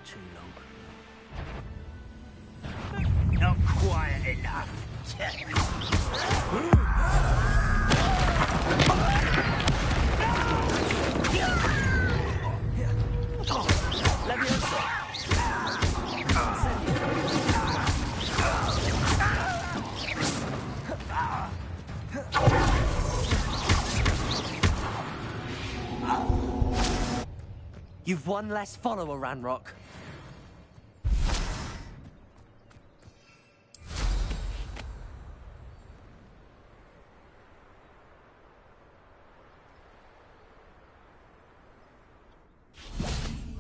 too long. Not quiet enough. You've one less follower, Ranrock.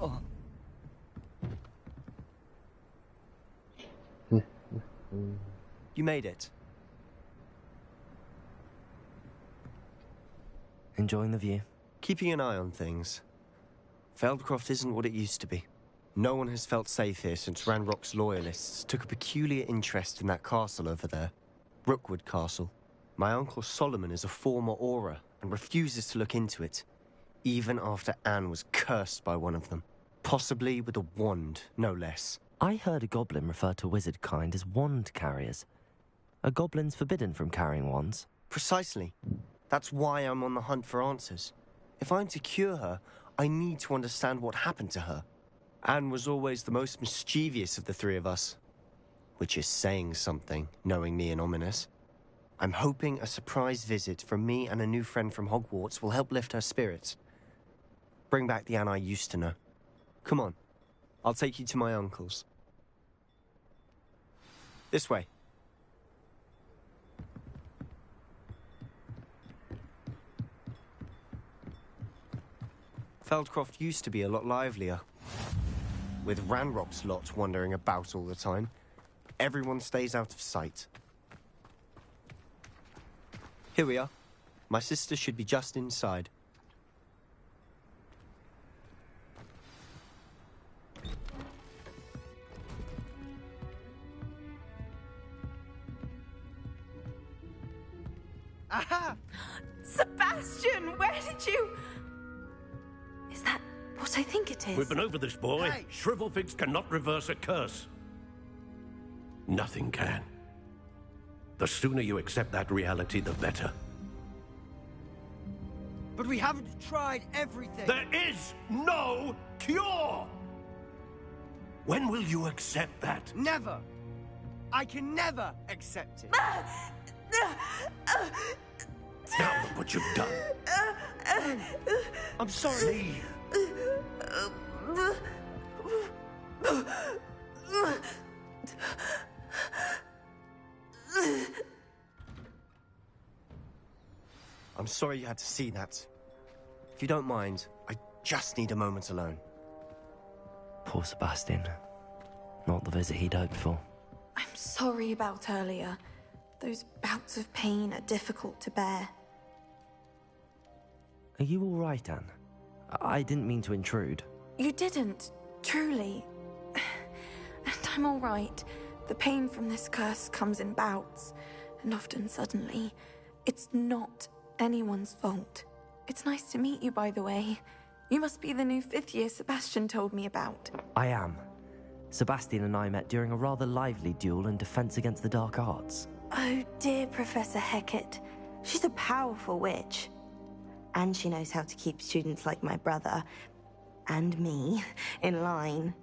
Oh. You made it. Enjoying the view? Keeping an eye on things. Feldcroft isn't what it used to be. No one has felt safe here since Ranrock's loyalists took a peculiar interest in that castle over there. Rookwood Castle. My uncle Solomon is a former Auror and refuses to look into it, even after Anne was cursed by one of them. Possibly with a wand, no less. I heard a goblin refer to wizard kind as wand carriers. Are goblins forbidden from carrying wands? Precisely. That's why I'm on the hunt for answers. If I'm to cure her, I need to understand what happened to her. Anne was always the most mischievous of the three of us. Which is saying something, knowing me and Ominous. I'm hoping a surprise visit from me and a new friend from Hogwarts will help lift her spirits. Bring back the Anne I used to know. Come on, I'll take you to my uncle's. This way. Feldcroft used to be a lot livelier. With Ranrock's lot wandering about all the time, everyone stays out of sight. Here we are. My sister should be just inside. Aha! Sebastian, where did you... Is that what I think it is? We've been over this, boy. Hey. Shrivelfigs cannot reverse a curse. Nothing can. The sooner you accept that reality, the better. But we haven't tried everything. There is no cure! When will you accept that? Never. I can never accept it. Now look what you've done. I'm sorry. I'm sorry you had to see that. If you don't mind, I just need a moment alone. Poor Sebastian. Not the visit he'd hoped for. I'm sorry about earlier. Those bouts of pain are difficult to bear. Are you all right, Anne? I didn't mean to intrude. You didn't, truly. And I'm all right. The pain from this curse comes in bouts, and often suddenly. It's not anyone's fault. It's nice to meet you, by the way. You must be the new 5th year Sebastian told me about. I am. Sebastian and I met during a rather lively duel in Defense Against the Dark Arts. Oh, dear Professor Hecat. She's a powerful witch. And she knows how to keep students like my brother, and me, in line.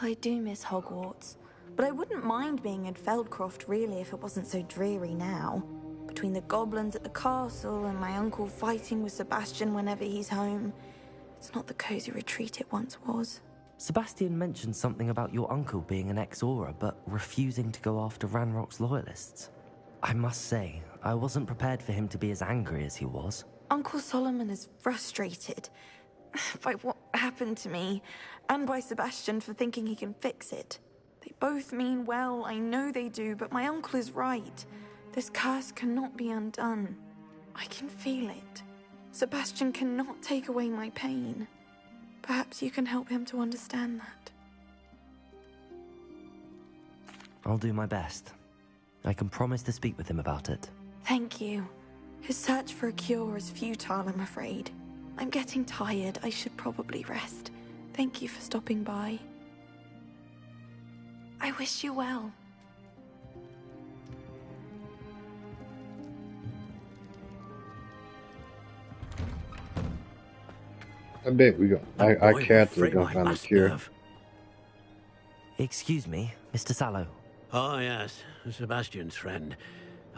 I do miss Hogwarts, but I wouldn't mind being in Feldcroft, really, if it wasn't so dreary now. Between the goblins at the castle and my uncle fighting with Sebastian whenever he's home, it's not the cozy retreat it once was. Sebastian mentioned something about your uncle being an ex-Auror, but refusing to go after Ranrock's loyalists. I must say, I wasn't prepared for him to be as angry as he was. Uncle Solomon is frustrated by what happened to me, and by Sebastian for thinking he can fix it. They both mean well, I know they do, but my uncle is right. This curse cannot be undone. I can feel it. Sebastian cannot take away my pain. Perhaps you can help him to understand that. I'll do my best. I can promise to speak with him about it. Thank you. His search for a cure is futile, I'm afraid. I'm getting tired. I should probably rest. Thank you for stopping by. I wish you well. I bet we go. I can't gonna find a cure. Excuse me, Mr. Sallow. Oh, yes, Sebastian's friend.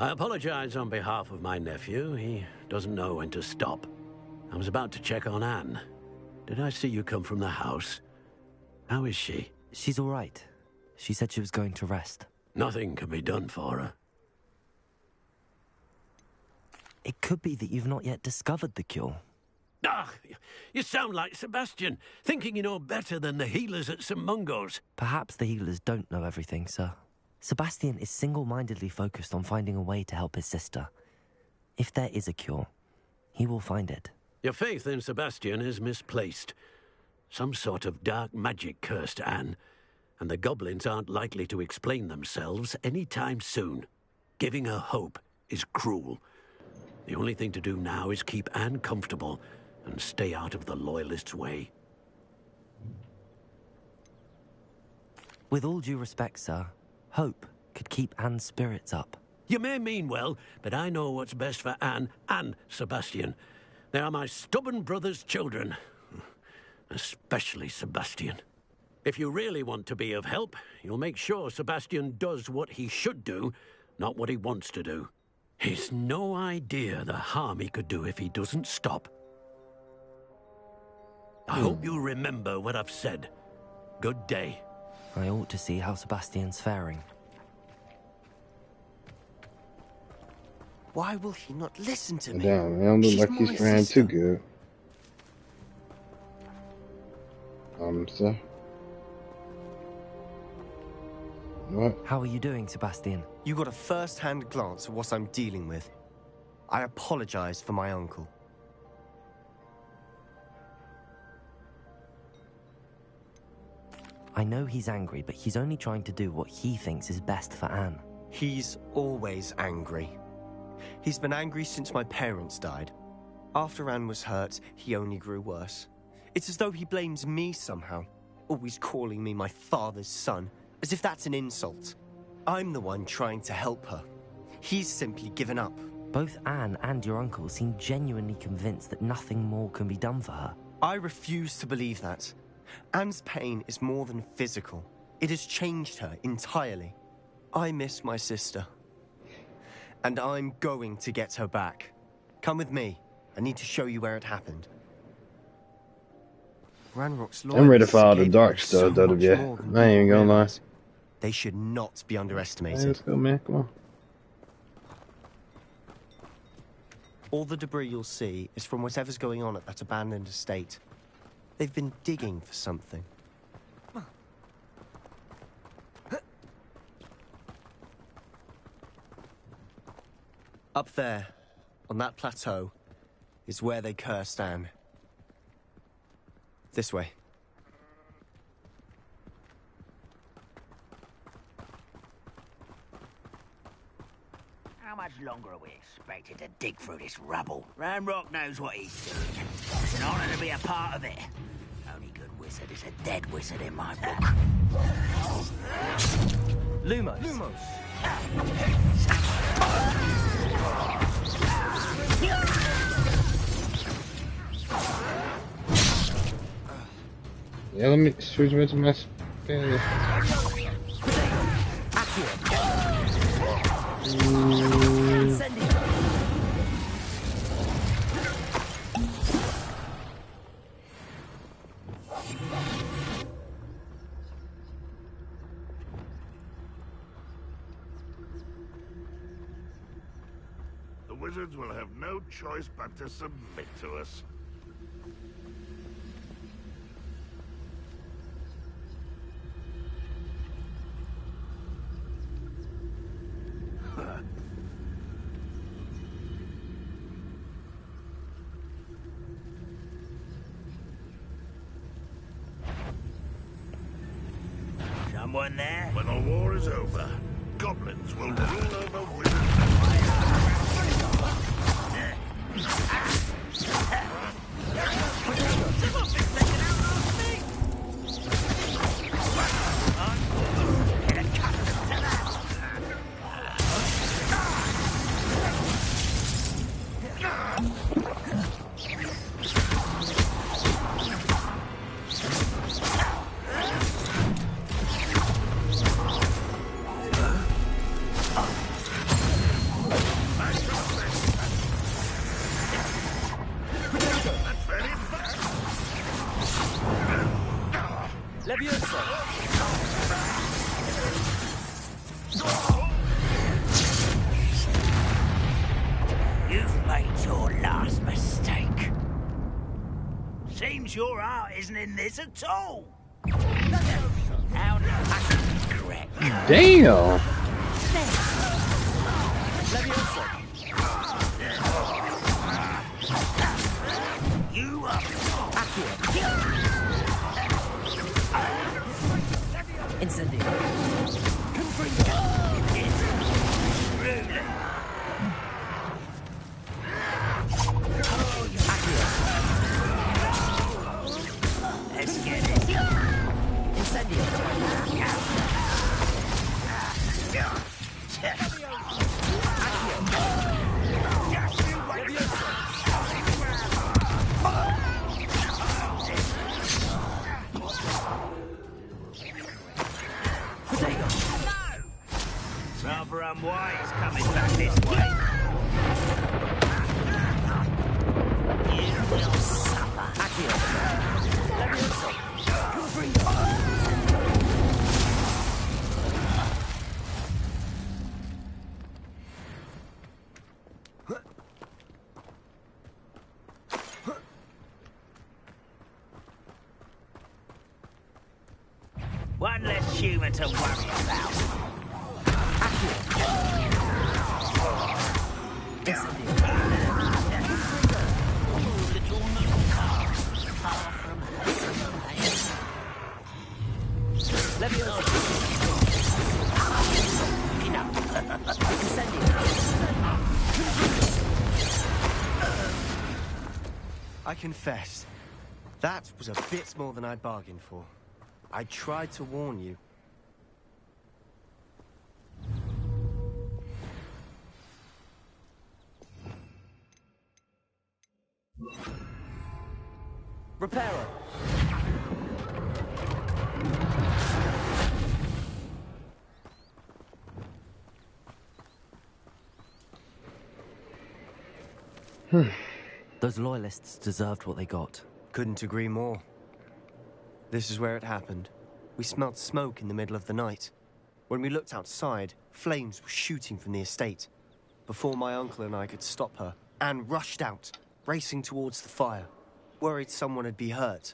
I apologize on behalf of my nephew. He doesn't know when to stop. I was about to check on Anne. Did I see you come from the house? How is she? She's all right. She said she was going to rest. Nothing can be done for her. It could be that you've not yet discovered the cure. Ah, you sound like Sebastian, thinking you know better than the healers at St. Mungo's. Perhaps the healers don't know everything, sir. Sebastian is single-mindedly focused on finding a way to help his sister. If there is a cure, he will find it. Your faith in Sebastian is misplaced. Some sort of dark magic cursed Anne, and the goblins aren't likely to explain themselves anytime soon. Giving her hope is cruel. The only thing to do now is keep Anne comfortable and stay out of the Loyalists' way. With all due respect, sir, hope could keep Anne's spirits up. You may mean well, but I know what's best for Anne and Sebastian. They are my stubborn brother's children. Especially Sebastian. If you really want to be of help, you'll make sure Sebastian does what he should do, not what he wants to do. He's no idea the harm he could do if he doesn't stop. I hope you remember what I've said. Good day. I ought to see how Sebastian's faring. Why will he not listen to me? Damn, it don't look like he's trying too good. Sir. What? How are you doing, Sebastian? You got a first-hand glance at what I'm dealing with. I apologize for my uncle. I know he's angry, but he's only trying to do what he thinks is best for Anne. He's always angry. He's been angry since my parents died. After Anne was hurt, he only grew worse. It's as though he blames me somehow, always calling me my father's son, as if that's an insult. I'm the one trying to help her. He's simply given up. Both Anne and your uncle seem genuinely convinced that nothing more can be done for her. I refuse to believe that. Anne's pain is more than physical. It has changed her entirely. I miss my sister. And I'm going to get her back. Come with me. I need to show you where it happened. Ranrock's I'm ready for all the gave dark us stuff, so though, much yeah. more than I ain't people gonna lie. realize. They should not be Hey, underestimated. let's go, man. Come on. All the debris you'll see is from whatever's going on at that abandoned estate. They've been digging for something. Up there, on that plateau, is where they cursed Anne. This way. How much longer are we expected to dig through this rubble? Ranrock knows what he's doing. It's an honor to be a part of it. Only good wizard is a dead wizard in my book. Lumos! Yeah, let me switch into my spell. The wizards will have no choice but to submit to us. Someone there? When the war is over, goblins will rule over wizards. Get a seems your heart isn't in this at all. How correct. Damn. You up. Incendio. Let's get it. Incendio. Rather unwise coming back this way. You will suffer. One less human to worry about. I confess, that was a bit more than I'd bargained for. I tried to warn you. Reparo. Those loyalists deserved what they got. Couldn't agree more. This is where it happened. We smelled smoke in the middle of the night. When we looked outside, flames were shooting from the estate. Before my uncle and I could stop her, Anne rushed out, racing towards the fire, worried someone had been hurt.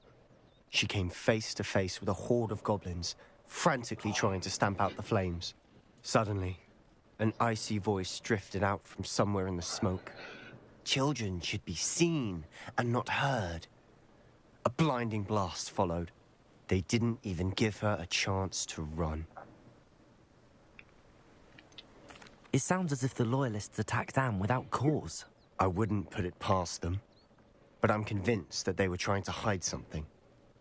She came face to face with a horde of goblins, frantically trying to stamp out the flames. Suddenly, an icy voice drifted out from somewhere in the smoke. Children should be seen and not heard. A blinding blast followed. They didn't even give her a chance to run. It sounds as if the loyalists attacked Anne without cause. I wouldn't put it past them, but I'm convinced that they were trying to hide something.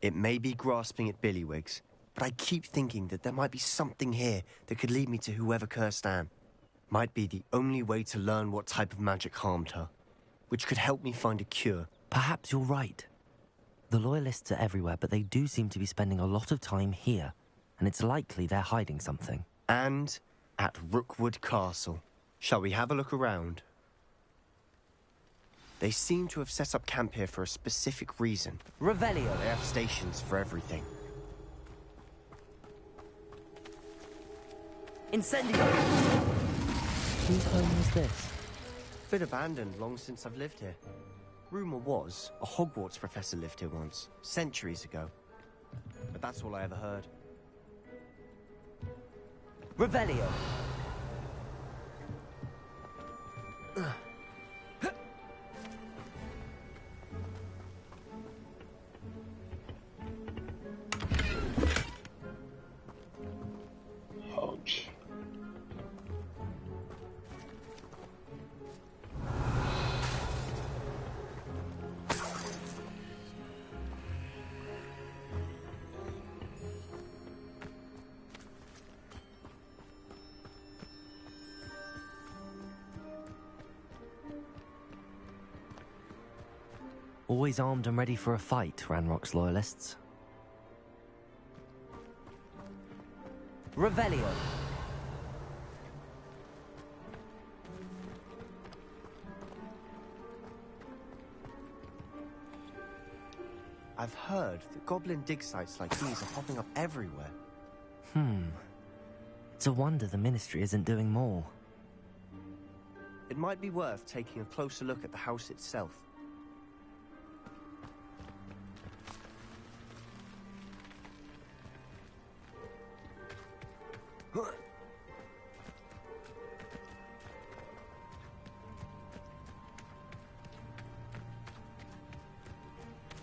It may be grasping at billywhigs, but I keep thinking that there might be something here that could lead me to whoever cursed Anne. Might be the only way to learn what type of magic harmed her, which could help me find a cure. Perhaps you're right. The loyalists are everywhere, but they do seem to be spending a lot of time here, and it's likely they're hiding something. And at Rookwood Castle. Shall we have a look around? They seem to have set up camp here for a specific reason. Revelio. They have stations for everything. Incendio. Whose home is this? Been abandoned long since I've lived here. Rumor was a Hogwarts professor lived here once, centuries ago. But that's all I ever heard. Revelio. Ouch. Always armed and ready for a fight, Ranrock's loyalists. Revelio. I've heard that goblin dig sites like these are popping up everywhere. It's a wonder the Ministry isn't doing more. It might be worth taking a closer look at the house itself.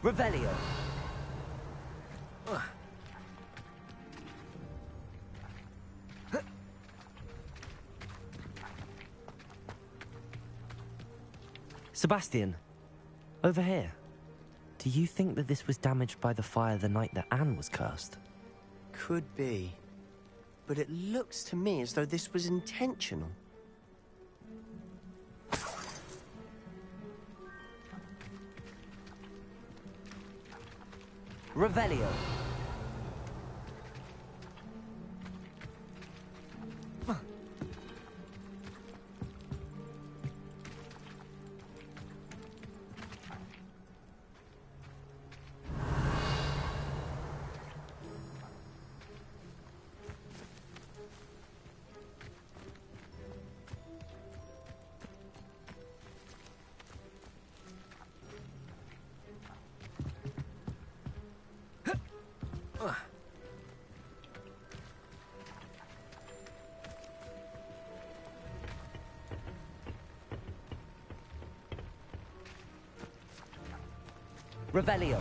Revelio. Sebastian, over here. Do you think that this was damaged by the fire the night that Anne was cursed? Could be. But it looks to me as though this was intentional. Revelio. Revelio.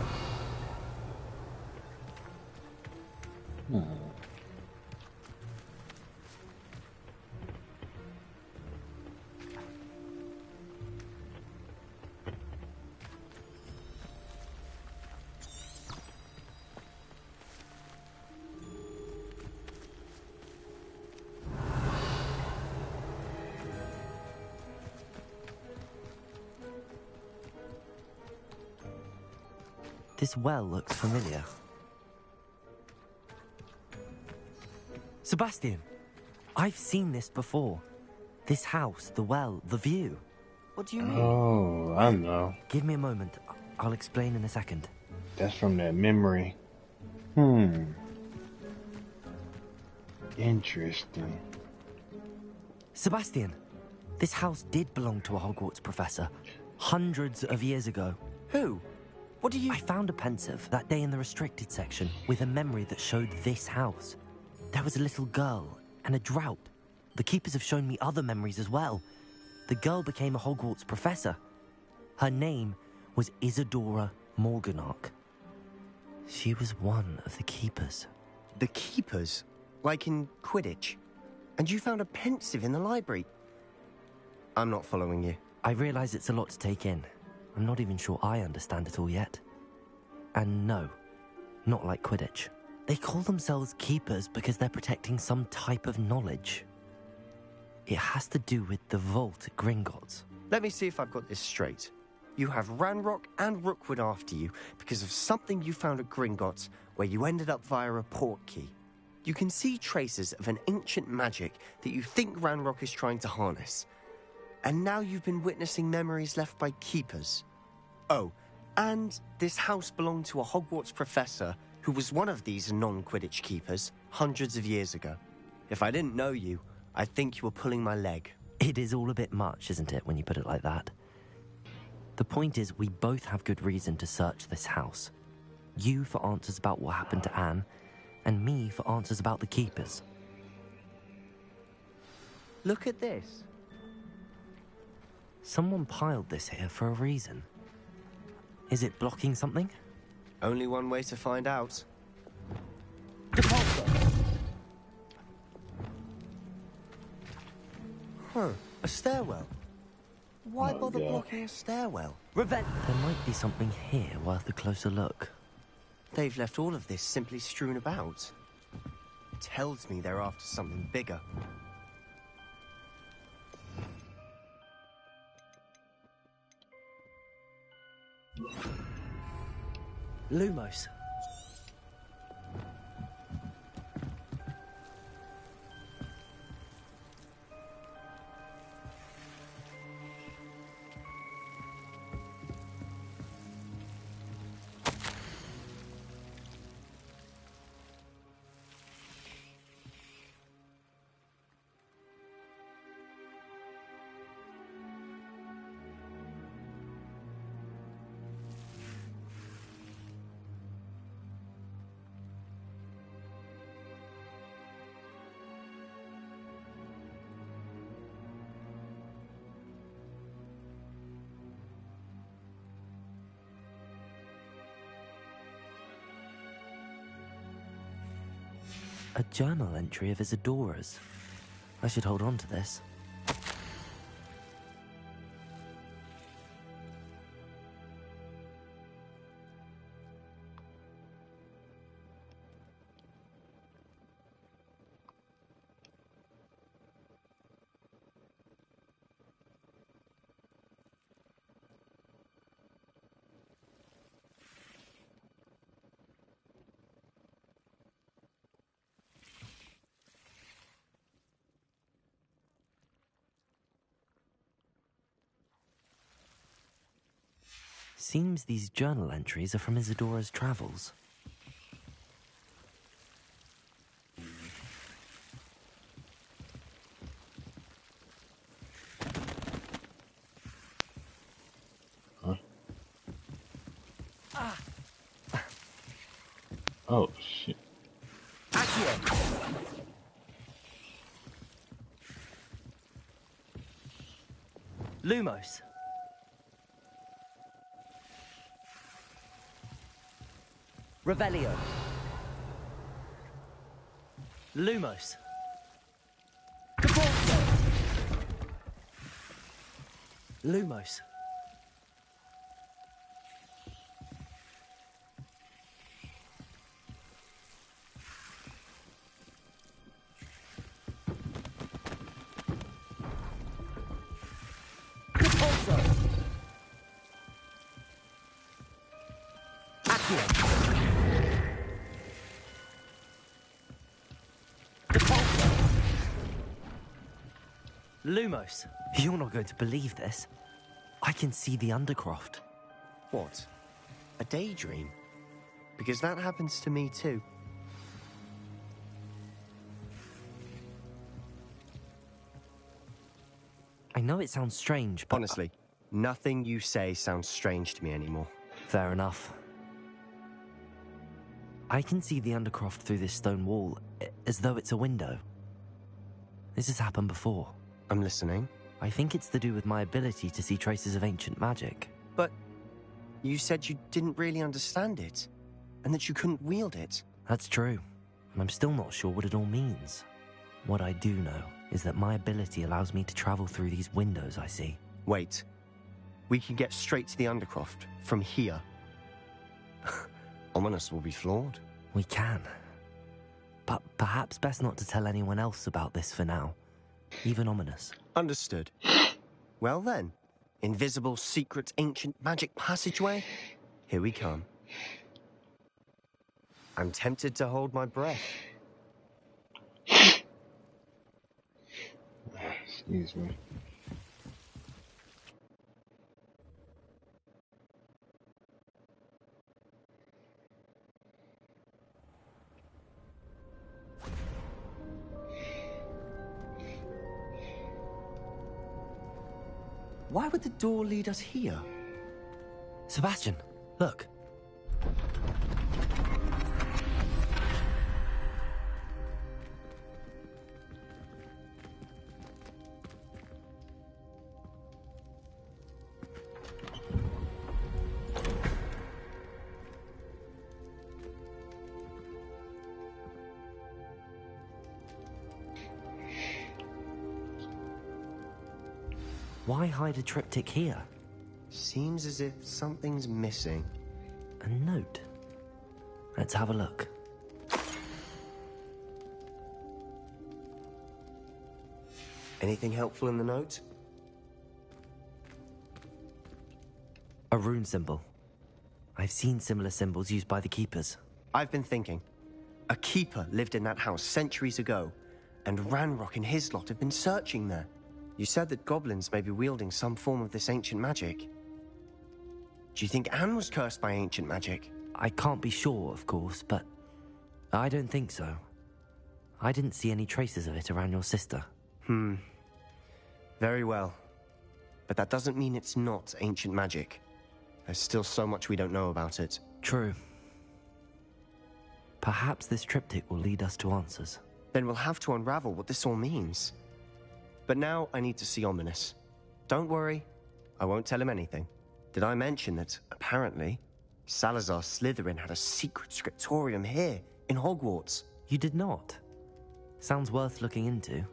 This well looks familiar. Sebastian, I've seen this before. This house, the well, the view. What do you mean? Oh, I know. Give me a moment. I'll explain in a second. That's from that memory. Interesting. Sebastian, this house did belong to a Hogwarts professor hundreds of years ago. Who? What do you... I found a pensive that day in the restricted section with a memory that showed this house. There was a little girl and a drought. The keepers have shown me other memories as well. The girl became a Hogwarts professor. Her name was Isadora Morganach. She was one of the keepers. The keepers? Like in Quidditch? And you found a pensive in the library? I'm not following you. I realize it's a lot to take in. I'm not even sure I understand it all yet. And no, not like Quidditch. They call themselves keepers because they're protecting some type of knowledge. It has to do with the vault at Gringotts. Let me see if I've got this straight. You have Ranrock and Rookwood after you because of something you found at Gringotts where you ended up via a portkey. You can see traces of an ancient magic that you think Ranrock is trying to harness. And now you've been witnessing memories left by keepers. Oh, and this house belonged to a Hogwarts professor who was one of these non-Quidditch keepers hundreds of years ago. If I didn't know you, I'd think you were pulling my leg. It is all a bit much, isn't it, when you put it like that? The point is, we both have good reason to search this house. You for answers about what happened to Anne, and me for answers about the keepers. Look at this. Someone piled this here for a reason. Is it blocking something? Only one way to find out. Huh, a stairwell. Why bother blocking a stairwell? There might be something here worth a closer look. They've left all of this simply strewn about. Tells me they're after something bigger. Lumos. A journal entry of Isadora's. I should hold on to this. Seems these journal entries are from Isadora's travels. Huh? Oh, shit. Lumos. Revelio. Lumos. Caporzo. Lumos. Caporzo. Accio. Lumos. You're not going to believe this. I can see the Undercroft. What? A daydream? Because that happens to me too. I know it sounds strange, but... Honestly, nothing you say sounds strange to me anymore. Fair enough. I can see the Undercroft through this stone wall, as though it's a window. This has happened before. I'm listening. I think it's to do with my ability to see traces of ancient magic. But you said you didn't really understand it, and that you couldn't wield it. That's true, and I'm still not sure what it all means. What I do know is that my ability allows me to travel through these windows I see. Wait. We can get straight to the Undercroft from here. Ominous will be floored. We can. But perhaps best not to tell anyone else about this for now. Even Ominous. Understood. Well then, invisible, secret, ancient magic passageway? Here we come. I'm tempted to hold my breath. Excuse me. Why would the door lead us here? Sebastian, look. Why hide a triptych here? Seems as if something's missing. A note. Let's have a look. Anything helpful in the note? A rune symbol. I've seen similar symbols used by the keepers. I've been thinking. A keeper lived in that house centuries ago, and Ranrock and his lot have been searching there. You said that goblins may be wielding some form of this ancient magic. Do you think Anne was cursed by ancient magic? I can't be sure, of course, but I don't think so. I didn't see any traces of it around your sister. Very well. But that doesn't mean it's not ancient magic. There's still so much we don't know about it. True. Perhaps this triptych will lead us to answers. Then we'll have to unravel what this all means. But now I need to see Ominous. Don't worry, I won't tell him anything. Did I mention that, apparently, Salazar Slytherin had a secret scriptorium here, in Hogwarts? You did not? Sounds worth looking into.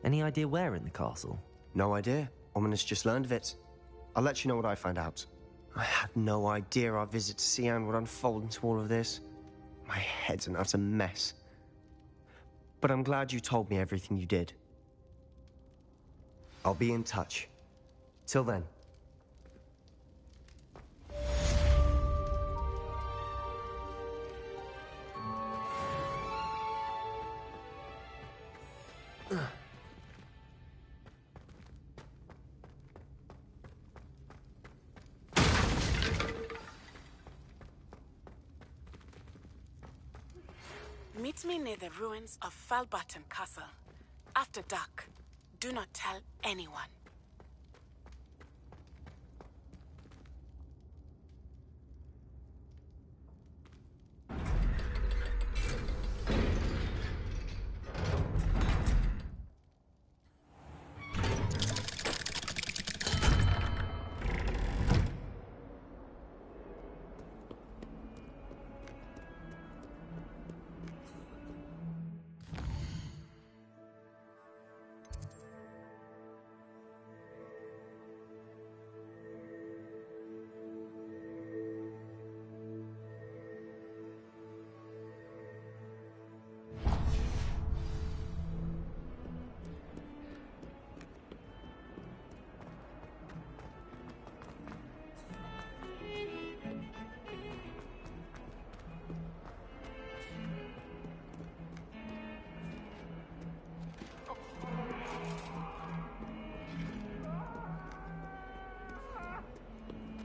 Any idea where in the castle? No idea. Ominous just learned of it. I'll let you know what I find out. I had no idea our visit to Cian would unfold into all of this. My head's an utter mess. But I'm glad you told me everything you did. I'll be in touch. Till then. Meet me near the ruins of Falbaton Castle. After dark. Do not tell anyone.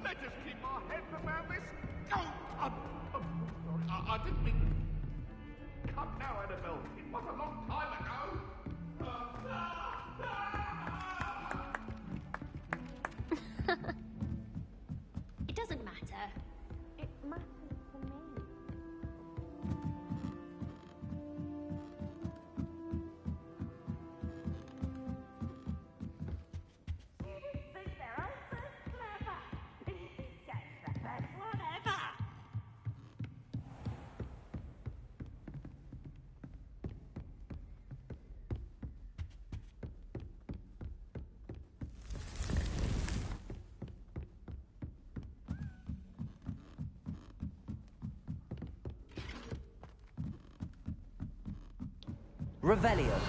Let us keep our heads around this. Oh, I didn't mean. Come now, Annabelle. It was a long time ago. It doesn't matter. It matters to me. Revelio.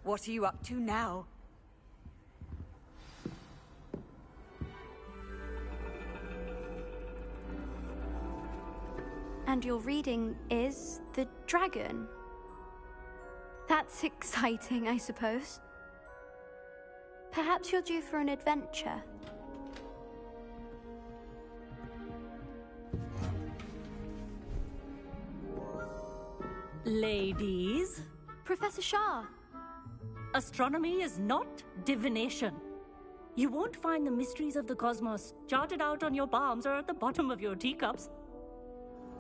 What are you up to now? And your reading is the dragon. That's exciting, I suppose. Perhaps you're due for an adventure. Ladies, Professor Shah. astronomy is not divination. You won't find the mysteries of the cosmos charted out on your palms or at the bottom of your teacups.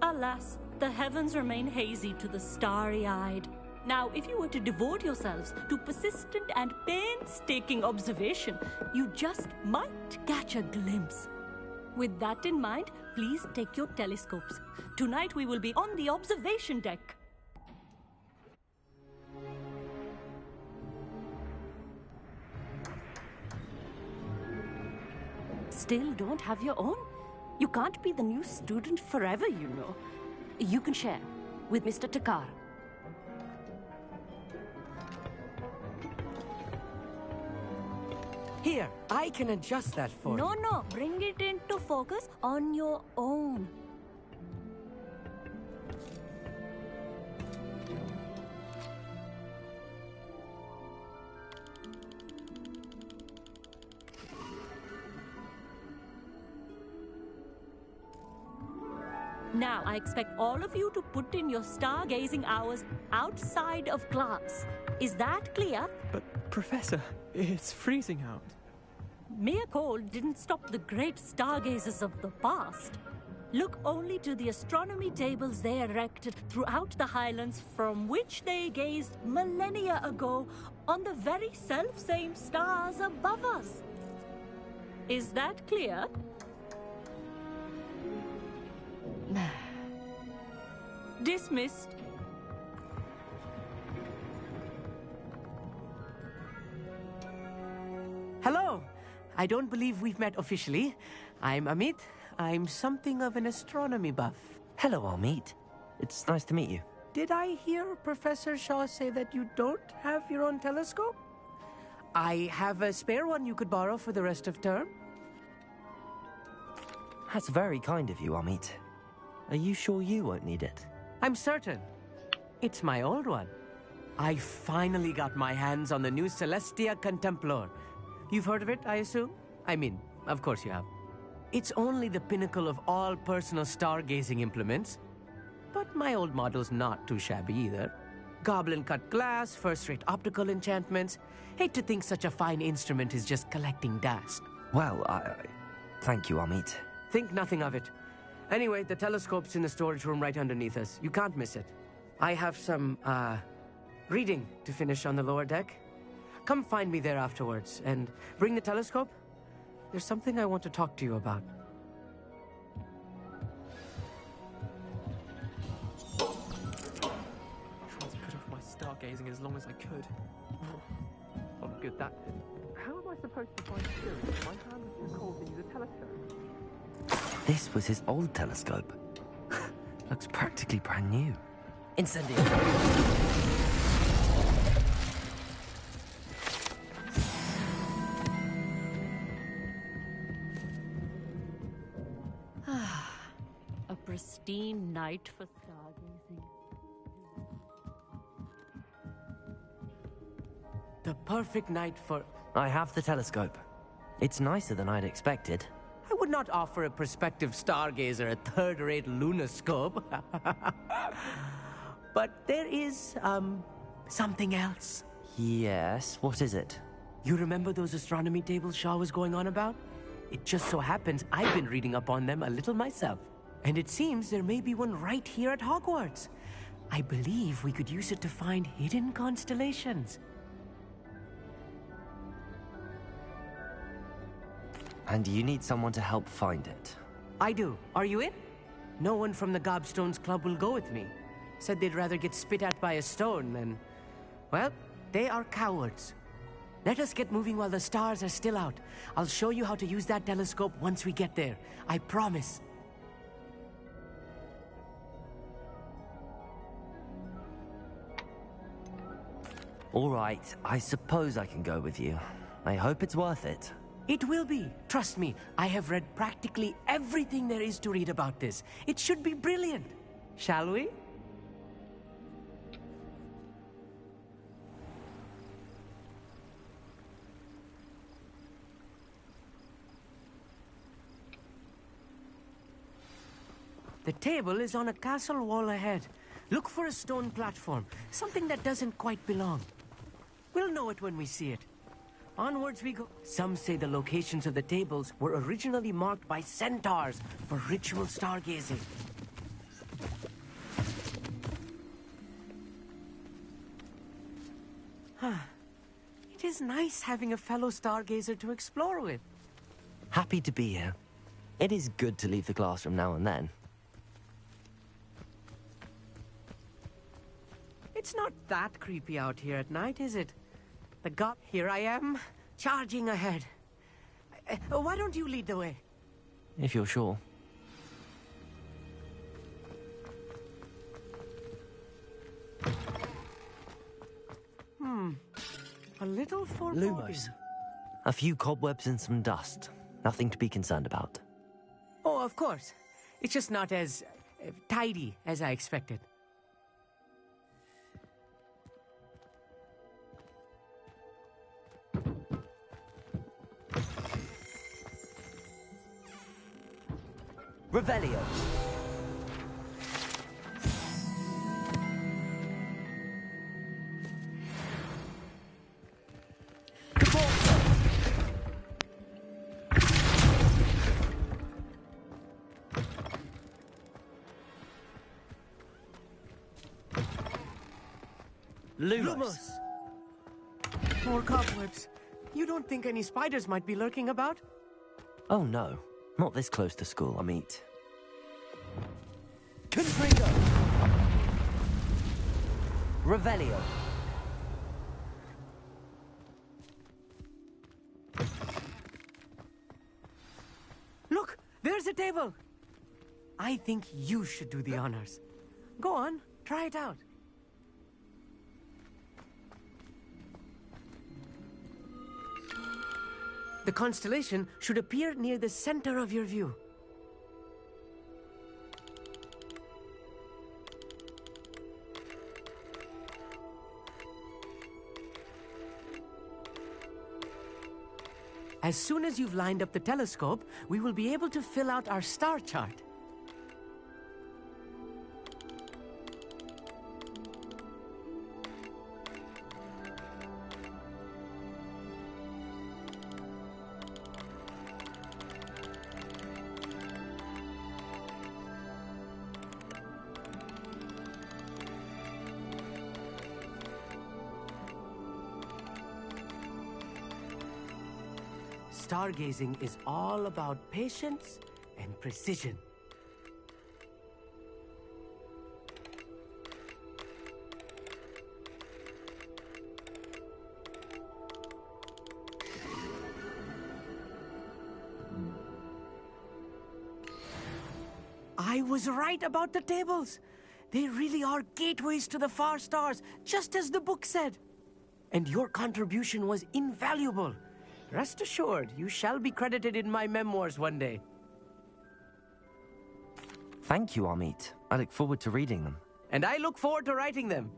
Alas, the heavens remain hazy to the starry-eyed. Now, if you were to devote yourselves to persistent and painstaking observation, you just might catch a glimpse. With that in mind, please take your telescopes. Tonight we will be on the observation deck. Still don't have your own? You can't be the new student forever, you know. You can share with Mr. Takar. Here, I can adjust that for you. No, bring it into focus on your own. Now, I expect all of you to put in your stargazing hours outside of class. Is that clear? But, Professor, it's freezing out. Mere cold didn't stop the great stargazers of the past. Look only to the astronomy tables they erected throughout the Highlands, from which they gazed millennia ago on the very self-same stars above us. Is that clear? Dismissed. Hello. I don't believe we've met officially. I'm Amit. I'm something of an astronomy buff. Hello, Amit. It's nice to meet you. Did I hear Professor Shaw say that you don't have your own telescope? I have a spare one you could borrow for the rest of term. That's very kind of you, Amit. Are you sure you won't need it? I'm certain. It's my old one. I finally got my hands on the new Celestia Contemplor. You've heard of it, I assume? I mean, of course you have. It's only the pinnacle of all personal stargazing implements. But my old model's not too shabby either. Goblin-cut glass, first-rate optical enchantments. Hate to think such a fine instrument is just collecting dust. Well, thank you, Amit. Think nothing of it. Anyway, the telescope's in the storage room right underneath us. You can't miss it. I have some, reading to finish on the lower deck. Come find me there afterwards, and bring the telescope. There's something I want to talk to you about. I tried to put off my stargazing as long as I could. Not good, that did. How am I supposed to find spirits? My hand is too cold to use a telescope. This was his old telescope. Looks practically brand new. Incendiary! A pristine night for stargazing. The perfect night for... I have the telescope. It's nicer than I'd expected. I would not offer a prospective stargazer a third-rate lunoscope. But there is, something else. Yes, what is it? You remember those astronomy tables Shaw was going on about? It just so happens I've been reading up on them a little myself. And it seems there may be one right here at Hogwarts. I believe we could use it to find hidden constellations. And you need someone to help find it. I do. Are you in? No one from the Gobstones Club will go with me. Said they'd rather get spit at by a stone than... Well, they are cowards. Let us get moving while the stars are still out. I'll show you how to use that telescope once we get there. I promise. All right, I suppose I can go with you. I hope it's worth it. It will be. Trust me, I have read practically everything there is to read about this. It should be brilliant. Shall we? The table is on a castle wall ahead. Look for a stone platform, something that doesn't quite belong. We'll know it when we see it. Onwards we go. Some say the locations of the tables were originally marked by centaurs for ritual stargazing. It is nice having a fellow stargazer to explore with. Happy to be here. It is good to leave the classroom now and then. It's not that creepy out here at night, is it? Here I am, charging ahead. Why don't you lead the way? If you're sure. A little foreboding. Lumos. A few cobwebs and some dust. Nothing to be concerned about. Oh, of course. It's just not as tidy as I expected. Revelio. Lumos. More cobwebs. You don't think any spiders might be lurking about? Oh no, not this close to school, Amit. Confringo! Revelio. Look, there's a table. I think you should do the honors. Go on, try it out. The constellation should appear near the center of your view. As soon as you've lined up the telescope, we will be able to fill out our star chart. Stargazing is all about patience and precision. I was right about the tables. They really are gateways to the far stars, just as the book said. And your contribution was invaluable. Rest assured, you shall be credited in my memoirs one day. Thank you, Amit. I look forward to reading them. And I look forward to writing them.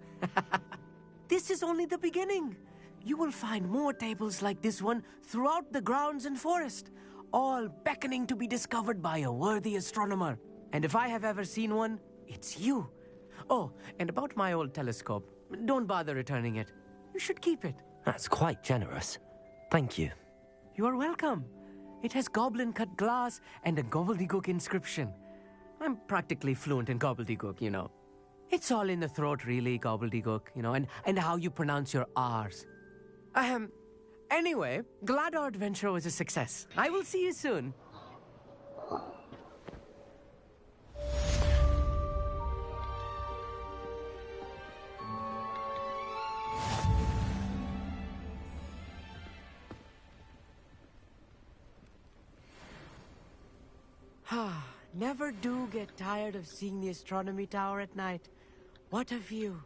This is only the beginning. You will find more tables like this one throughout the grounds and forest, all beckoning to be discovered by a worthy astronomer. And if I have ever seen one, it's you. Oh, and about my old telescope, don't bother returning it. You should keep it. That's quite generous. Thank you. You are welcome. It has goblin-cut glass and a gobbledygook inscription. I'm practically fluent in gobbledygook, you know. It's all in the throat, really, gobbledygook, you know, and how you pronounce your R's. Anyway, glad our adventure was a success. I will see you soon. Never do get tired of seeing the astronomy tower at night. What a view.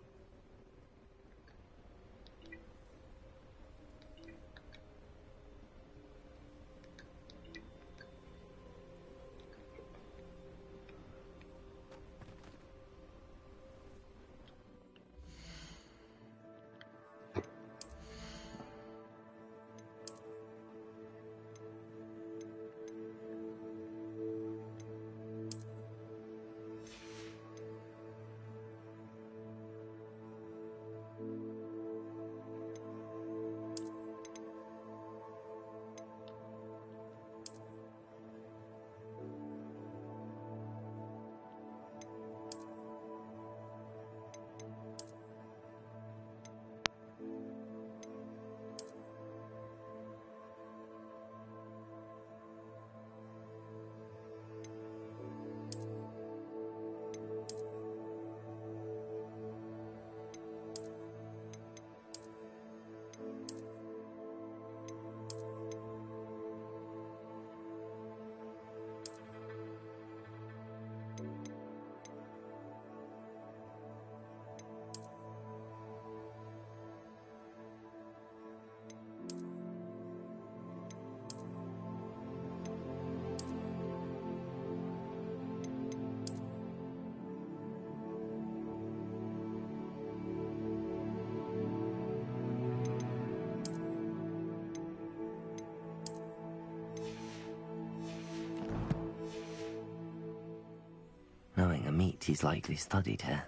Knowing Amit, he's likely studied here.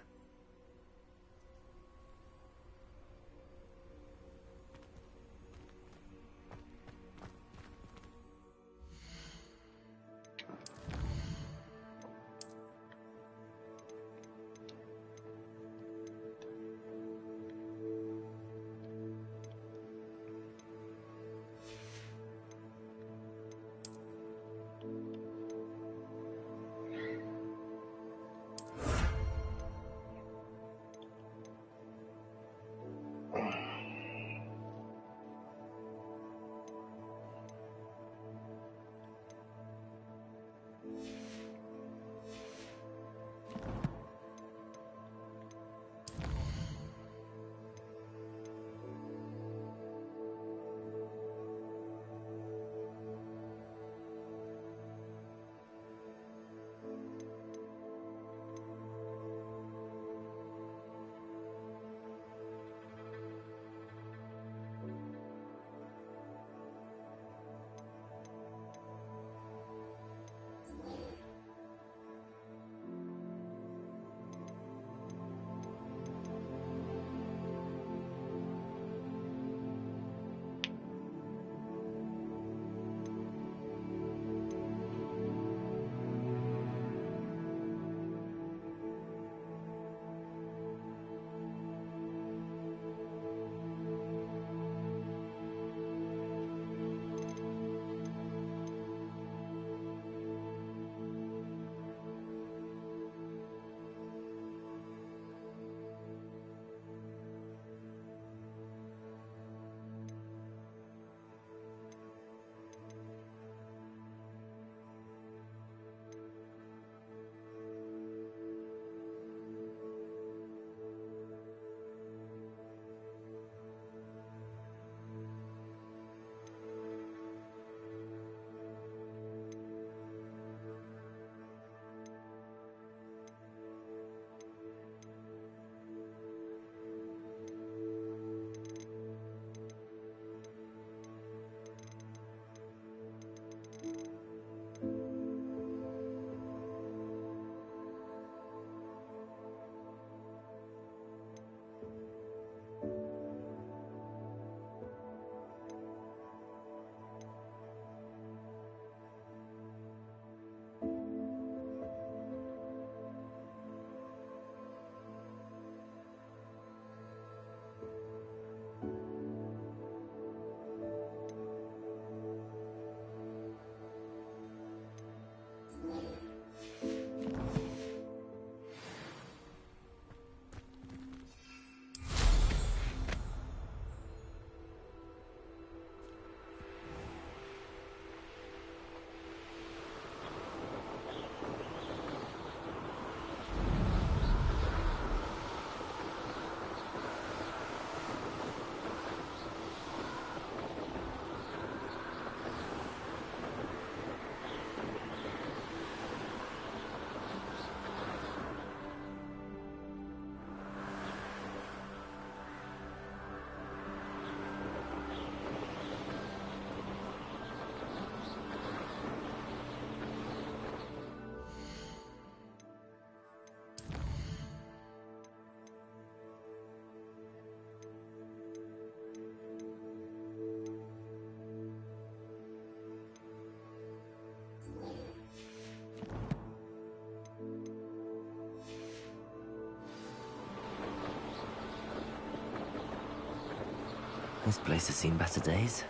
This place has seen better days.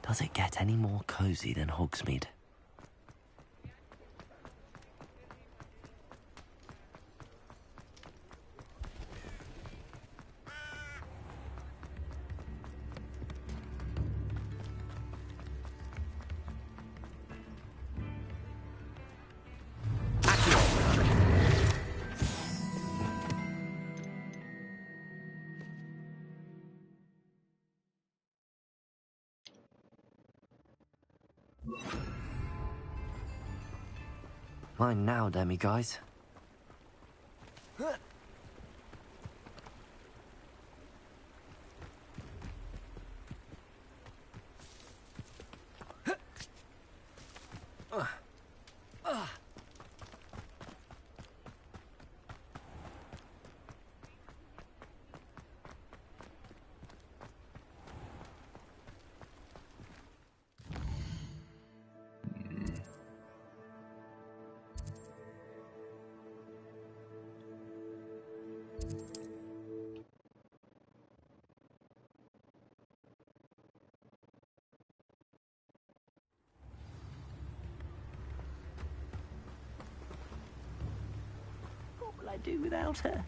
Does it get any more cozy than Hogsmeade? Mine now, demi-guys. What will I do without her?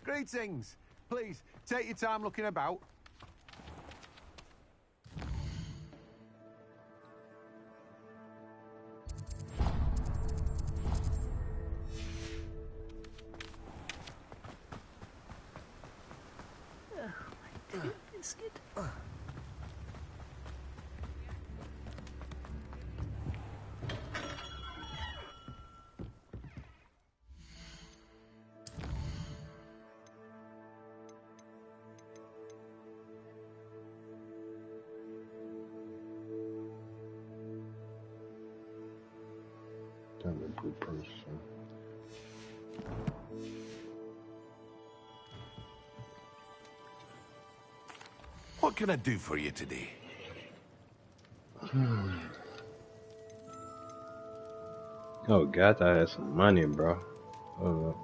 Greetings. Please, take your time looking about. Biscuit. I'm a good person. What can I do for you today? Oh God, I had some money, bro. Oh,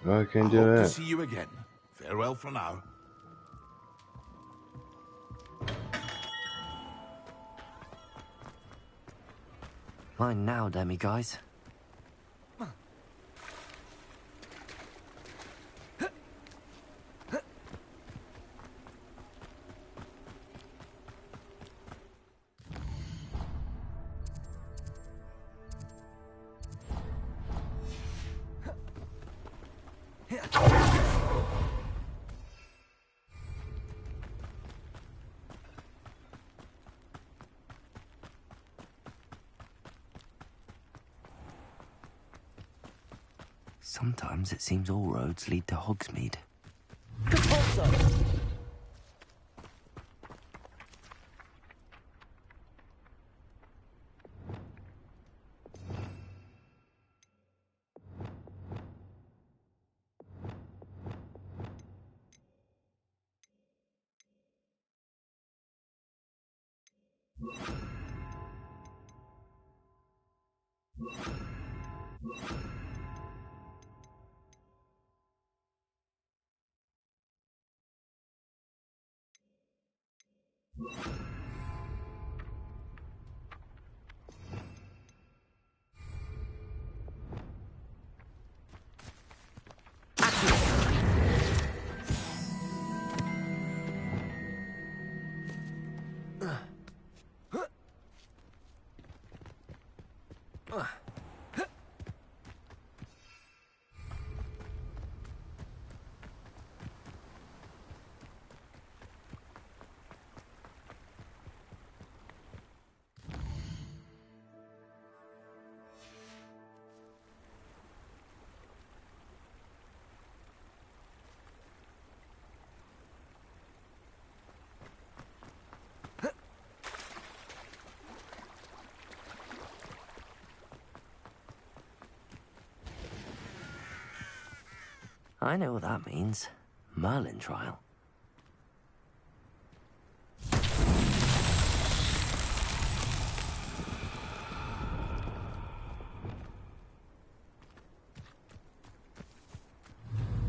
I can do Hope to that. see you again. Farewell for now. Mine now, demi-guys. Sometimes it seems all roads lead to Hogsmeade. I know what that means. Merlin trial.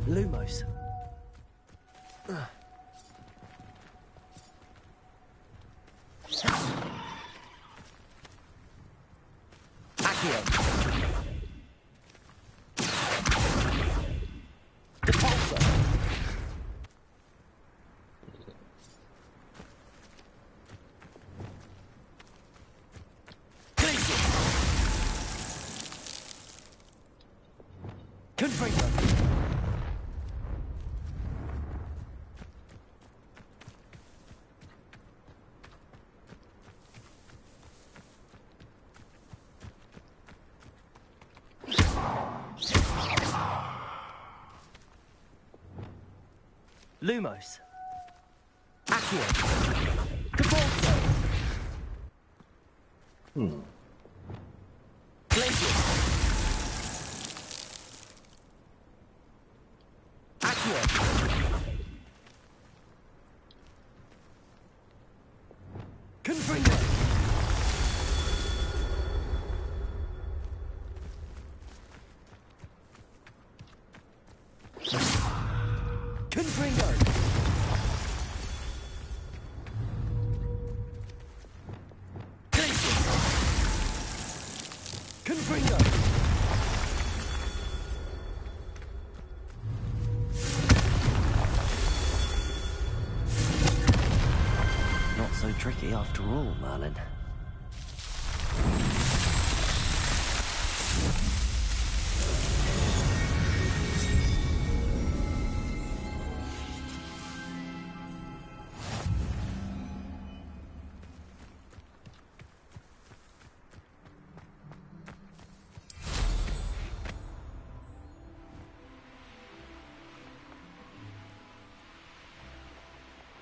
Lumos. Accio. Lumos. Accio. Cabalso. Glacius. Accio. Confringo. Confringo. Confringo! Not so tricky after all, Merlin.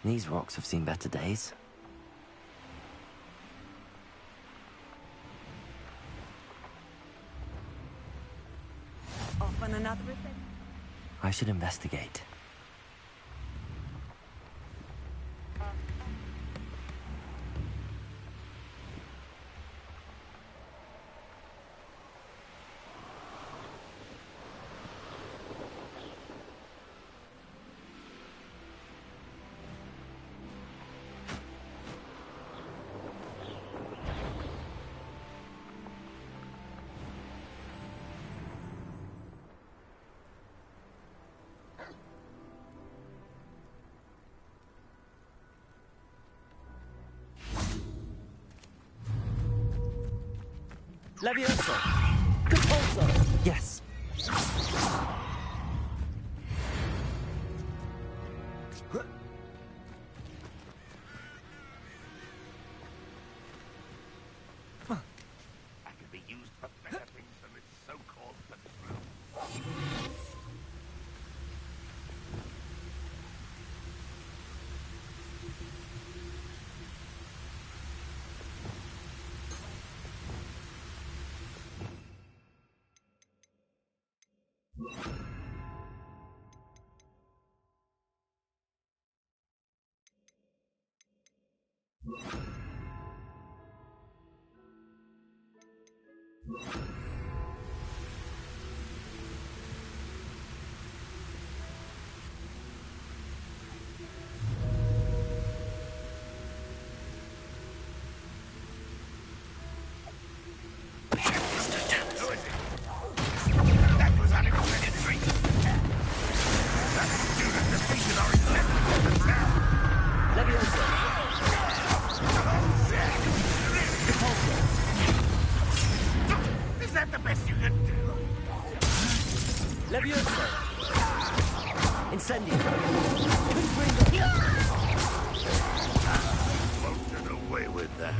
These rocks have seen better days. Off on another adventure. I should investigate. Levioso! Compulso! Yes. I could be used for better things than this so-called patrol. the best you can do. Levioso! Incendio! Won't get away with that.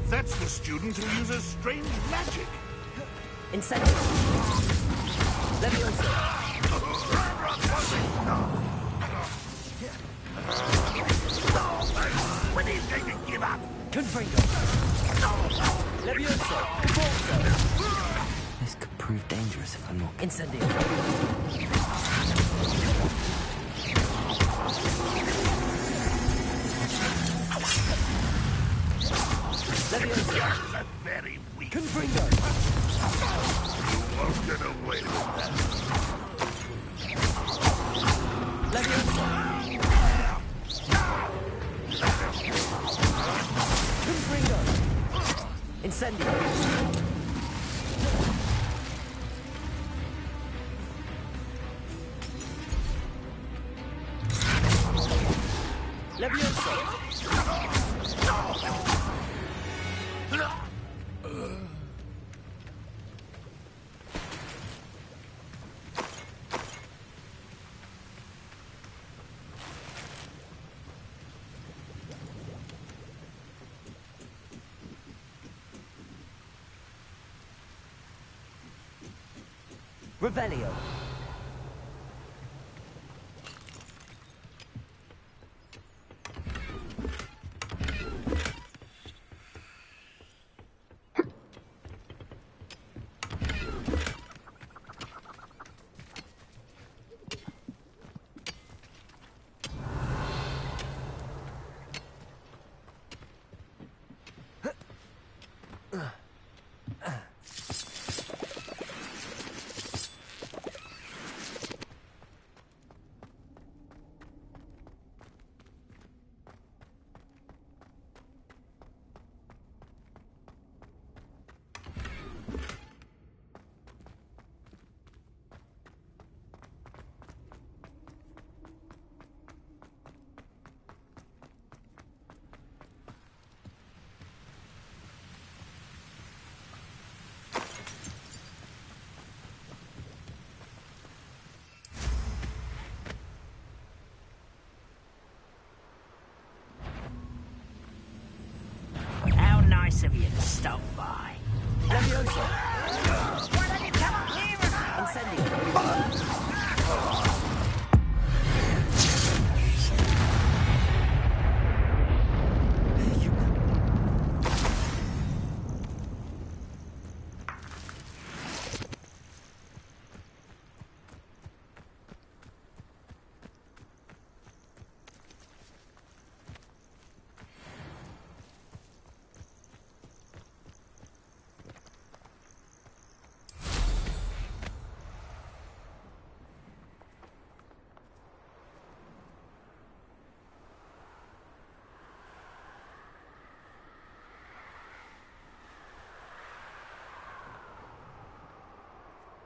That's the student who uses strange magic. Incendio! Levioso! When he's going to give up? Confringo! Levioso! Cabalso! This could prove dangerous if I'm not... Incendio! Levioso! That's very weak. Confringo! You won't get away with that. Levioso! Confringo! Incendio! Levioso! Revelio. How nice of you to stop by. Levioso! Why don't you come up here and... Incendio!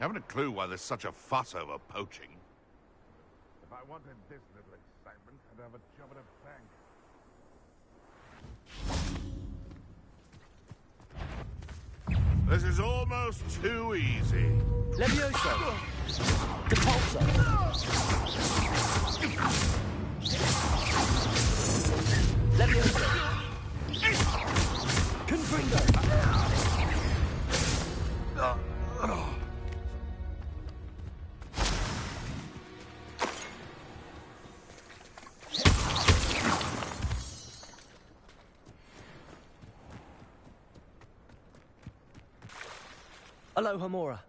Haven't a clue why there's such a fuss over poaching. If I wanted this little excitement, I'd have a job at a bank. This is almost too easy. Levioso! Depulso! Levioso! Confringo! Aloha Mora.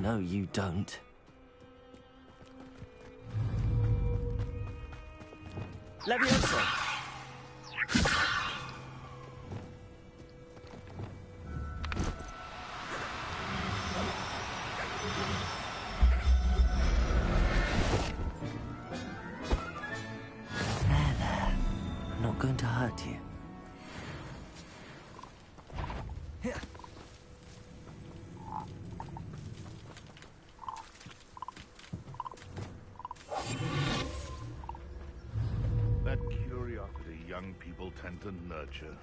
No, you don't. Leviosa! There. I'm not going to hurt you. That curiosity young people tend to nurture.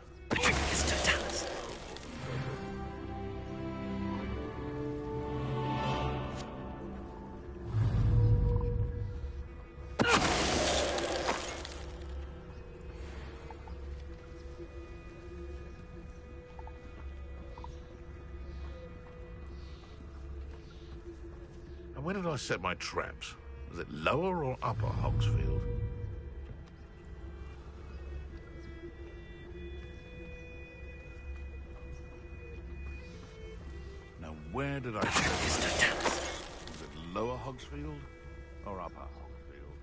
And where did I set my traps? Was it lower or upper Hogsfield? Now, where did I set my traps? Was it lower Hogsfield or upper Hogsfield?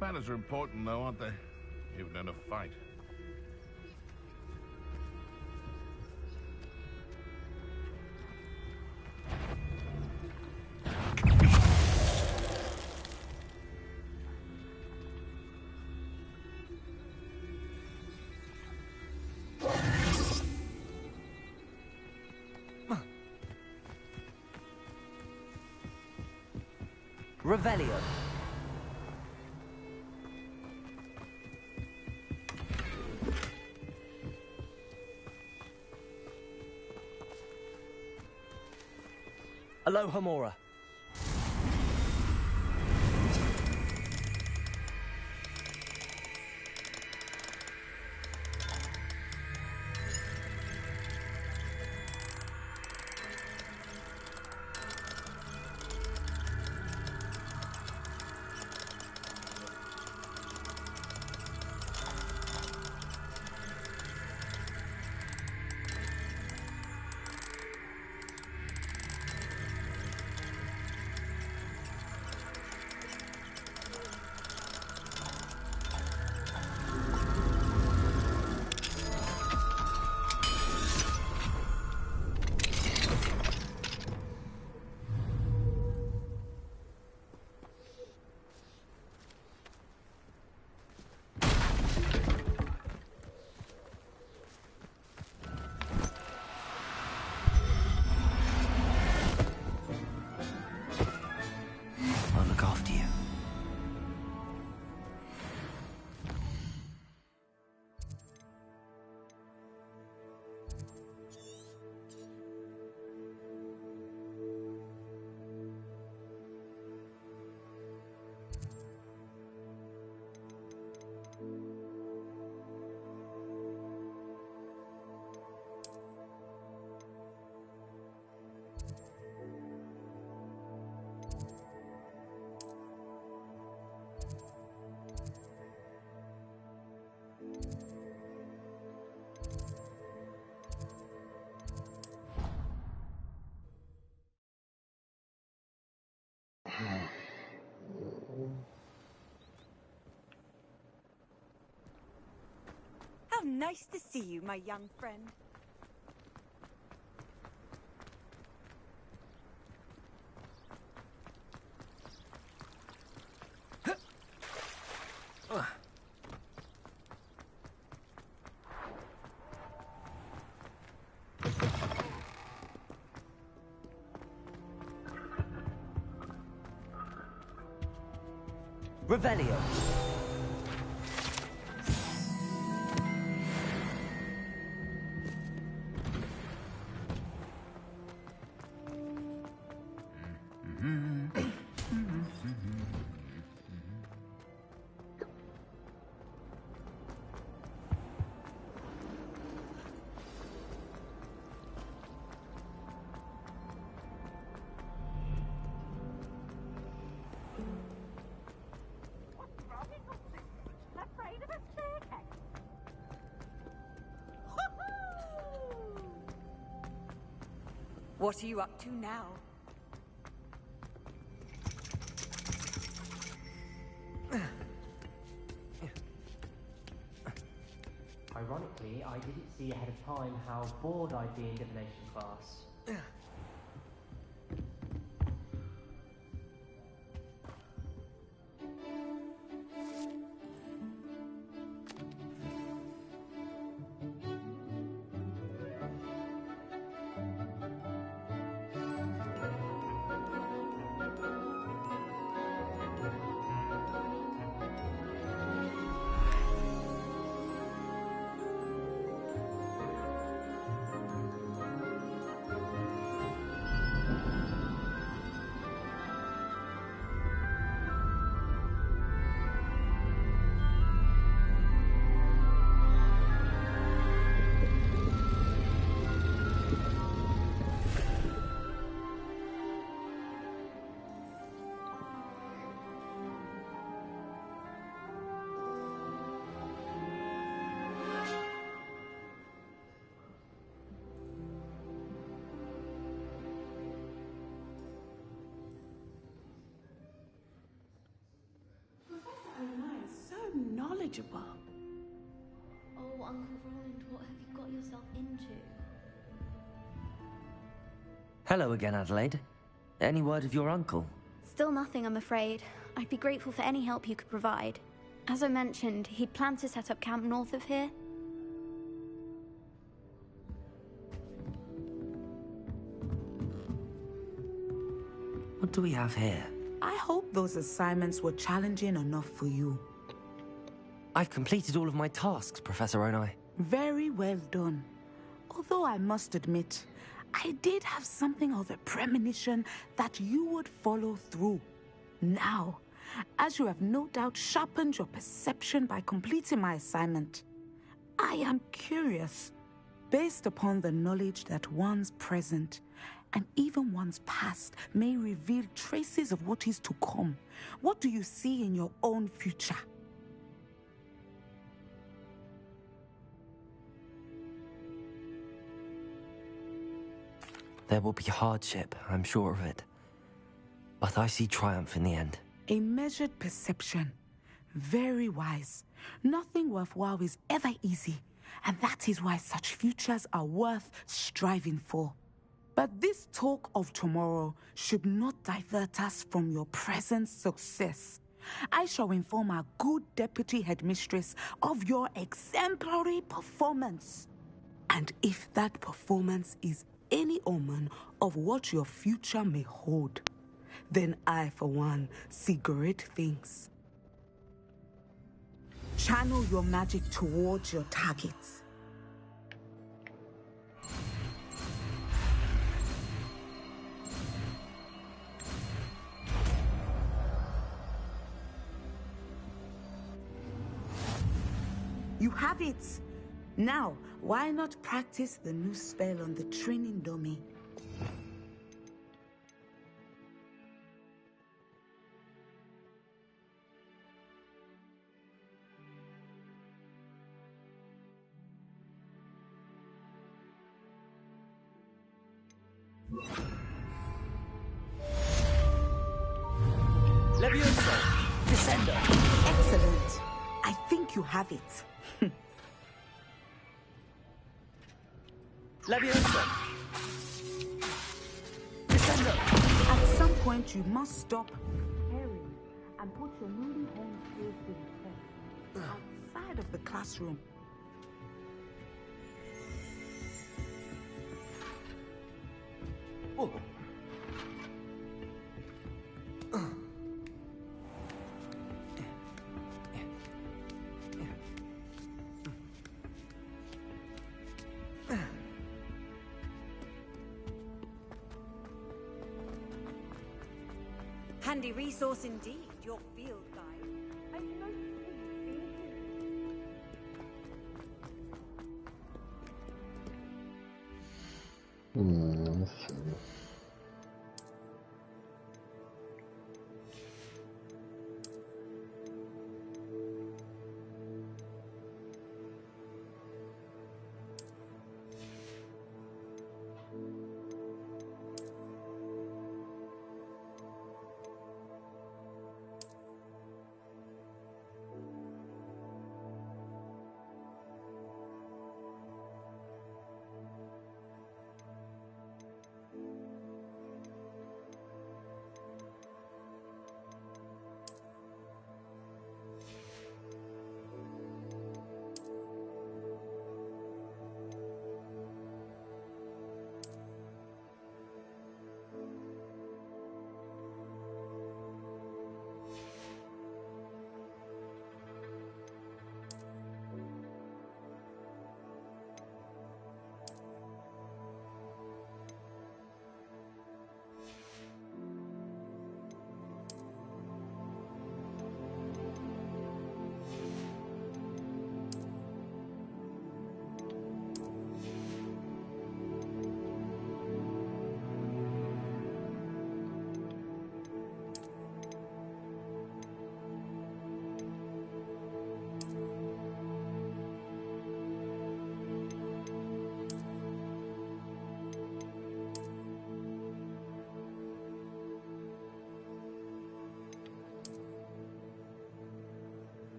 Manners are important, though, aren't they? Even in a fight. Revelio. Alohomora. I'll look after you. How nice to see you, my young friend. Revelio. What are you up to now? Ironically, I didn't see ahead of time how bored I'd be in divination class. Knowledgeable. Oh, Uncle Roland, what have you got yourself into? Hello again, Adelaide. Any word of your uncle? Still nothing, I'm afraid. I'd be grateful for any help you could provide. As I mentioned, he'd planned to set up camp north of here. What do we have here? I hope those assignments were challenging enough for you. I've completed all of my tasks, Professor Onai. Very well done. Although I must admit, I did have something of a premonition that you would follow through. Now, as you have no doubt sharpened your perception by completing my assignment, I am curious, based upon the knowledge that one's present and even one's past may reveal traces of what is to come. What do you see in your own future? There will be hardship, I'm sure of it. But I see triumph in the end. A measured perception. Very wise. Nothing worthwhile is ever easy, and that is why such futures are worth striving for. But this talk of tomorrow should not divert us from your present success. I shall inform our good deputy headmistress of your exemplary performance. And if that performance is any omen of what your future may hold, then I, for one, see great things. Channel your magic towards your targets. You have it! Now, why not practice the new spell on the training dummy? Leviosa! Descender! Excellent! I think you have it. Leviosa! Descender! At some point, you must stop preparing and put your newly honed skills to the test outside of the classroom. Oh. Handy resource indeed, your field guide. I noticed him Let's see.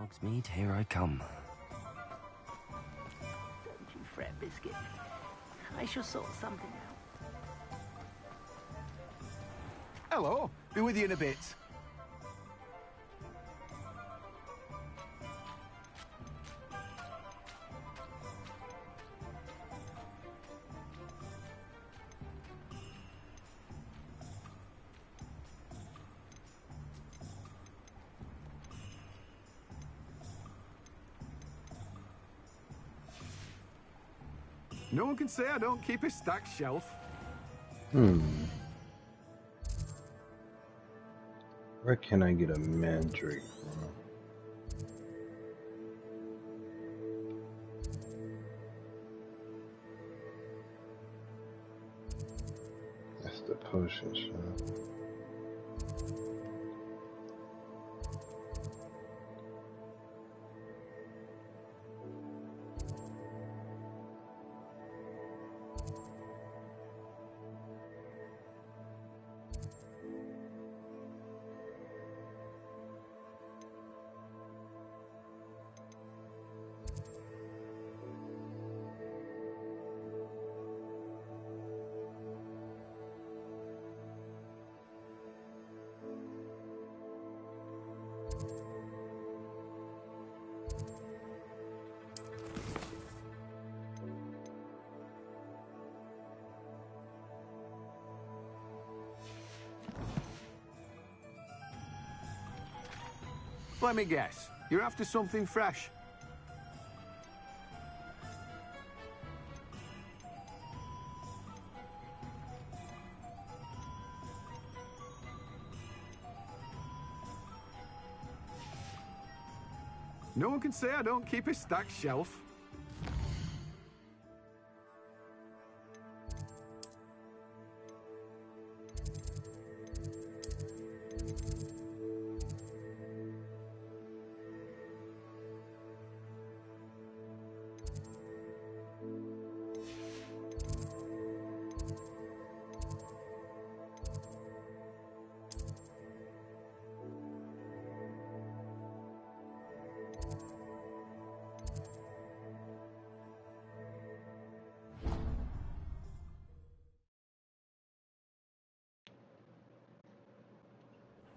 Hogsmeade, here I come. Don't you fret, Biscuit. I shall sort something out. Hello. Be with you in a bit. No one can say I don't keep a stacked shelf. Where can I get a mandrake from? That's the potion shop. Let me guess. You're after something fresh. No one can say I don't keep a stacked shelf.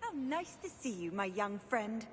How nice to see you, my young friend.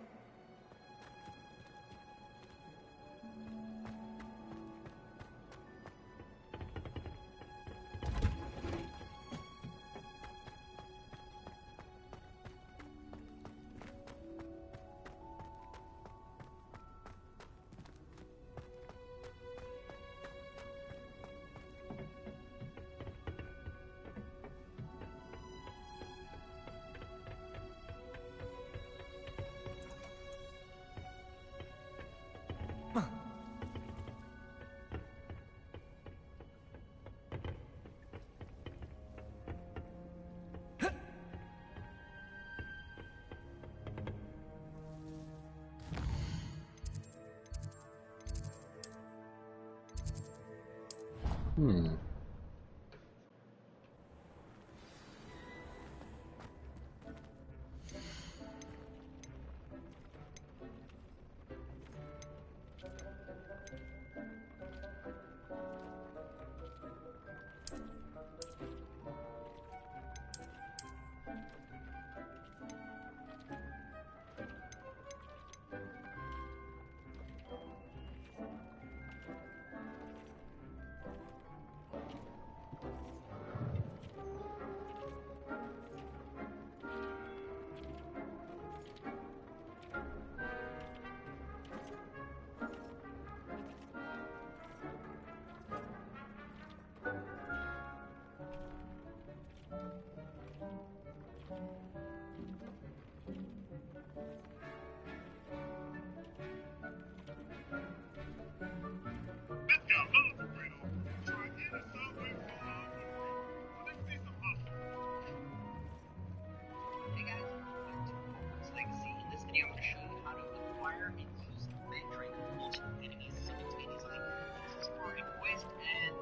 Hey guys, welcome to Hogwarts Legacy. In this video, I'm going to show you how to acquire and use Mandrake multiple enemies simultaneously. This is for a quest, and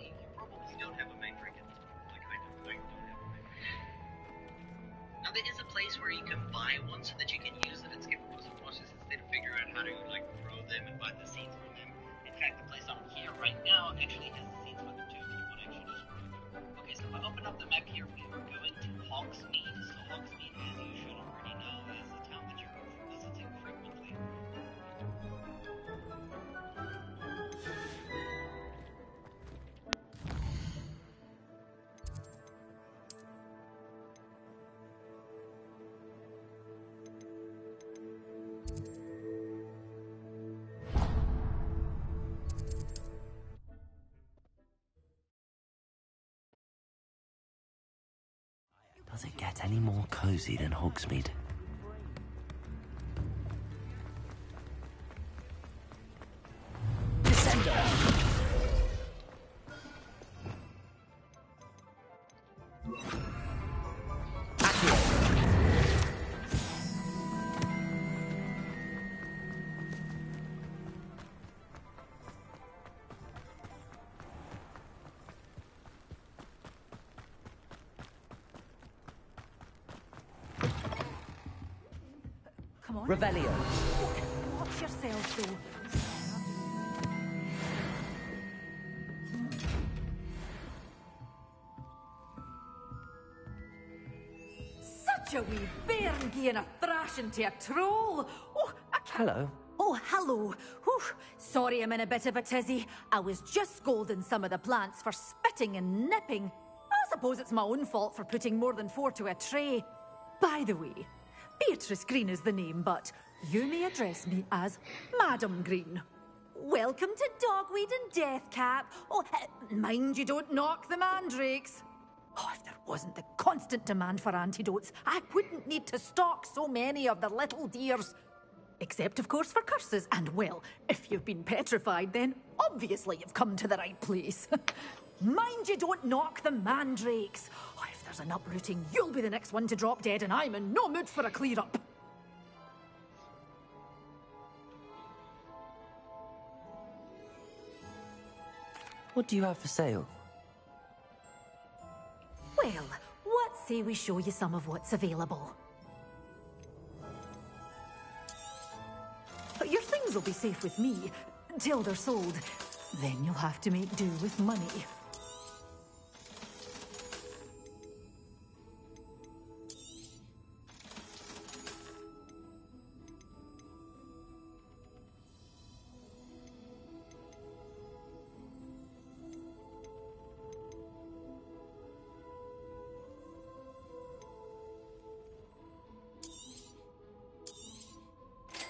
you probably don't have a Mandrake, like I don't have a Mandrake. Now there is a place where you can buy one so that you can use it and skip rows of bosses instead of figure out them and behind the scenes from them. In fact, the place I'm here right now actually has the scenes from them too, if you want to actually just scroll through. Okay, so if I open up the map here, we are going to Hogsmeade. So Hogsmeade, as you should already know, is a town that you're visiting frequently. Does it get any more cozy than Hogsmeade? Come on. Revelio. Watch yourself, though. Such a wee bairn gieing a thrashing to a troll. Oh, I can't... Hello. Oh, hello. Whew. Sorry I'm in a bit of a tizzy. I was just scolding some of the plants for spitting and nipping. I suppose it's my own fault for putting more than 4 to a tray. By the way, Beatrice Green is the name, but you may address me as Madam Green. Welcome to Dogweed and Deathcap. Oh, mind you don't knock the mandrakes. Oh, if there wasn't the constant demand for antidotes, I wouldn't need to stock so many of the little dears. Except, of course, for curses. And, well, if you've been petrified, then obviously you've come to the right place. Mind you don't knock the mandrakes. Oh, if there's an uprooting, you'll be the next one to drop dead, and I'm in no mood for a clear-up. What do you have for sale? Well, what say we show you some of what's available? Your things will be safe with me, till they're sold. Then you'll have to make do with money.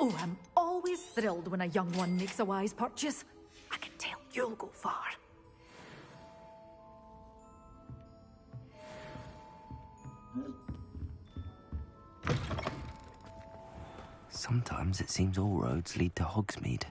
Oh, I'm always thrilled when a young one makes a wise purchase. I can tell you'll go far. Sometimes it seems all roads lead to Hogsmeade.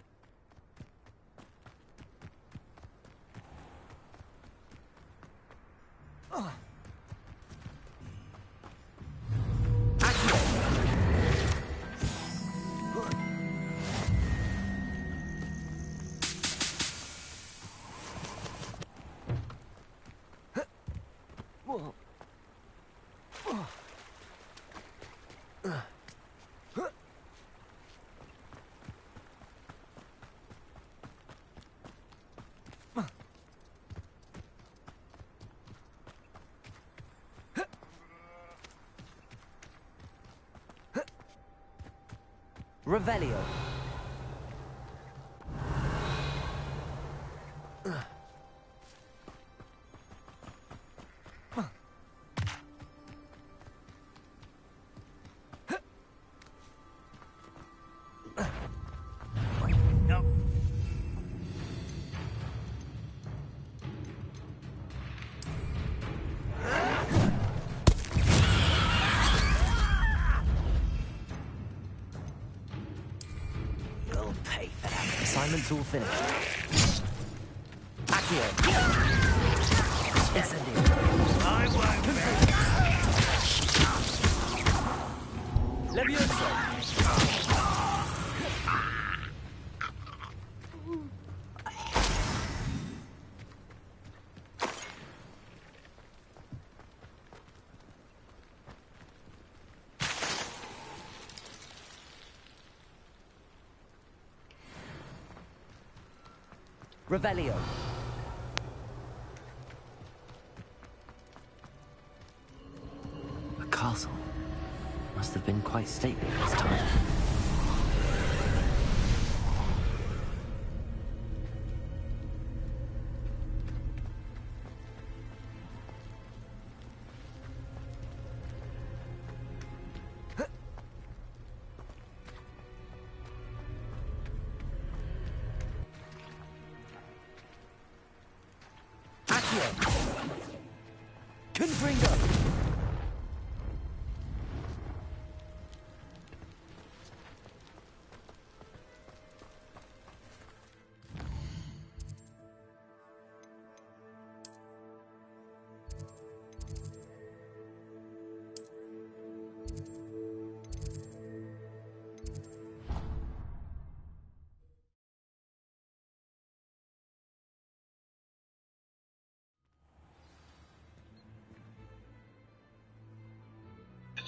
Revelio. Assignment's all finished. Accio. Incendio. I won't Levioso. Revelio. A castle. Must have been quite stately this time.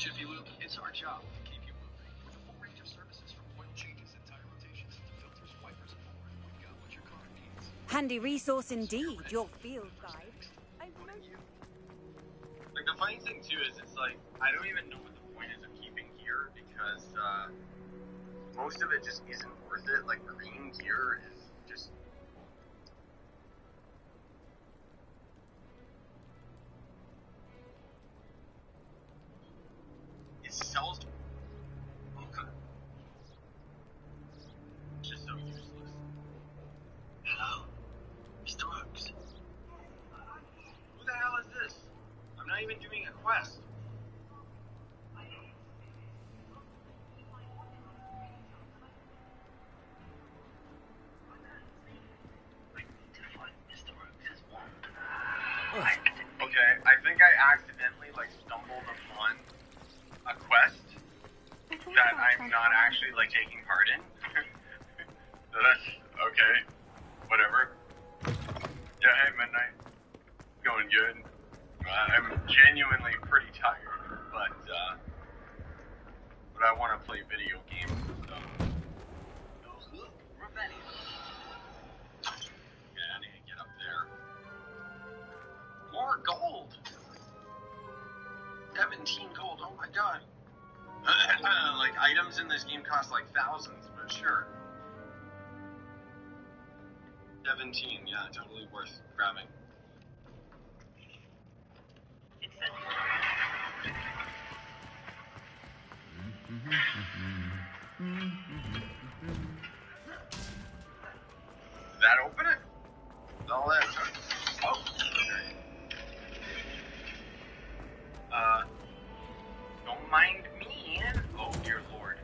If you loop, it's our job to keep you moving. With a full range of services from oil changes and tire rotations to filters, wipers, and more, we've got what your car needs. Handy resource indeed, your field guide. Like, the funny thing, too, is it's like, I don't even know what the point is of keeping gear, because, most of it just isn't worth it. Like, green gear is just... It sells... Okay. It's just so useless. Hello? Mr. Oaks? Who the hell is this? I'm not even doing a quest. Okay, I think I accidentally, like, stumbled upon a quest that I'm not actually, like, taking part in. So that's, okay, whatever. Yeah, hey, Midnight. Going good. I'm genuinely pretty tired, but I want to play video games, so. Yeah, I need to get up there. More gold! 17 gold, oh my god. Like, items in this game cost like thousands, but sure. 17, yeah, totally worth grabbing. Did that open it? Is all that took? Oh, okay. Don't mind me. Oh, dear lord.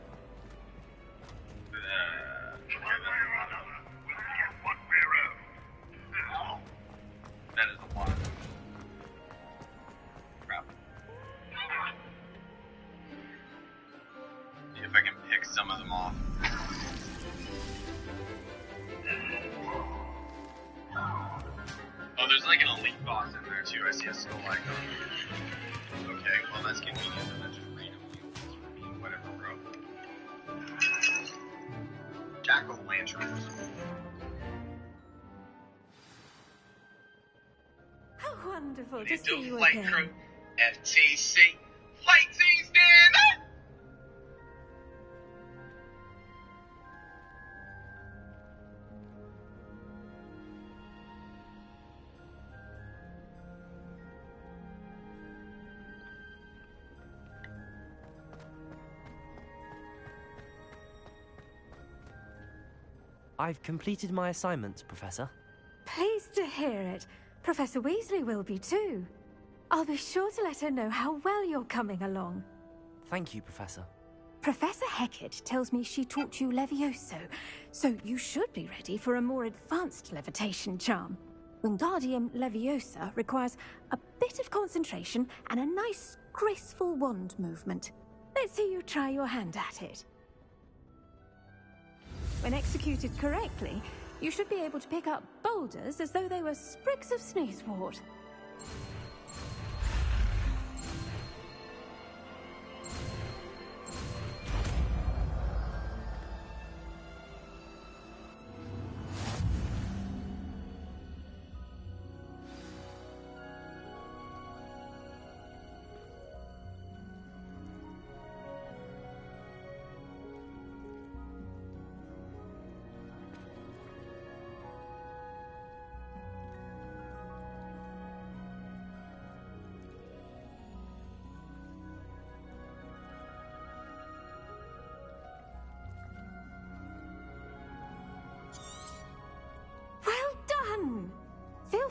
That is a lot. Crap. See if I can pick some of them off. Oh, there's like an elite boss in there too. I see a skull icon. Okay, well that's convenient. That's just randomly opens for me. Whatever, bro. Jack-o'-lanterns. How wonderful to Little see you flight again. crew, FTC, flight team stand up! I've completed my assignments, Professor. Pleased to hear it. Professor Weasley will be too. I'll be sure to let her know how well you're coming along. Thank you, Professor. Professor Hecat tells me she taught you Levioso, so you should be ready for a more advanced levitation charm. Wingardium Leviosa requires a bit of concentration and a nice, graceful wand movement. Let's see you try your hand at it. When executed correctly, you should be able to pick up boulders as though they were sprigs of sneezewort.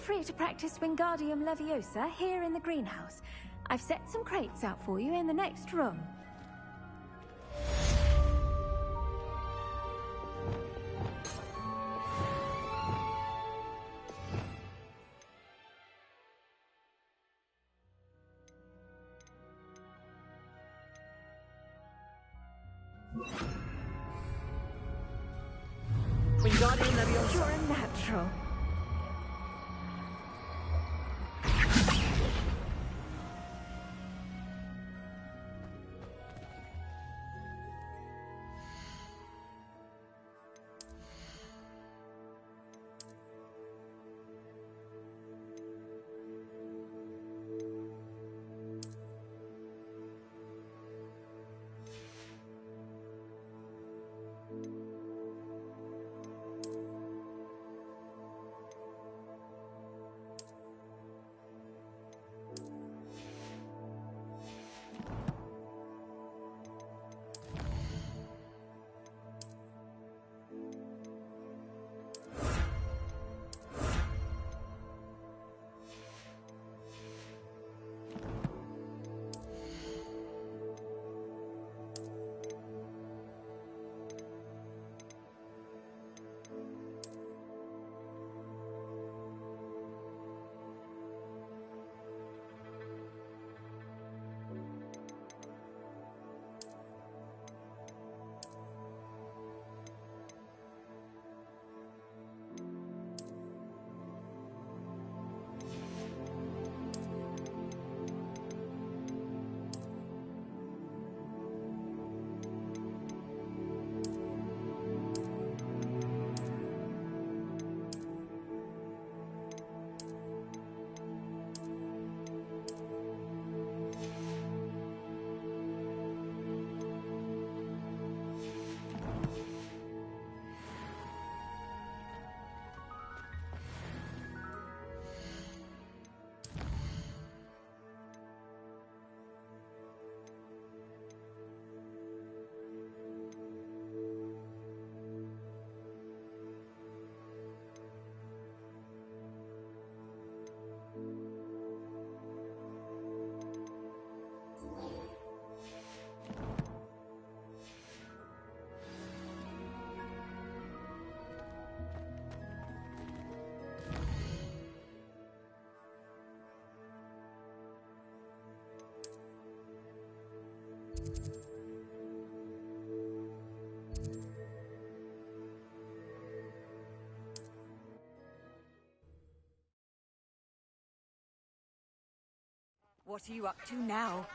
free to practice Wingardium Leviosa here in the greenhouse. I've set some crates out for you in the next room. Wingardium Leviosa. You're a natural. What are you up to now?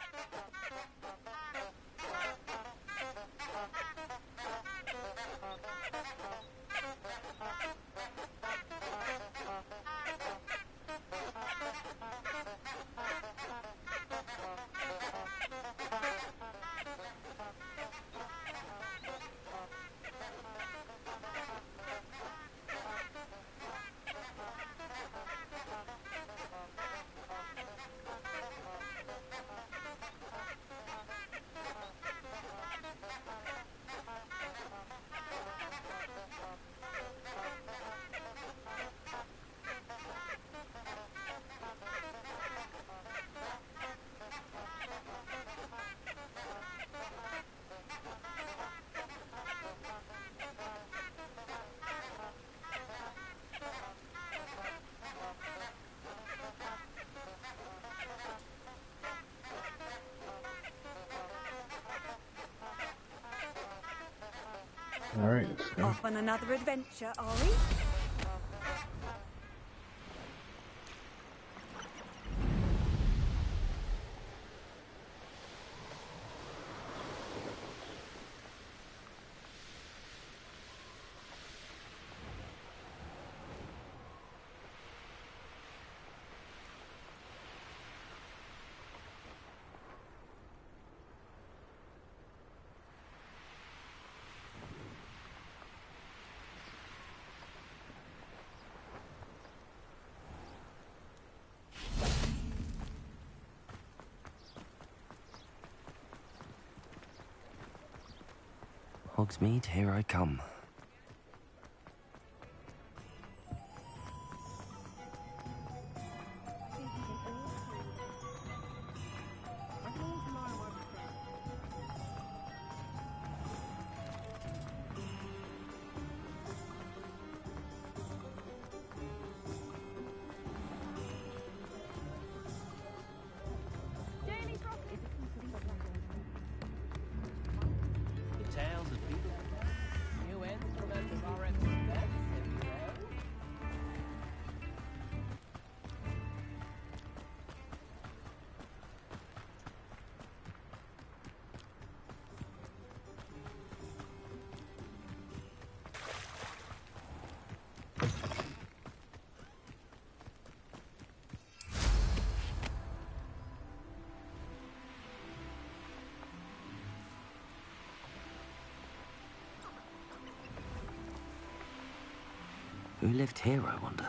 Alright, let's go. Off on another adventure, are we? Hogsmeade, here I come. Who lived here, I wonder?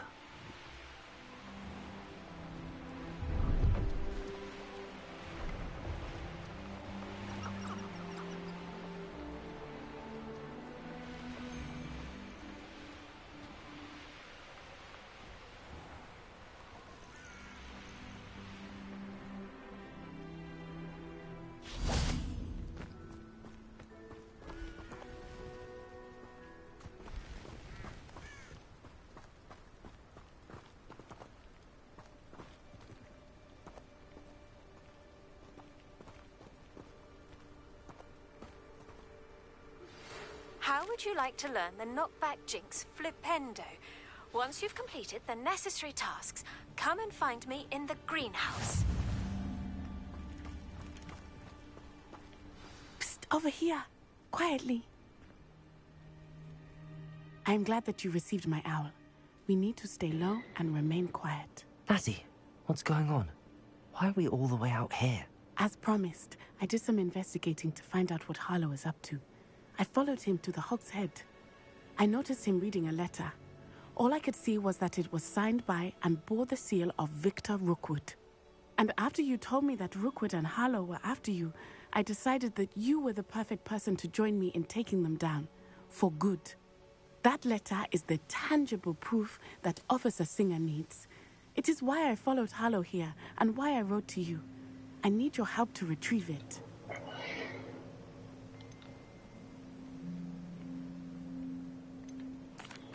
How would you like to learn the knockback jinx flipendo? Once you've completed the necessary tasks, come and find me in the greenhouse. Psst, over here. Quietly. I'm glad that you received my owl. We need to stay low and remain quiet. Natty, what's going on? Why are we all the way out here? As promised, I did some investigating to find out what Harlow is up to. I followed him to the Hog's Head. I noticed him reading a letter. All I could see was that it was signed by and bore the seal of Victor Rookwood. And after you told me that Rookwood and Harlow were after you, I decided that you were the perfect person to join me in taking them down. For good. That letter is the tangible proof that Officer Singer needs. It is why I followed Harlow here and why I wrote to you. I need your help to retrieve it.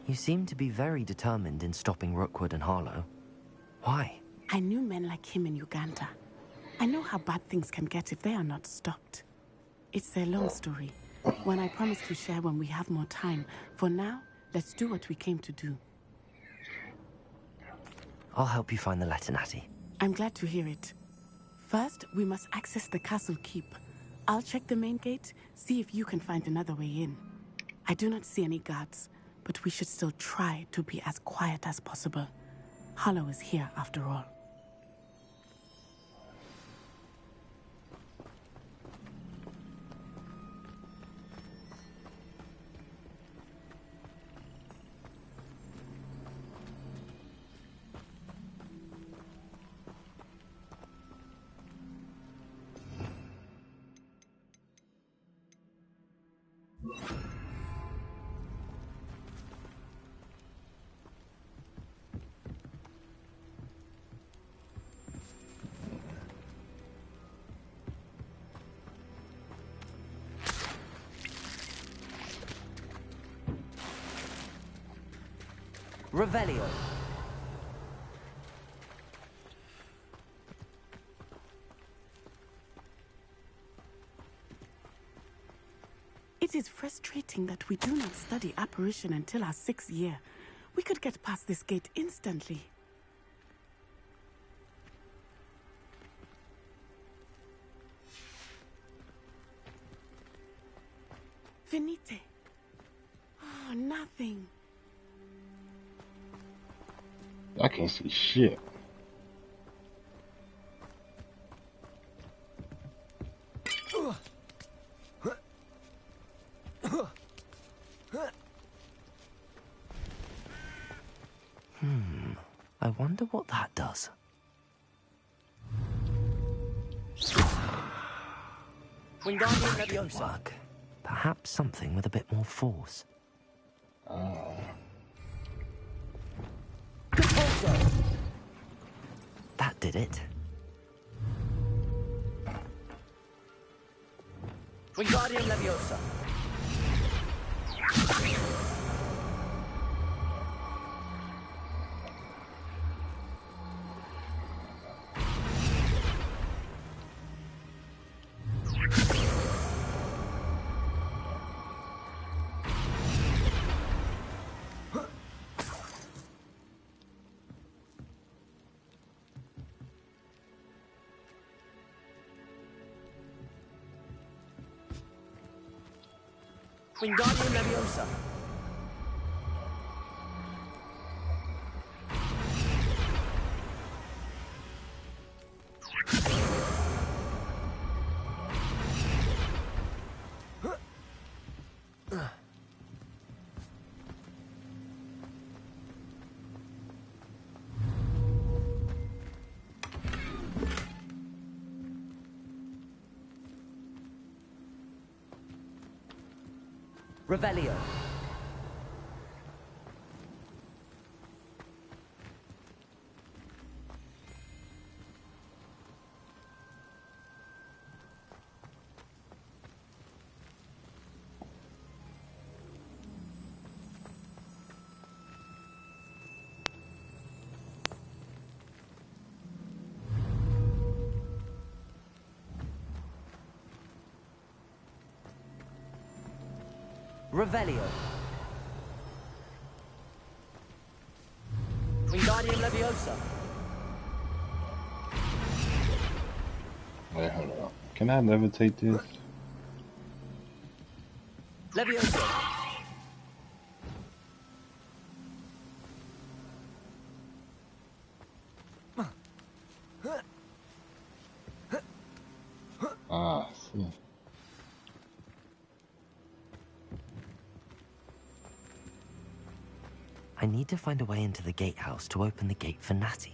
You seem to be very determined in stopping Rookwood and Harlow. Why? I knew men like him in Uganda. I know how bad things can get if they are not stopped. It's a long story, one I promise to share when we have more time. For now, let's do what we came to do. I'll help you find the letter, Natty. I'm glad to hear it. First, we must access the castle keep. I'll check the main gate, see if you can find another way in. I do not see any guards, but we should still try to be as quiet as possible. Harlow is here after all. Revelio. It is frustrating that we do not study apparition until our 6th year. We could get past this gate instantly. Venite. Oh, nothing. I can't see shit. I wonder what that does. Wingardium Leviosa. Work. Perhaps something with a bit more force. That did it. Wingardium Leviosa. Wingardium Leviosa. Revelio. Revelio. Wingardium Leviosa. Wait, hold on. Can I levitate this? Leviosa. Ah, see. I need to find a way into the gatehouse to open the gate for Natty.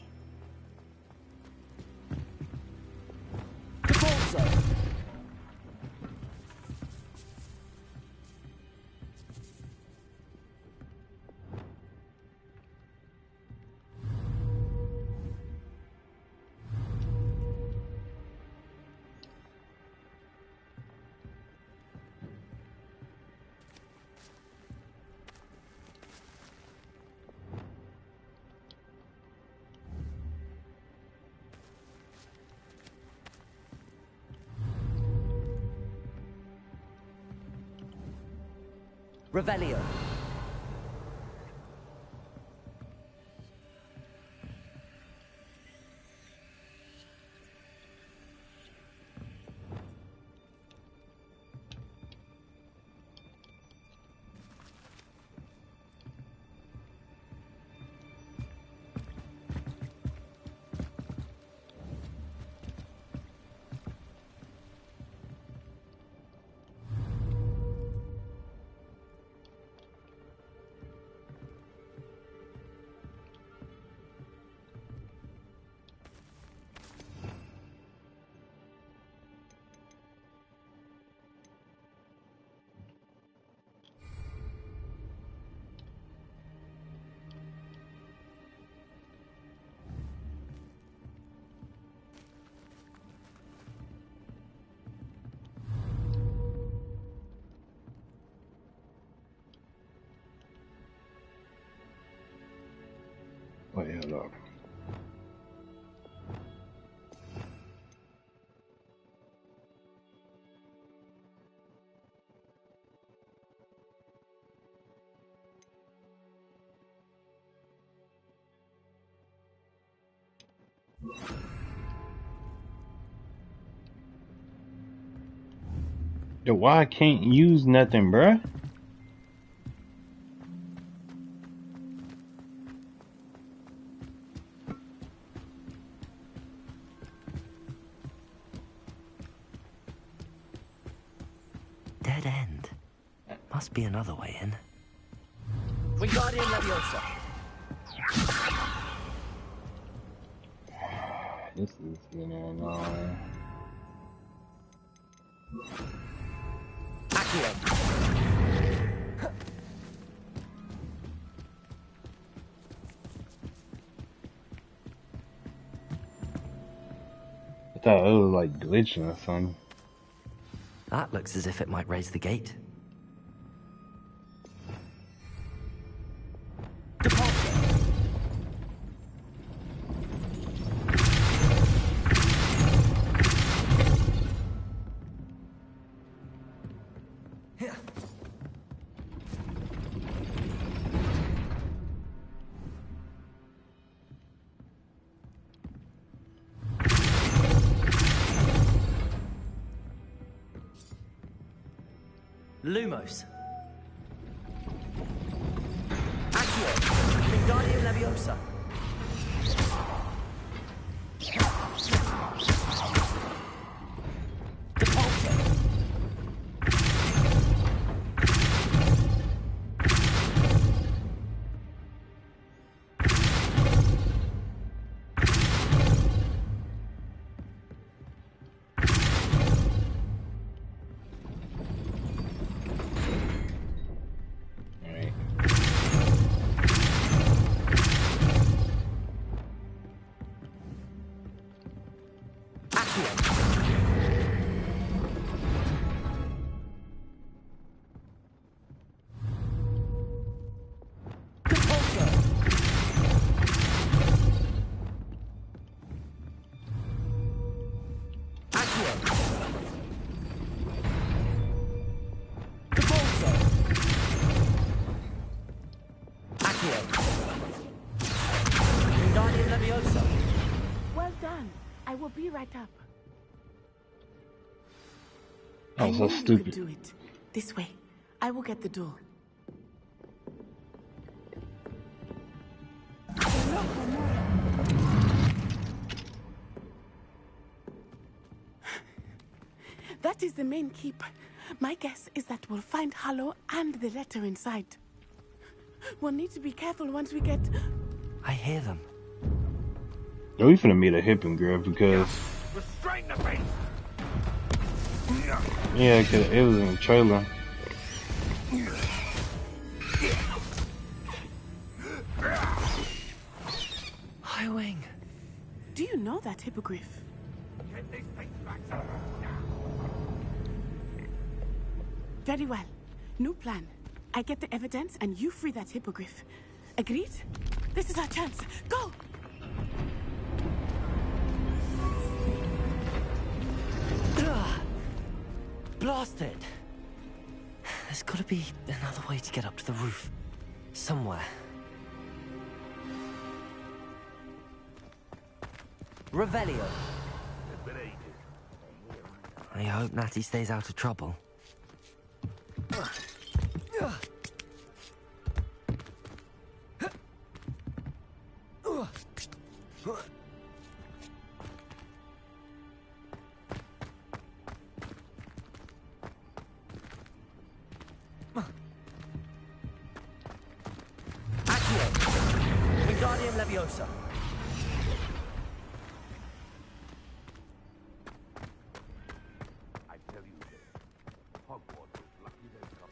Revelio. Wait, hold on. Yo, why I can't use nothing, bruh? Dead end. Must be another way in. Wingardium Leviosa. This is getting annoying. I thought it was like glitching or something. That looks as if it might raise the gate. Lumos. Accio. Wingardium Leviosa. Wingardium Leviosa. Well done. I will be right up. That was so I knew you stupid. could do it. This way. I will get the door. That is the main keep. My guess is that we'll find Hollow and the letter inside. We'll need to be careful once we get... I hear them. Yo, we finna meet a hippogriff because... Restrain the beast! Yeah, cause it was in the trailer. Highwing. Do you know that hippogriff? Get this thing back now. Very well. New plan. I get the evidence and you free that hippogriff. Agreed? This is our chance. Go! Blasted! There's gotta be another way to get up to the roof. Somewhere. Revelio. I hope Natty stays out of trouble. Wingardium Leviosa. I tell you this, Hogwarts is lucky they've got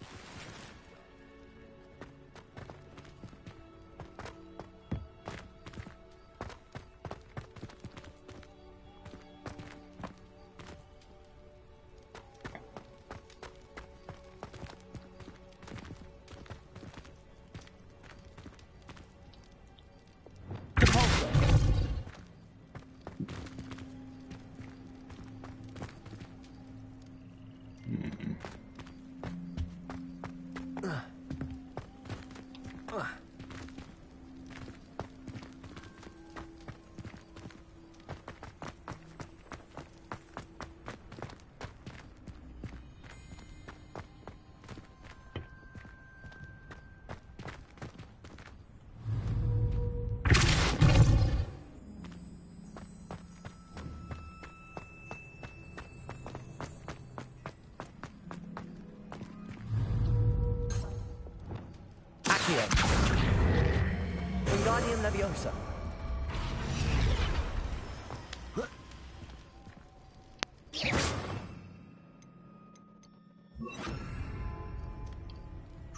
Wingardium Leviosa.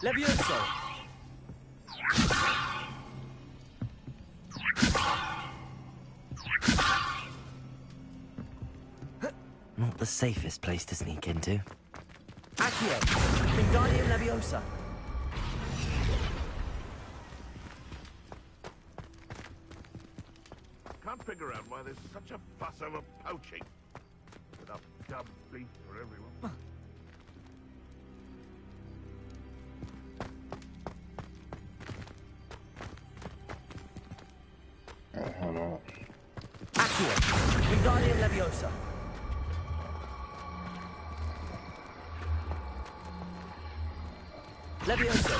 Levioso. Not the safest place to sneak into. Accio. Wingardium Leviosa. Can't figure out why there's such a fuss over poaching. Enough dumb beef for everyone. Hold on. Accio. Wingardium Leviosa. Levioso.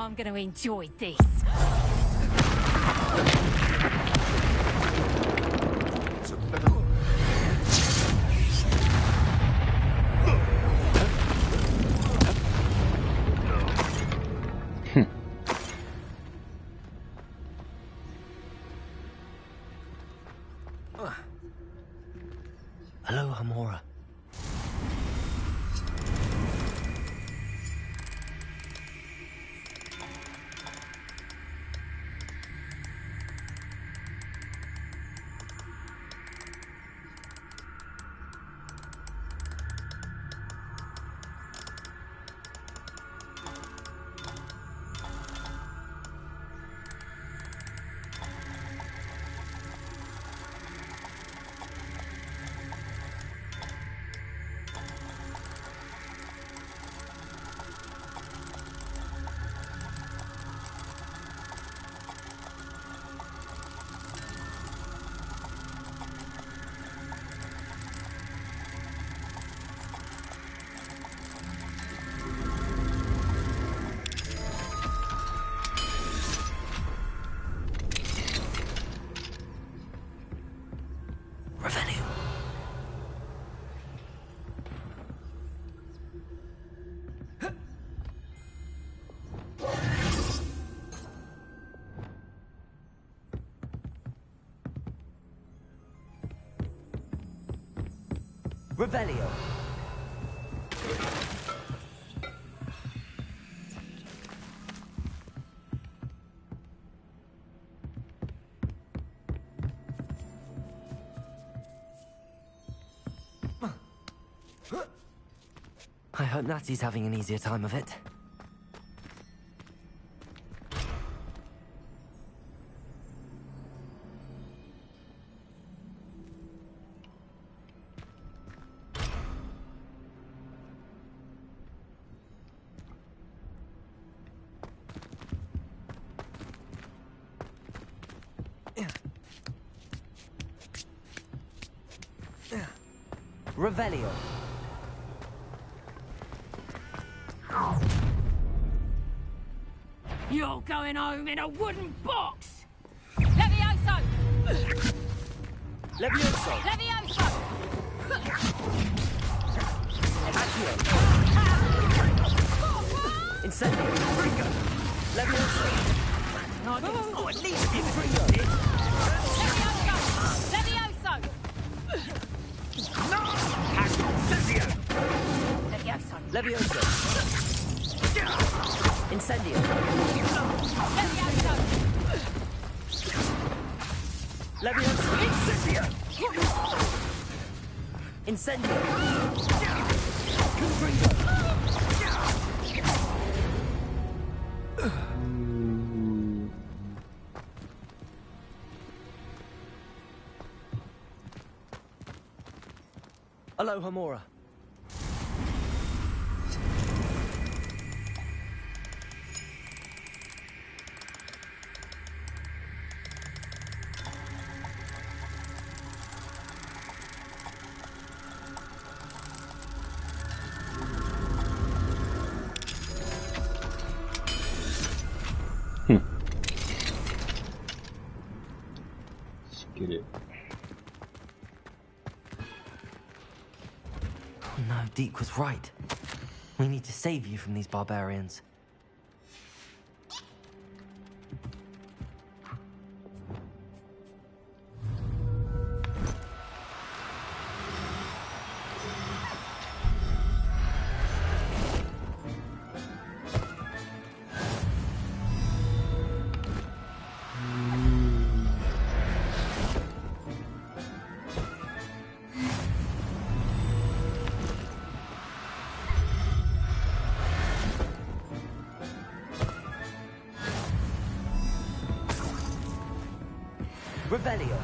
I'm going to enjoy this. Hello, Hamora. Revelio. I hope Natty's having an easier time of it. Revelio. You're going home in a wooden box! Levioso! Levioso! Levioso! Accio! Incendio! Fringo! Levioso! Oh, at least it's Fringo! Levioso! No! Levioso! Levioso! Incendio! Levioso! Levioso! Incendio! Incendio! Confringo! Hello, Hamora. Get it. Oh no, Deke was right. We need to save you from these barbarians. Revelio.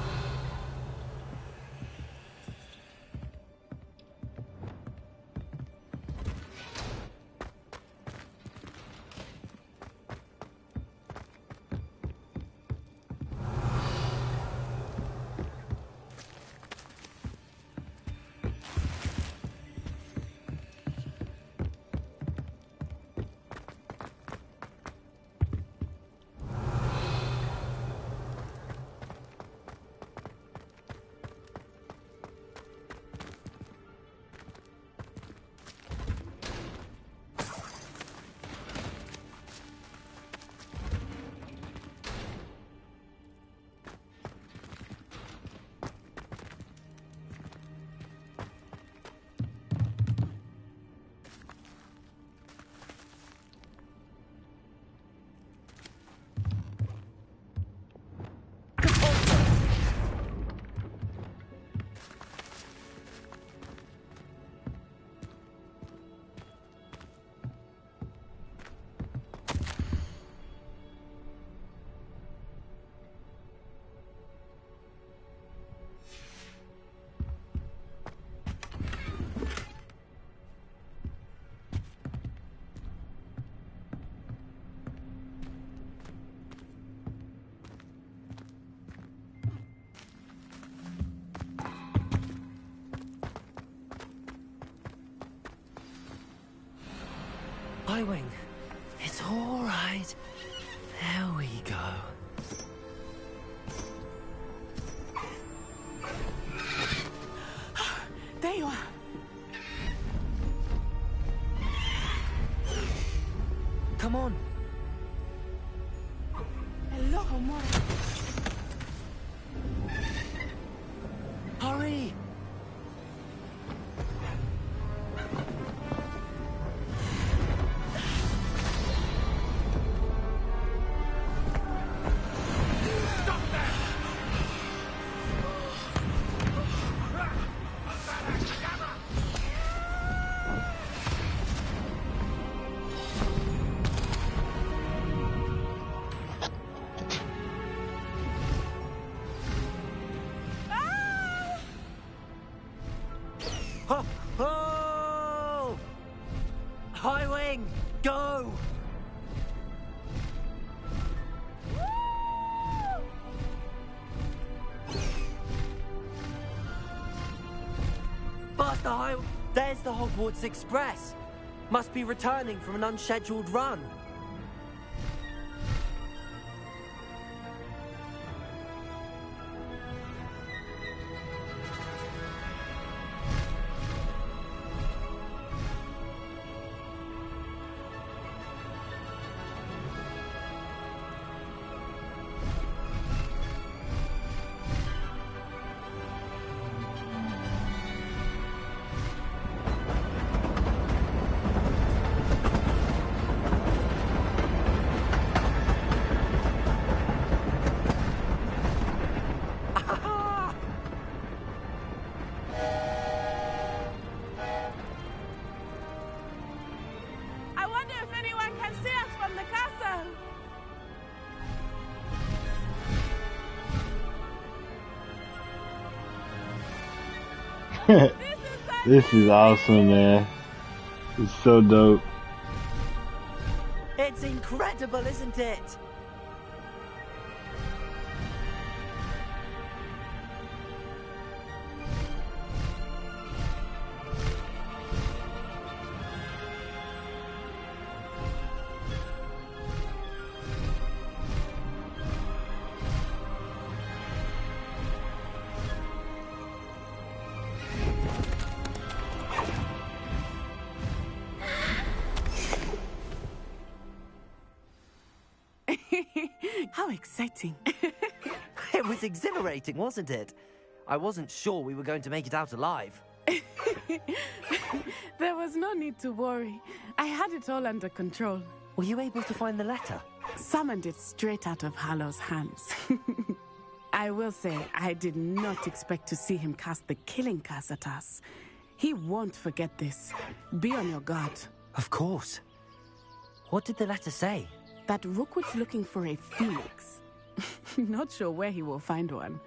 Highwing, it's all right. There we go. There you are. Come on. Hello, Homora. Hurry! Oh! Highwing, go! Faster, Highwing! There's the Hogwarts Express. Must be returning from an unscheduled run. I wonder if anyone can see us from the castle. This is awesome, man. It's so dope. It's incredible, isn't it? How exciting. It was exhilarating, wasn't it? I wasn't sure we were going to make it out alive. There was no need to worry. I had it all under control. Were you able to find the letter? Summoned it straight out of Hallow's hands. I will say, I did not expect to see him cast the killing curse at us. He won't forget this. Be on your guard. Of course. What did the letter say? That Rookwood's looking for a phoenix. Not sure where he will find one.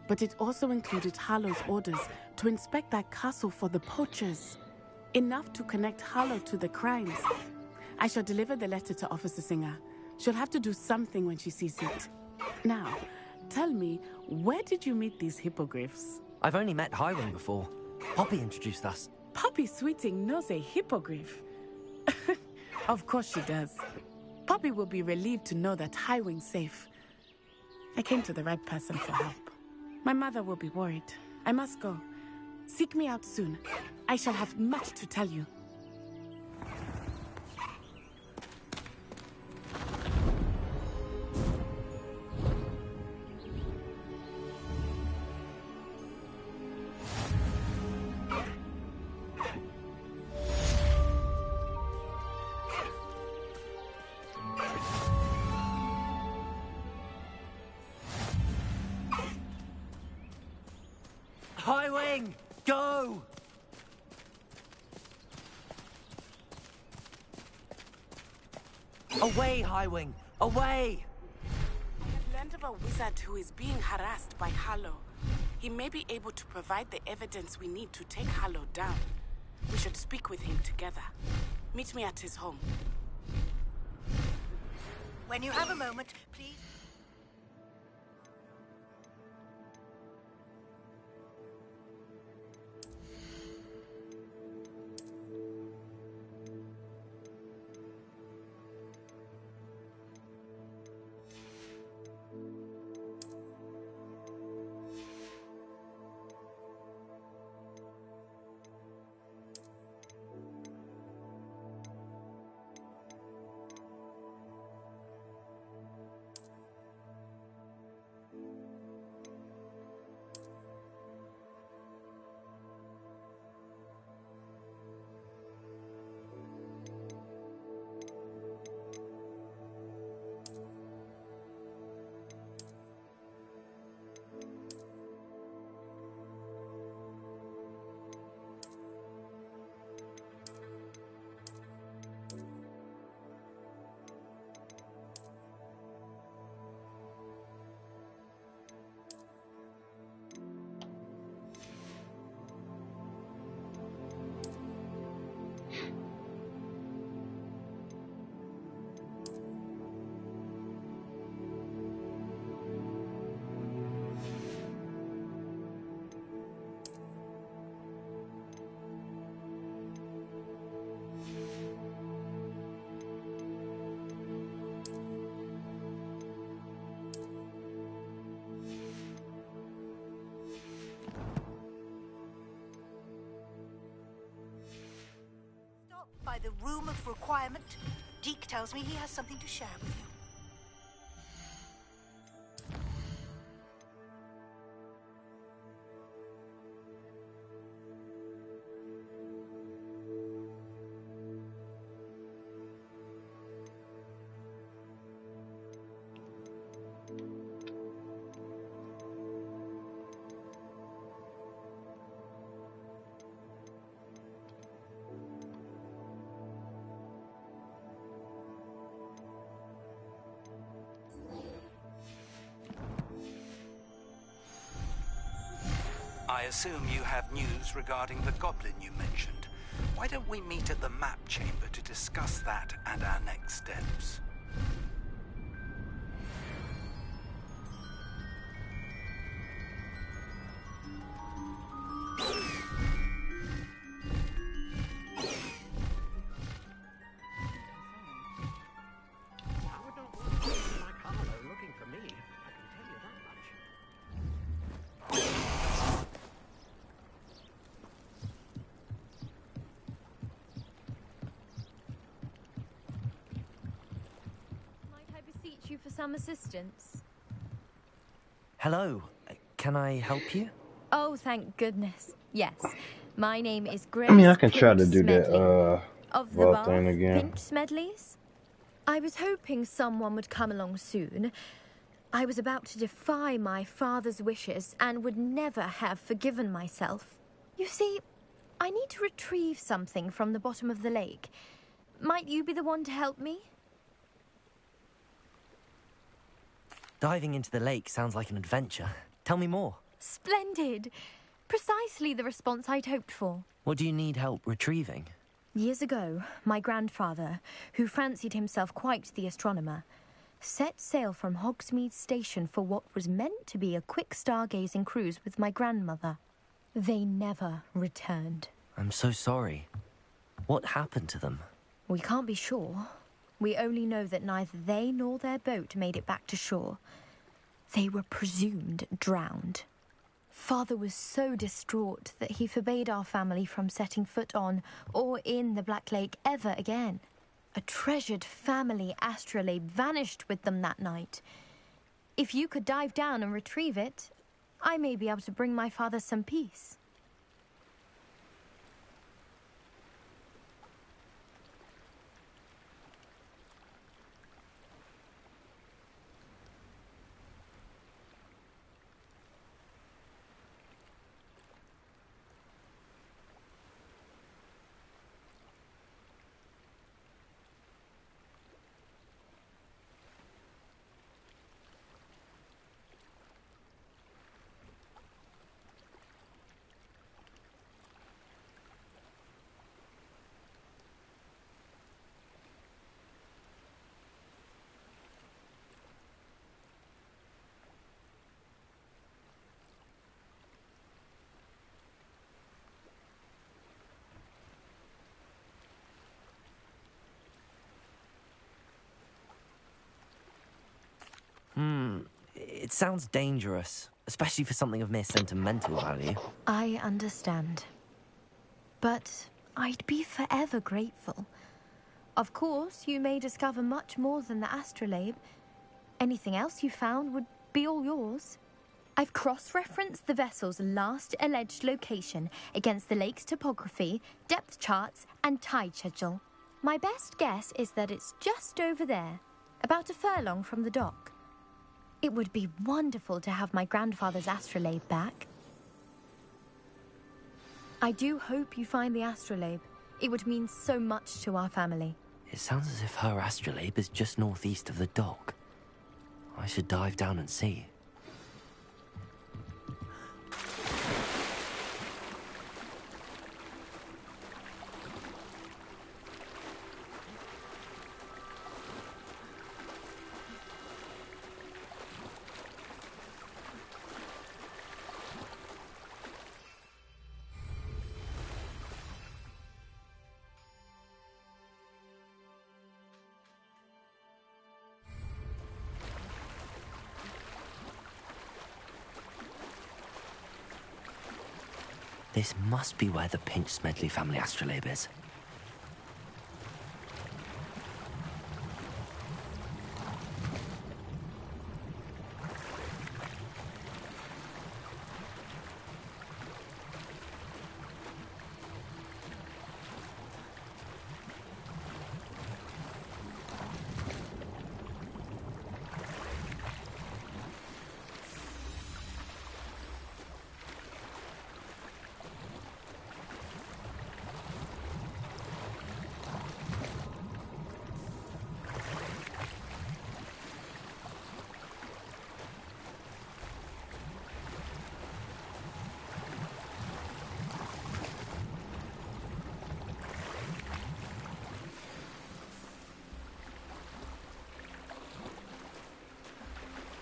But it also included Hallow's orders to inspect that castle for the poachers. Enough to connect Hallow to the crimes. I shall deliver the letter to Officer Singer. She'll have to do something when she sees it. Now, tell me, where did you meet these hippogriffs? I've only met Highwing before. Poppy introduced us. Poppy Sweeting knows a hippogriff. Of course she does. Poppy will be relieved to know that Highwing's safe. I came to the right person for help. My mother will be worried. I must go. Seek me out soon. I shall have much to tell you. Highwing, go! Away, Highwing, away! I have learned of a wizard who is being harassed by Hallow. He may be able to provide the evidence we need to take Hallow down. We should speak with him together. Meet me at his home. When you have a moment, please. by the Room of Requirement. Deke tells me he has something to share with you. I assume you have news regarding the goblin you mentioned. Why don't we meet at the map chamber to discuss that and our next steps? You for some assistance? Hello. Can I help you? Oh, thank goodness. Yes. My name is Grace. I mean, I can try to Pinch do Smedley. that Of the vault Bath, thing again. Pinch Smedleys? I was hoping someone would come along soon. I was about to defy my father's wishes and would never have forgiven myself. You see, I need to retrieve something from the bottom of the lake. Might you be the one to help me? Diving into the lake sounds like an adventure. Tell me more. Splendid! Precisely the response I'd hoped for. What do you need help retrieving? Years ago, my grandfather, who fancied himself quite the astronomer, set sail from Hogsmeade Station for what was meant to be a quick stargazing cruise with my grandmother. They never returned. I'm so sorry. What happened to them? We can't be sure. We only know that neither they nor their boat made it back to shore. They were presumed drowned. Father was so distraught that he forbade our family from setting foot on or in the Black Lake ever again. A treasured family astrolabe vanished with them that night. If you could dive down and retrieve it, I may be able to bring my father some peace. It sounds dangerous, especially for something of mere sentimental value. I understand. But I'd be forever grateful. Of course, you may discover much more than the astrolabe. Anything else you found would be all yours. I've cross-referenced the vessel's last alleged location against the lake's topography, depth charts, and tide schedule. My best guess is that it's just over there, about a furlong from the dock. It would be wonderful to have my grandfather's astrolabe back. I do hope you find the astrolabe. It would mean so much to our family. It sounds as if her astrolabe is just northeast of the dock. I should dive down and see. This must be where the Pinch Smedley family astrolabe is.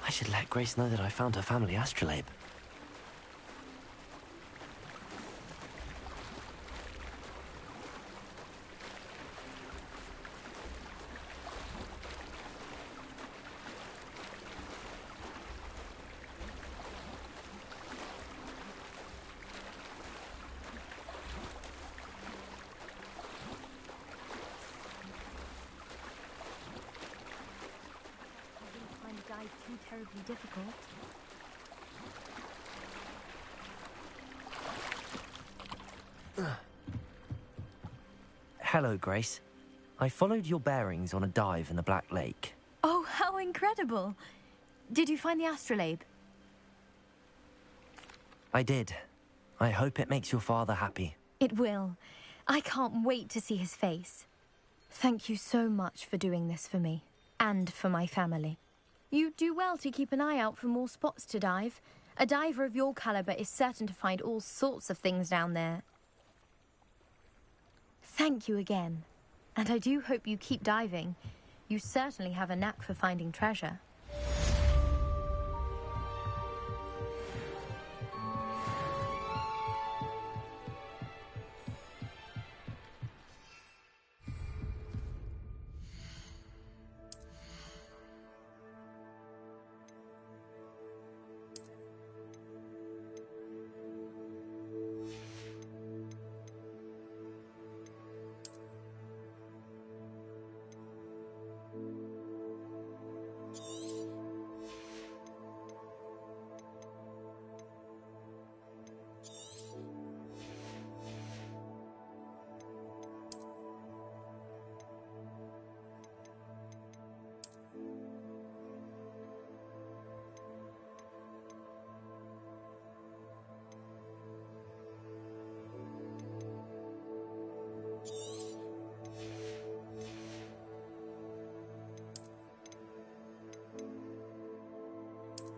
I should let Grace know that I found her family astrolabe. Too terribly difficult. Hello, Grace. I followed your bearings on a dive in the Black Lake. Oh, how incredible! Did you find the astrolabe? I did. I hope it makes your father happy. It will. I can't wait to see his face. Thank you so much for doing this for me, and for my family. You do well to keep an eye out for more spots to dive. A diver of your caliber is certain to find all sorts of things down there. Thank you again. And I do hope you keep diving. You certainly have a knack for finding treasure.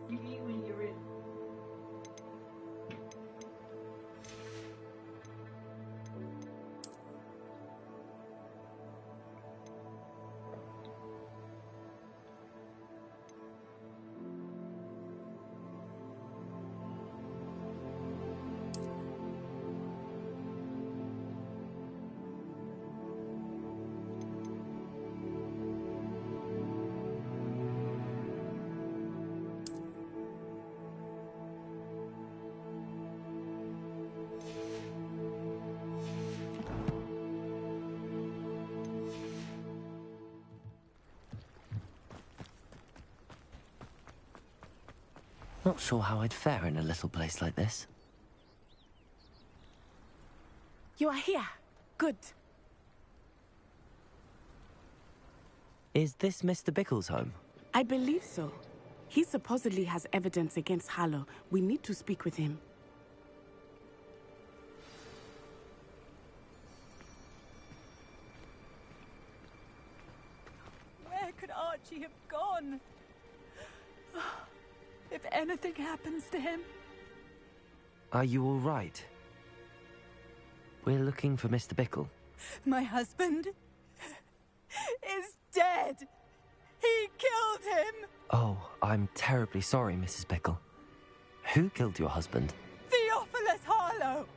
You eat when you're in. Not sure how I'd fare in a little place like this. You are here. Good. Is this Mr. Bickle's home? I believe so. He supposedly has evidence against Harlow. We need to speak with him. Where could Archie have gone? If anything happens to him... Are you all right? We're looking for Mr. Bickle. My husband is dead. He killed him. Oh, I'm terribly sorry, Mrs. Bickle. Who killed your husband? Theophilus Harlow.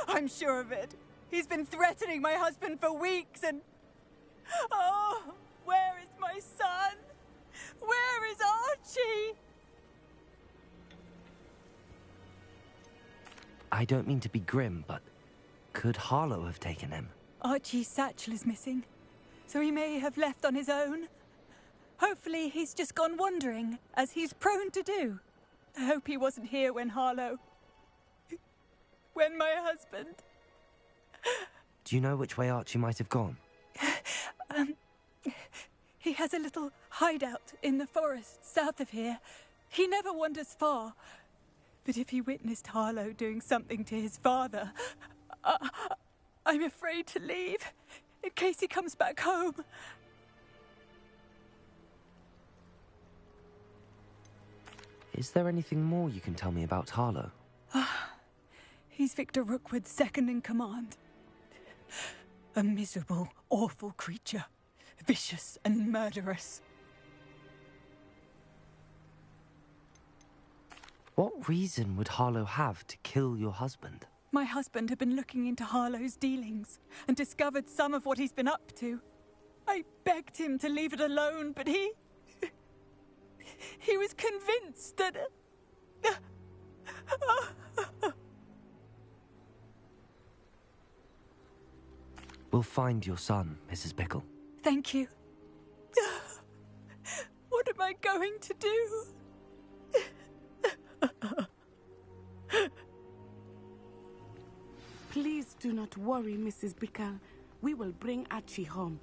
I'm sure of it. He's been threatening my husband for weeks and... Oh, where is my son? Where is Archie? I don't mean to be grim, but could Harlow have taken him? Archie's satchel is missing, so he may have left on his own. Hopefully he's just gone wandering, as he's prone to do. I hope he wasn't here when my husband... Do you know which way Archie might have gone? He has a little hideout in the forest south of here. He never wanders far. But if he witnessed Harlow doing something to his father, I'm afraid to leave, in case he comes back home. Is there anything more you can tell me about Harlow? He's Victor Rookwood's second in command. A miserable, awful creature. Vicious and murderous. What reason would Harlow have to kill your husband? My husband had been looking into Harlow's dealings and discovered some of what he's been up to. I begged him to leave it alone, but he was convinced that... We'll find your son, Mrs. Bickle. Thank you. What am I going to do? Please do not worry, Mrs. Bickle. We will bring Archie home.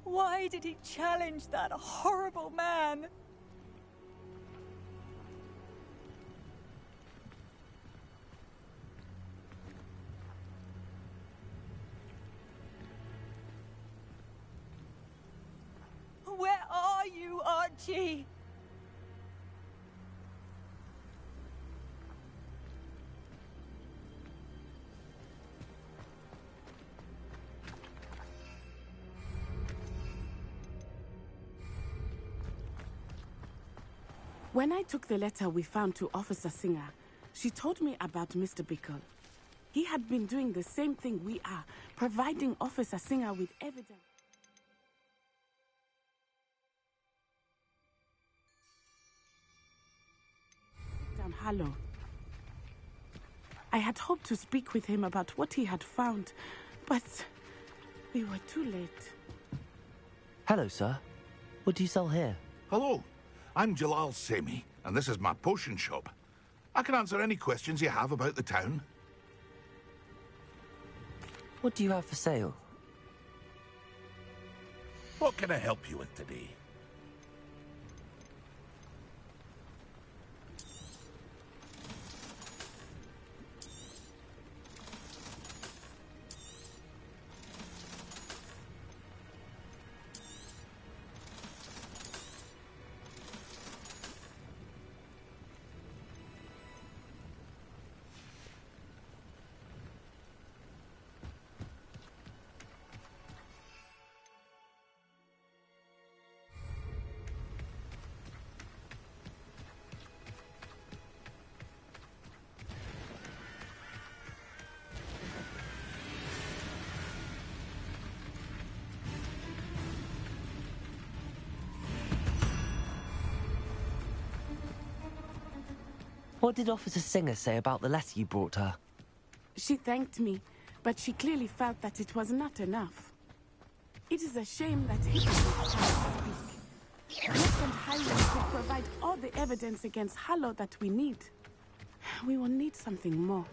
Why did he challenge that horrible man? Where are you, Archie? When I took the letter we found to Officer Singer, she told me about Mr. Bickle. He had been doing the same thing we are, providing Officer Singer with evidence. Down Harlow. I had hoped to speak with him about what he had found, but we were too late. Hello, sir. What do you sell here? Hello, I'm Jalal Semi, and this is my potion shop. I can answer any questions you have about the town. What do you have for sale? What can I help you with today? What did Officer Singer say about the letter you brought her? She thanked me, but she clearly felt that it was not enough. It is a shame that he did not speak. West and Highland could provide all the evidence against Harlow that we need. We will need something more.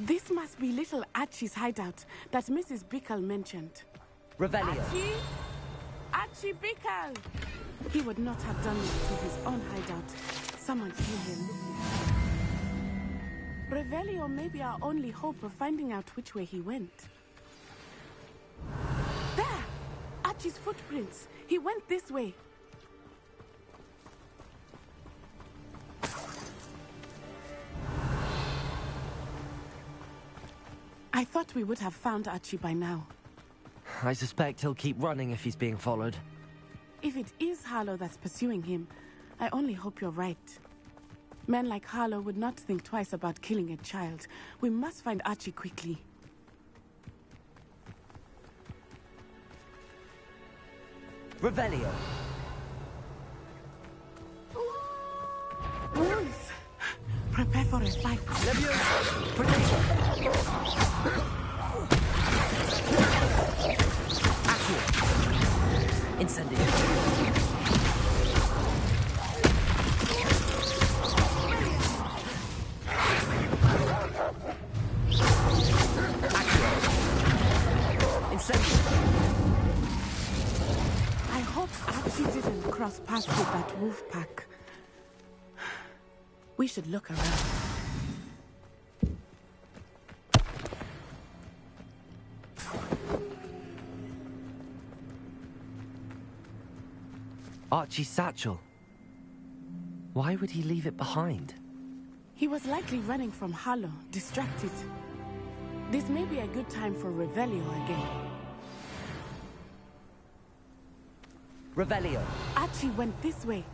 This must be little Archie's hideout that Mrs. Bickle mentioned. Revelio. Archie Bickle! He would not have done this to his own hideout. Someone kill him. Revelio may be our only hope of finding out which way he went. There! Archie's footprints. He went this way. I thought we would have found Archie by now. I suspect he'll keep running if he's being followed. If it is Harlow that's pursuing him, I only hope you're right. Men like Harlow would not think twice about killing a child. We must find Archie quickly. Revelio. Wolves! Prepare for a fight. Leviosa! Protect! Accio! Incendio! Accio! Incendio! I hope Archie didn't cross paths with that wolf pack. We should look around. Archie's satchel. Why would he leave it behind? He was likely running from Harlow, distracted. This may be a good time for Revelio again. Revelio. Archie went this way.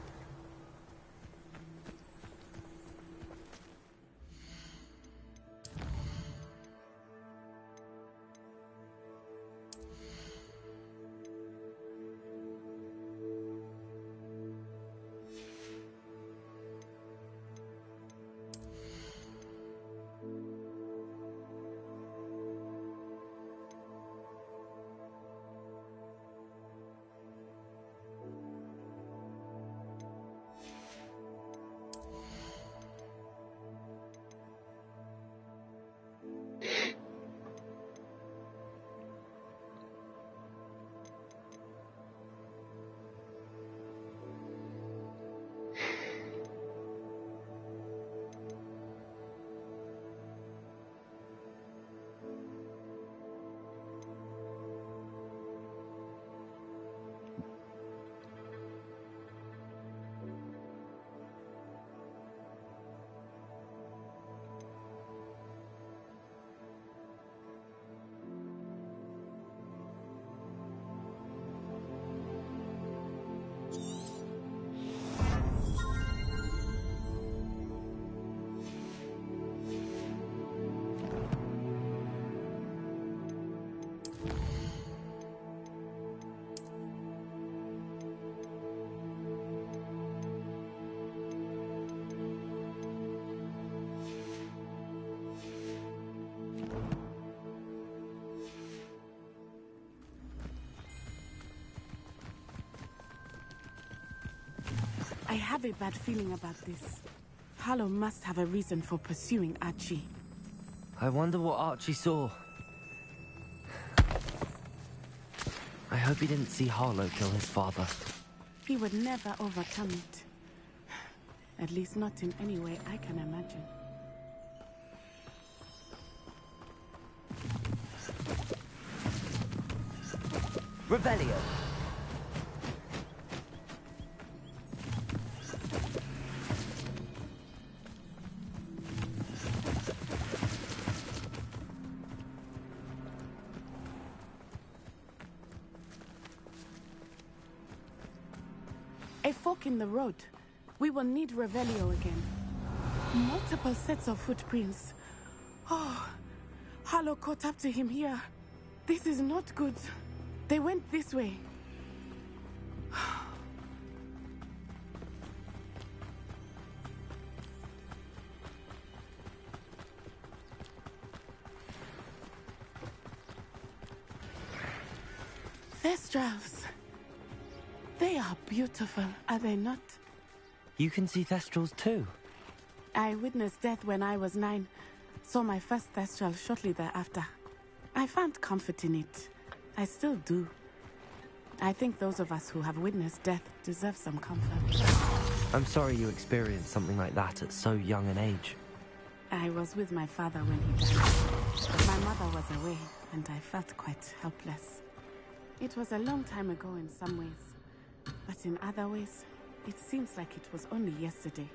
I have a bad feeling about this. Harlow must have a reason for pursuing Archie. I wonder what Archie saw. I hope he didn't see Harlow kill his father. He would never overcome it. At least not in any way I can imagine. Revelio. A fork in the road. We will need Revelio again. Multiple sets of footprints. Oh, Harlow caught up to him here. This is not good. They went this way. Thestrals. They are beautiful, are they not? You can see Thestrals too. I witnessed death when I was 9. Saw my first Thestral shortly thereafter. I found comfort in it. I still do. I think those of us who have witnessed death deserve some comfort. I'm sorry you experienced something like that at so young an age. I was with my father when he died. My mother was away, and I felt quite helpless. It was a long time ago in some ways, but in other ways, it seems like it was only yesterday.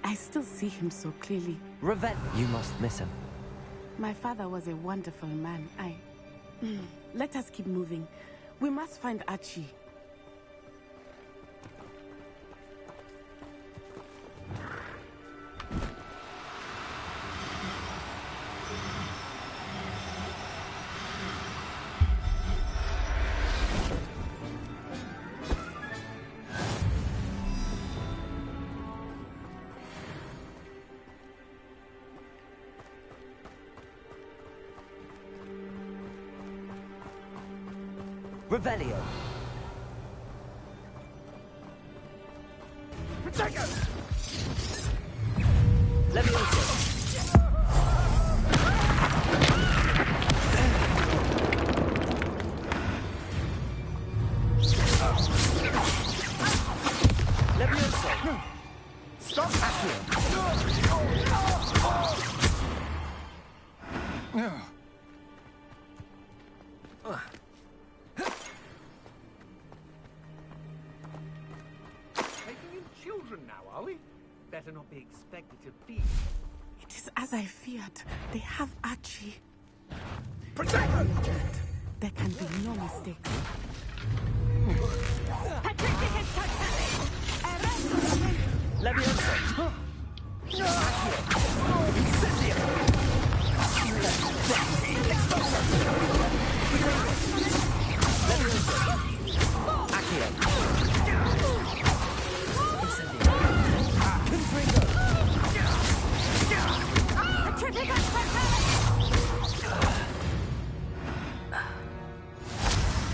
I still see him so clearly. Revenge! You must miss him. My father was a wonderful man. Let us keep moving. We must find Archie. Revelio. Protego! Levioso. Levioso. Stop Accio! Taking in children now, are we? Better not not be expected to be. It is as I feared. They have Archie. Protect her! There can be no mistakes. Leviosa!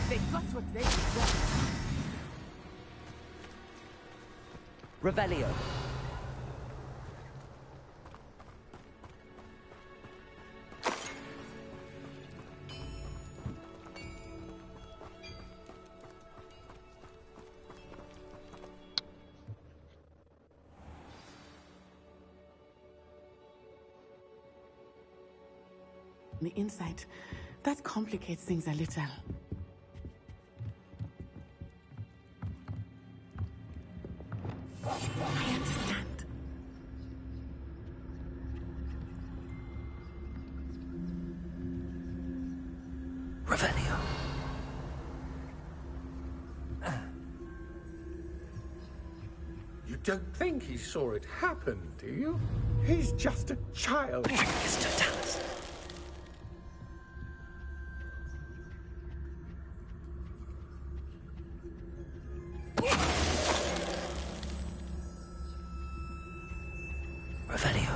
They got what they deserved. Revelio. The inside, that complicates things a little. I understand. Revelio. You don't think he saw it happen, do you? He's just a child. Mr. Dallas. Revelio.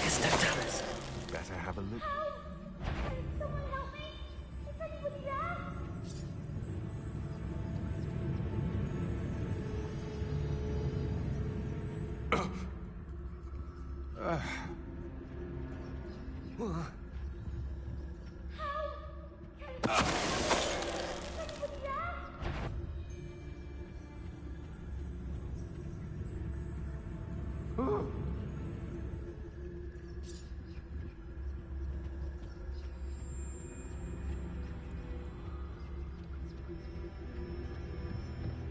Mr. Dallas. Better have a look.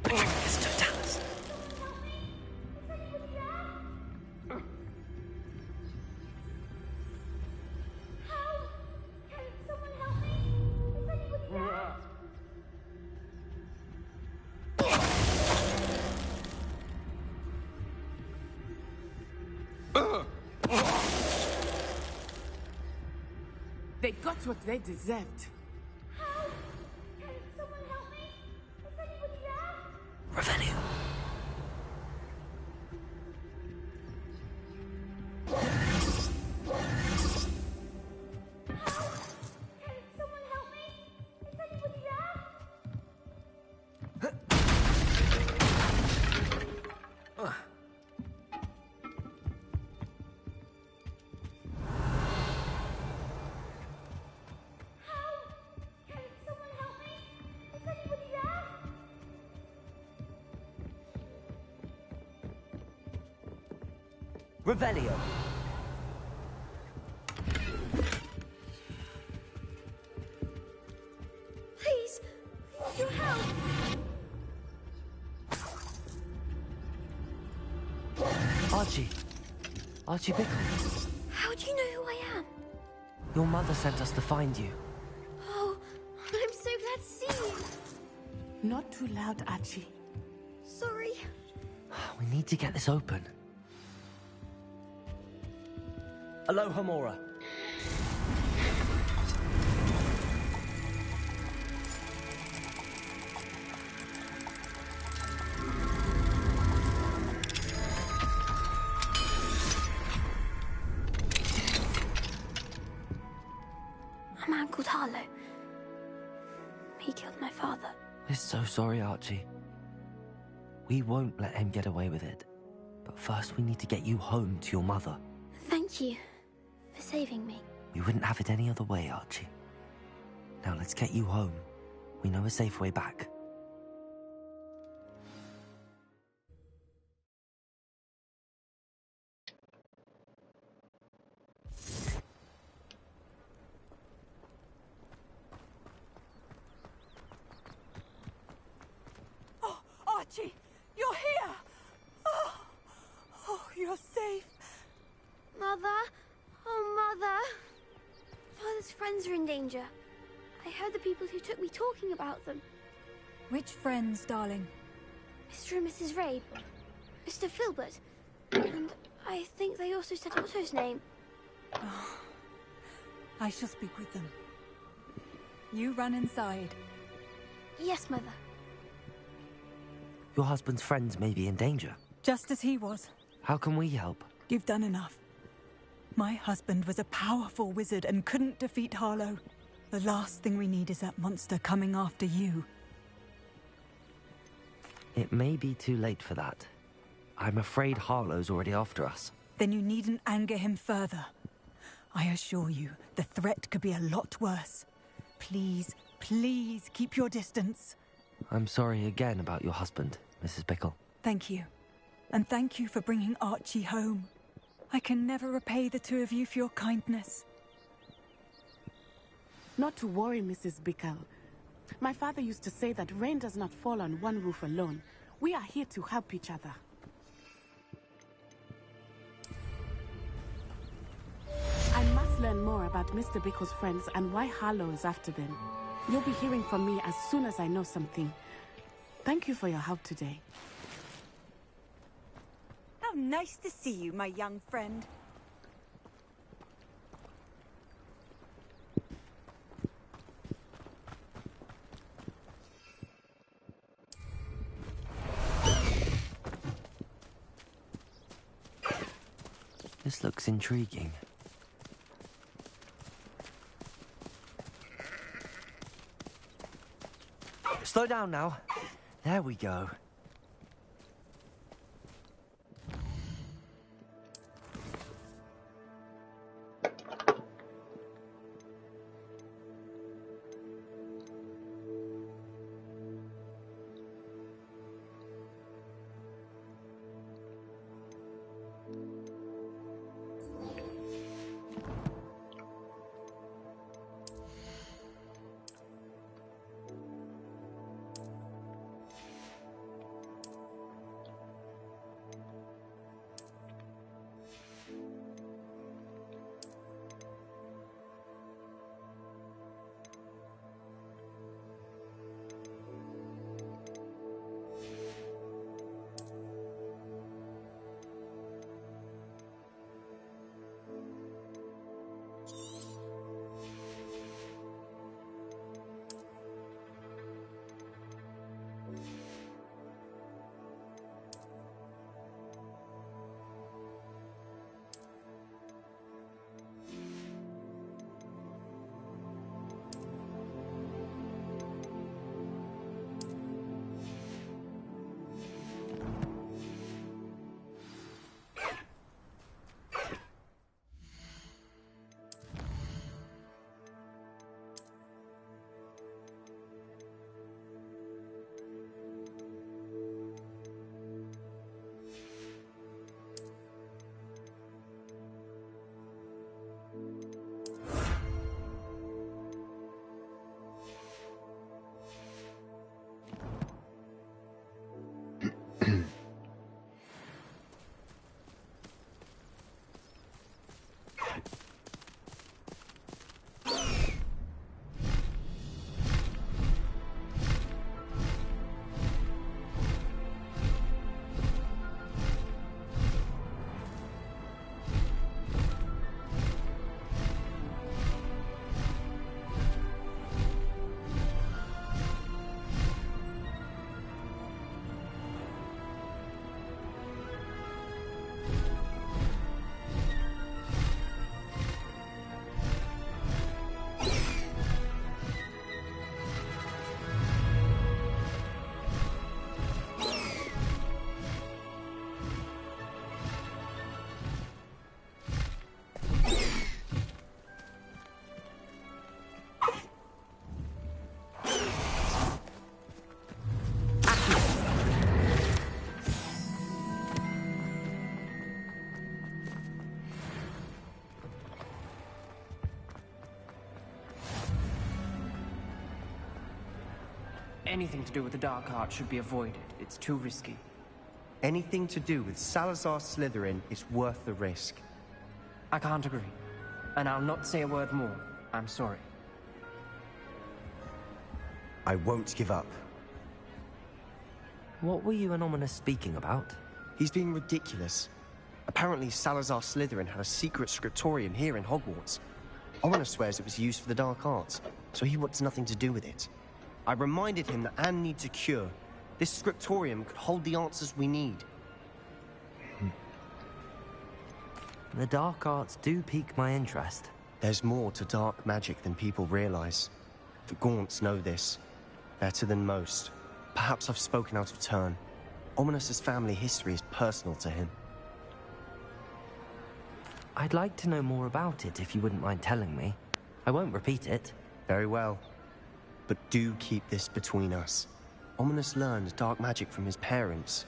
Mr. Dallas. They got what they deserved. Revelio. Revelio. Please, your help. Archie. Archie Bickle. How do you know who I am? Your mother sent us to find you. Oh, I'm so glad to see you. Not too loud, Archie. Sorry. We need to get this open. Aloha Mora. I'm Uncle Harlow. He killed my father. We're so sorry, Archie. We won't let him get away with it. But first we need to get you home to your mother. Thank you for saving me. We wouldn't have it any other way, Archie. Now let's get you home. we know a safe way back. Oh, Archie, you're here! Oh, you're safe. Mother? Oh, Mother. Father's friends are in danger. I heard the people who took me talking about them. Which friends, darling? Mr. and Mrs. Rabe. Mr. Filbert. And I think they also said Otto's name. Oh, I shall speak with them. You run inside. Yes, Mother. Your husband's friends may be in danger. Just as he was. How can we help? You've done enough. My husband was a powerful wizard and couldn't defeat Harlow. The last thing we need is that monster coming after you. It may be too late for that. I'm afraid Harlow's already after us. Then you needn't anger him further. I assure you, the threat could be a lot worse. Please, please keep your distance. I'm sorry again about your husband, Mrs. Bickle. Thank you. And thank you for bringing Archie home. I can never repay the two of you for your kindness. Not to worry, Mrs. Bickle. My father used to say that rain does not fall on one roof alone. We are here to help each other. I must learn more about Mr. Bickle's friends and why Harlow is after them. You'll be hearing from me as soon as I know something. Thank you for your help today. How nice to see you, my young friend. This looks intriguing. Slow down now. There we go. Anything to do with the Dark Art should be avoided. It's too risky. Anything to do with Salazar Slytherin is worth the risk. I can't agree. And I'll not say a word more. I'm sorry. I won't give up. What were you and Ominous speaking about? He's being ridiculous. Apparently Salazar Slytherin had a secret scriptorium here in Hogwarts. Ominous swears it was used for the Dark Arts, so he wants nothing to do with it. I reminded him that Anne needs a cure. This scriptorium could hold the answers we need. The Dark Arts do pique my interest. There's more to dark magic than people realize. The Gaunts know this. Better than most. Perhaps I've spoken out of turn. Ominous's family history is personal to him. I'd like to know more about it if you wouldn't mind telling me. I won't repeat it. Very well. But do keep this between us. Ominous learned dark magic from his parents.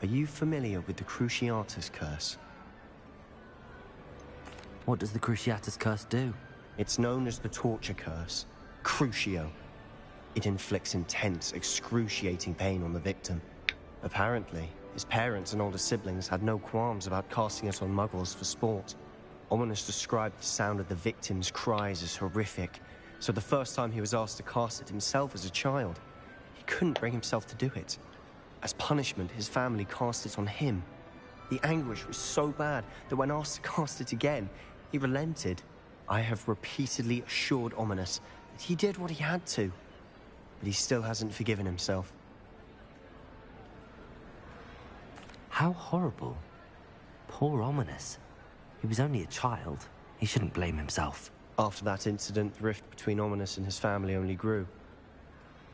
Are you familiar with the Cruciatus Curse? What does the Cruciatus Curse do? It's known as the Torture Curse. Crucio. It inflicts intense, excruciating pain on the victim. Apparently, his parents and older siblings had no qualms about casting it on muggles for sport. Ominous described the sound of the victim's cries as horrific, so the first time he was asked to cast it himself as a child, he couldn't bring himself to do it. As punishment, his family cast it on him. The anguish was so bad that when asked to cast it again, he relented. I have repeatedly assured Ominous that he did what he had to, but he still hasn't forgiven himself. How horrible. Poor Ominous. He was only a child. He shouldn't blame himself. After that incident, the rift between Ominous and his family only grew.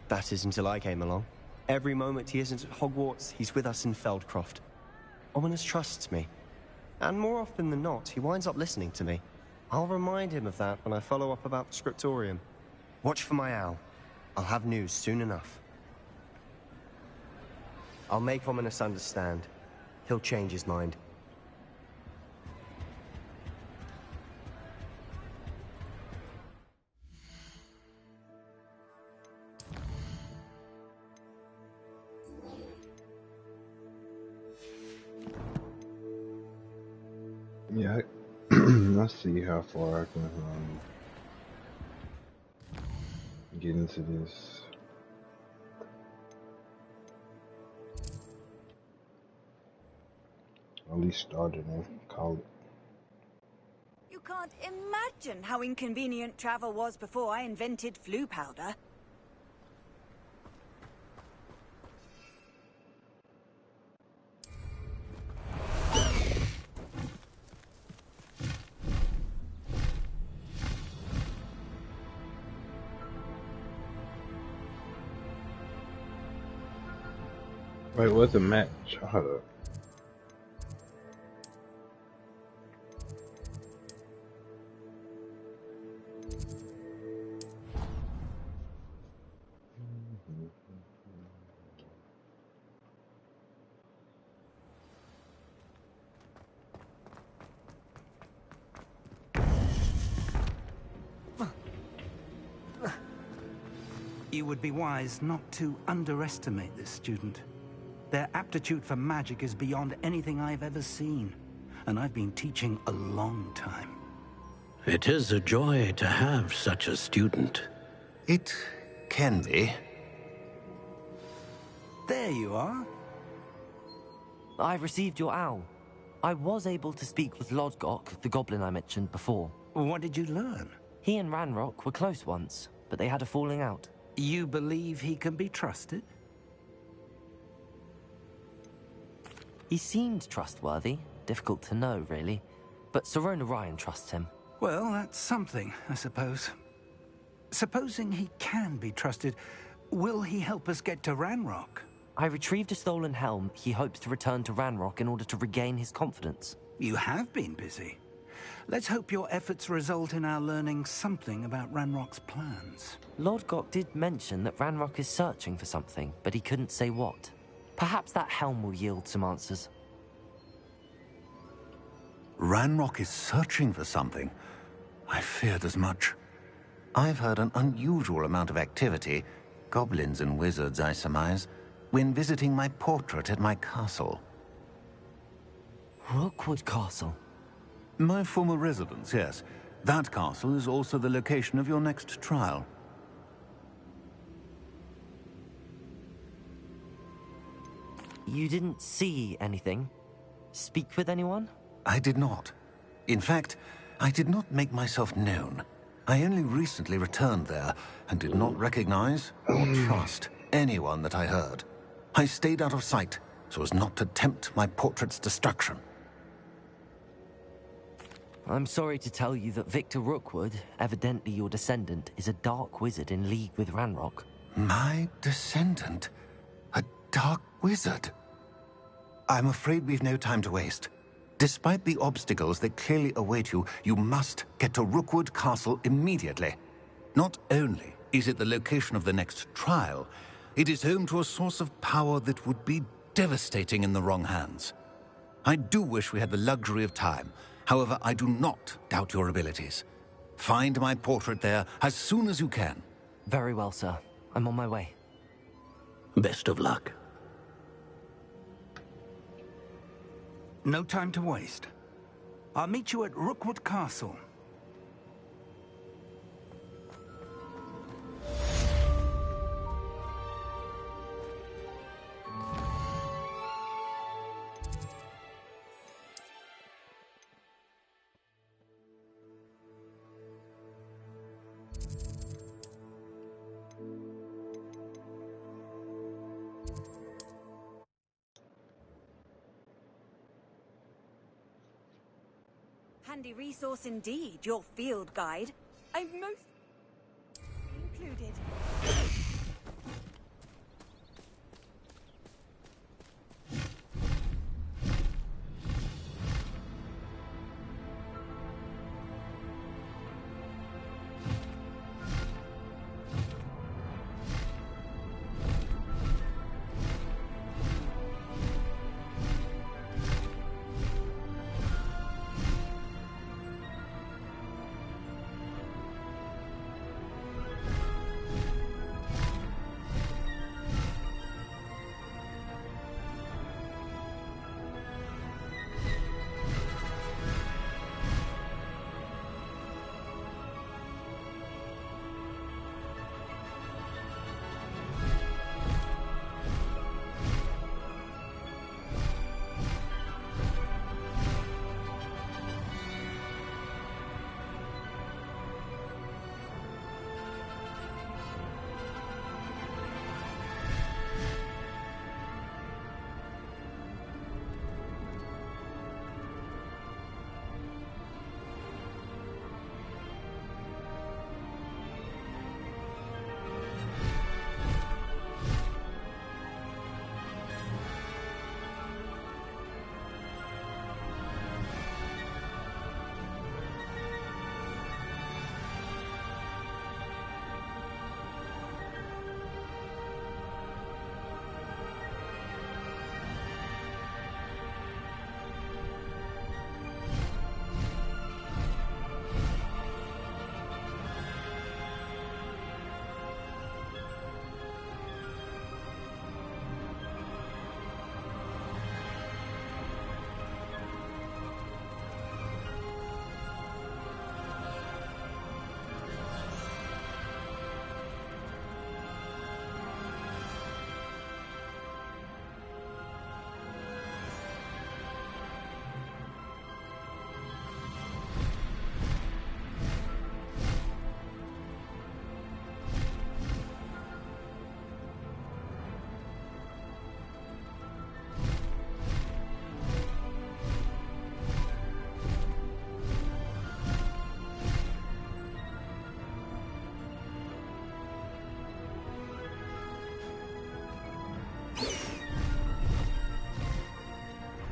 That is until I came along. Every moment he isn't at Hogwarts, he's with us in Feldcroft. Ominous trusts me. And more often than not, he winds up listening to me. I'll remind him of that when I follow up about the scriptorium. Watch for my owl. I'll have news soon enough. I'll make Ominous understand. He'll change his mind. Yeah, let's see how far I can get into this. At least start it and call it. You can't imagine how inconvenient travel was before I invented flu powder. Wait, what's the match? Hold up. You would be wise not to underestimate this student. Their aptitude for magic is beyond anything I've ever seen, and I've been teaching a long time. It is a joy to have such a student. It can be. There you are. I've received your owl. I was able to speak with Lodgok, the goblin I mentioned before. What did you learn? He and Ranrock were close once, but they had a falling out. You believe he can be trusted? He seemed trustworthy. Difficult to know, really. But Sirona Ryan trusts him. Well, that's something, I suppose. Supposing he can be trusted, will he help us get to Ranrock? I retrieved a stolen helm. He hopes to return to Ranrock in order to regain his confidence. You have been busy. Let's hope your efforts result in our learning something about Ranrock's plans. Lodgok did mention that Ranrock is searching for something, but he couldn't say what. Perhaps that helm will yield some answers. Ranrock is searching for something. I feared as much. I've heard an unusual amount of activity, goblins and wizards, I surmise, when visiting my portrait at my castle. Rookwood Castle? My former residence, yes. That castle is also the location of your next trial. You didn't see anything? Speak with anyone? I did not. In fact, I did not make myself known. I only recently returned there and did not recognize or trust anyone that I heard. I stayed out of sight so as not to tempt my portrait's destruction. I'm sorry to tell you that Victor Rookwood, evidently your descendant, is a dark wizard in league with Ranrock. My descendant? A dark wizard? I'm afraid we've no time to waste. Despite the obstacles that clearly await you, you must get to Rookwood Castle immediately. Not only is it the location of the next trial, it is home to a source of power that would be devastating in the wrong hands. I do wish we had the luxury of time. However, I do not doubt your abilities. Find my portrait there as soon as you can. Very well, sir. I'm on my way. Best of luck. No time to waste. I'll meet you at Rookwood Castle. Handy resource indeed, your field guide. I'm most included.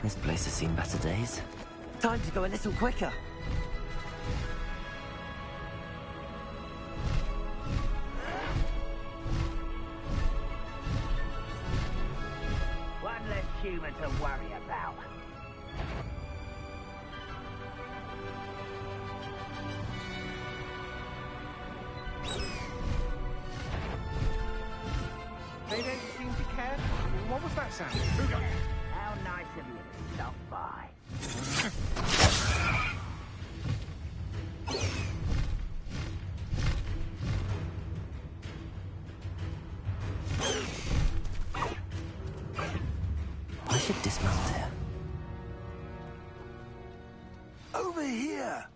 This place has seen better days. Time to go a little quicker. One less human to worry about. They don't seem to care. What was that sound? Who got... How nice of you to stop by. I should dismount here. Over here!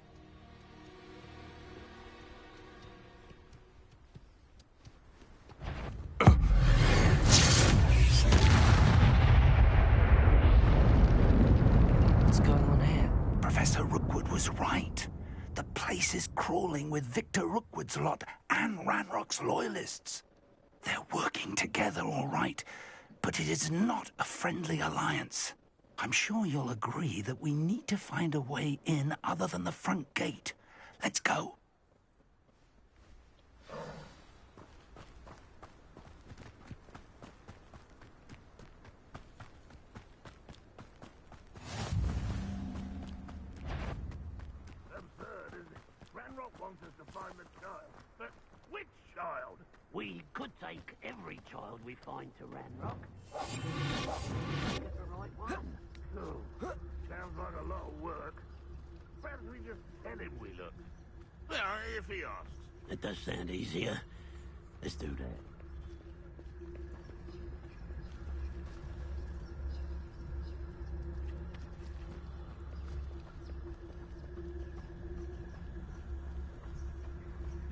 What's going on here? Professor Rookwood was right. The place is crawling with Victor Rookwood's lot and Ranrock's loyalists. They're working together, all right, but it is not a friendly alliance. I'm sure you'll agree that we need to find a way in other than the front gate. Let's go. Absurd, isn't it? Ranrock wants us to find the child. But which child? We could take every child we find to Ranrock. Get the right one. Oh, sounds like a lot of work. Perhaps we just tell him we look. Well, if he asks. It does sound easier. Let's do that.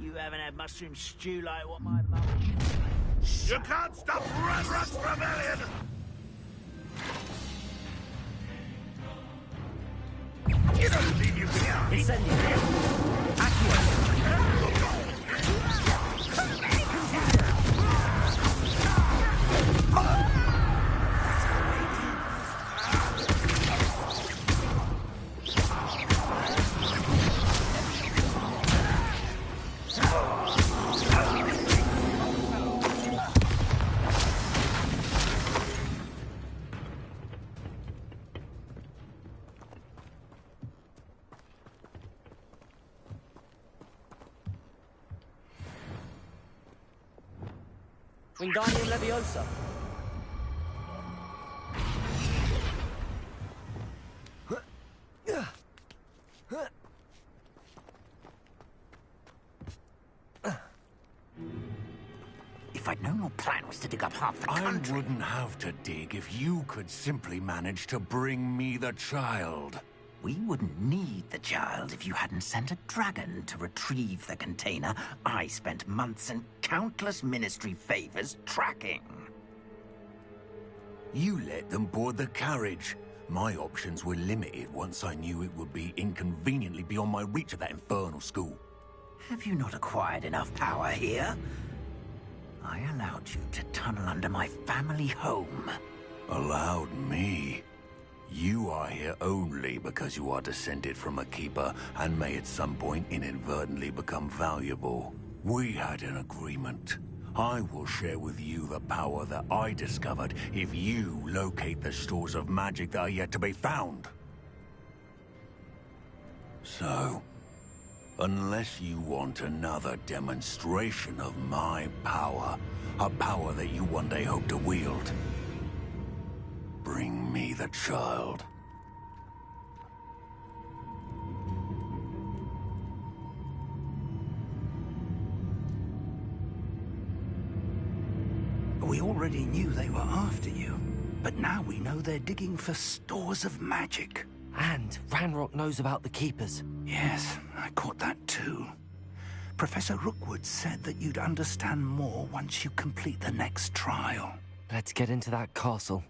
You haven't had mushroom stew like what my mum... You can't stop Ranrock's rebellion! You don't think you can... Incendio! Accio! Wingardium Leviosa. If I'd known your plan was to dig up half the country... I wouldn't have to dig if you could simply manage to bring me the child. We wouldn't need the child if you hadn't sent a dragon to retrieve the container I spent months and countless ministry favors tracking. You let them board the carriage. My options were limited once I knew it would be inconveniently beyond my reach at that infernal school. Have you not acquired enough power here? I allowed you to tunnel under my family home. Allowed me? You are here only because you are descended from a keeper and may at some point inadvertently become valuable. We had an agreement. I will share with you the power that I discovered if you locate the stores of magic that are yet to be found. So, unless you want another demonstration of my power, a power that you one day hope to wield, bring me the child. We already knew they were after you, but now we know they're digging for stores of magic. And Ranrock knows about the Keepers. Yes, I caught that too. Professor Rookwood said that you'd understand more once you complete the next trial. Let's get into that castle.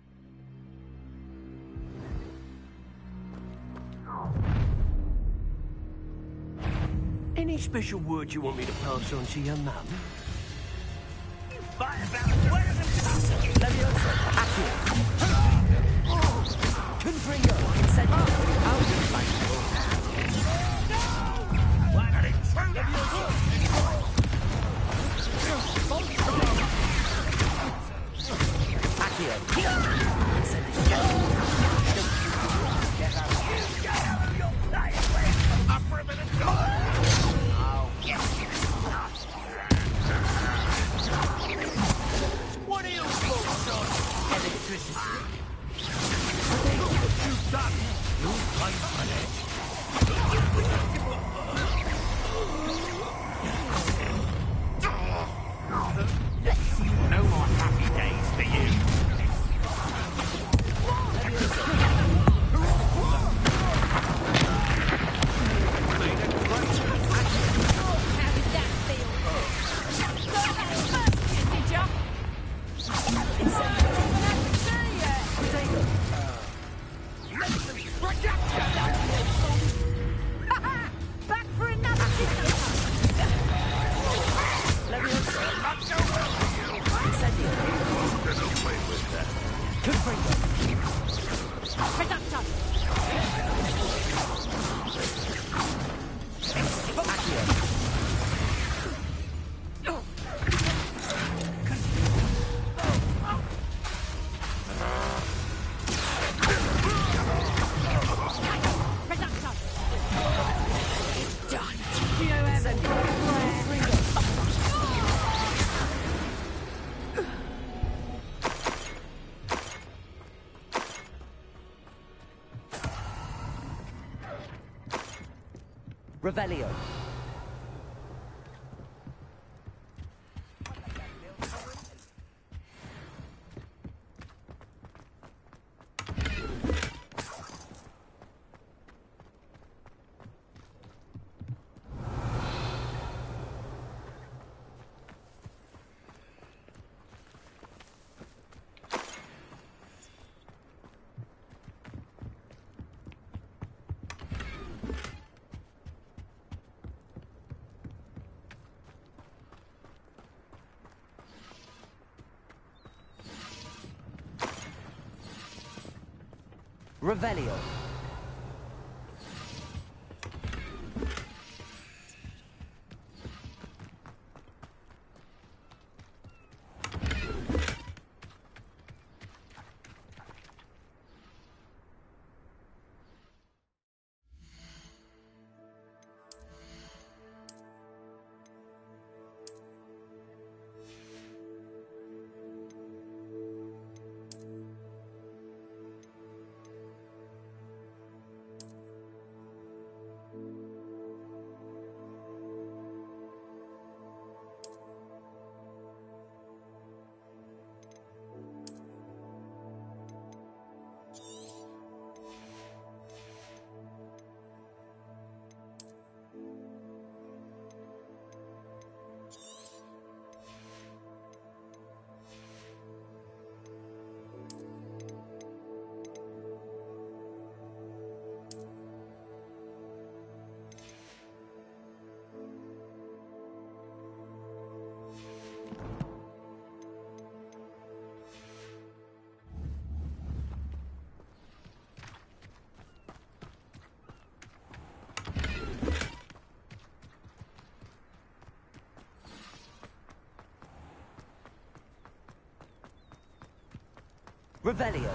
Any special word you want me to pass on to your mum? Fight about where are the Leviosa! Accio! Confringo! Incendio! Out of fight! What an intruder! Accio! Incendio! Get out of your place! Up for a minute! Oh, yes. What are you listen to it. Look what you've done! You fight an edge. No more happy days for you. How does that feel? Go ahead first, did ya? It's a back for another Revelio. Revelio. Revelio.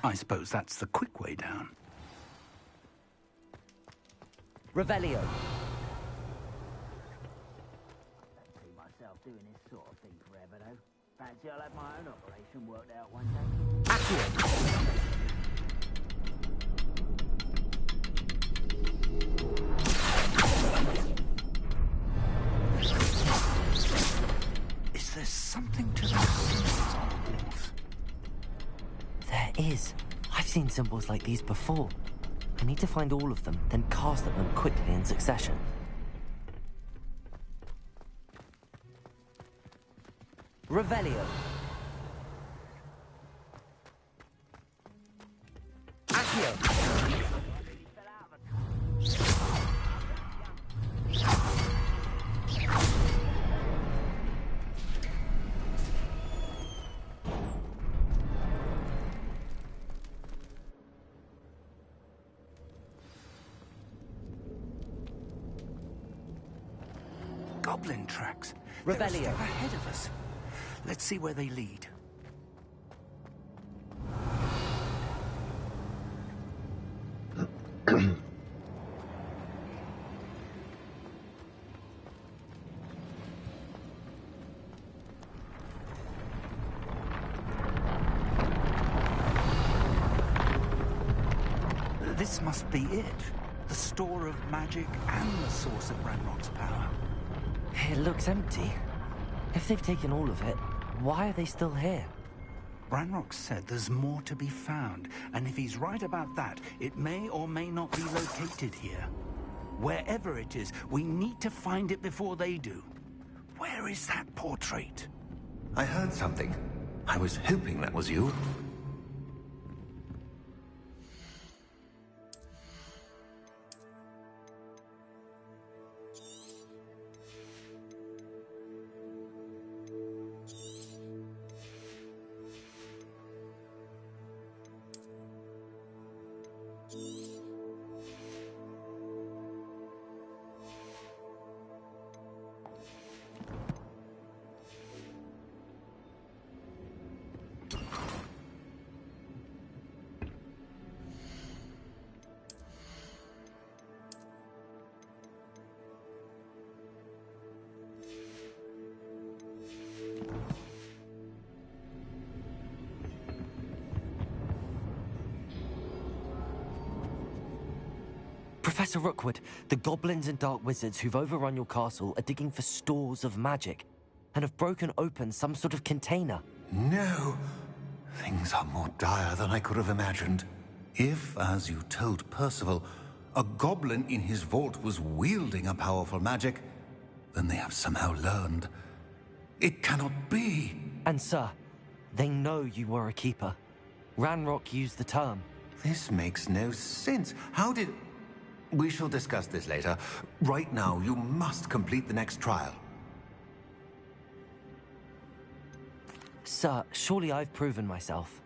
I suppose that's the quick way down. Revelio. See myself doing this sort of thing forever, though. Fancy I'll have my own operation worked out one day. Is there something to those? There is. I've seen symbols like these before. I need to find all of them, then cast at them quickly in succession. Revelio. Accio. goblin tracks. Revelio. They're a step ahead of us. Let's see where they lead. This must be it. The store of magic and the source of Ranrock's power. It looks empty. If they've taken all of it, why are they still here? Ranrock said there's more to be found, and if he's right about that, it may or may not be located here. Wherever it is, we need to find it before they do. Where is that portrait? I heard something. I was hoping that was you. Professor Rookwood, the goblins and dark wizards who've overrun your castle are digging for stores of magic and have broken open some sort of container. No. Things are more dire than I could have imagined. If, as you told Percival, a goblin in his vault was wielding a powerful magic, then they have somehow learned. It cannot be. And sir, they know you were a keeper. Ranrock used the term. This makes no sense. How did... We shall discuss this later. Right now, you must complete the next trial. Sir, surely I've proven myself.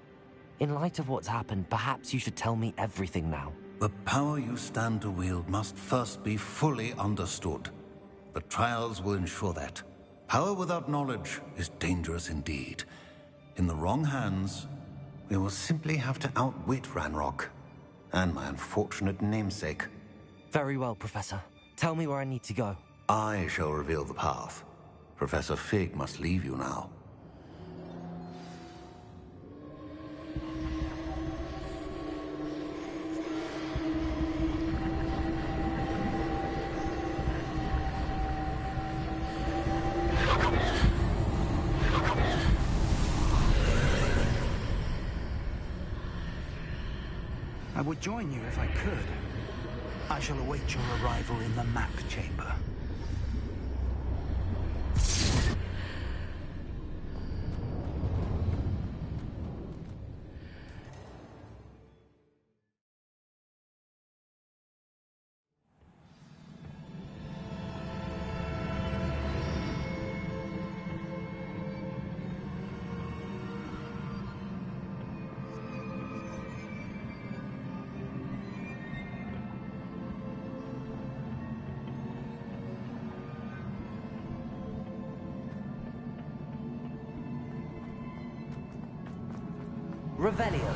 In light of what's happened, perhaps you should tell me everything now. The power you stand to wield must first be fully understood. The trials will ensure that. Power without knowledge is dangerous indeed. In the wrong hands, we will simply have to outwit Ranrock and my unfortunate namesake. Very well, Professor. Tell me where I need to go. I shall reveal the path. Professor Fig must leave you now. I would join you if I could. I shall await your arrival in the map chamber. Revelio.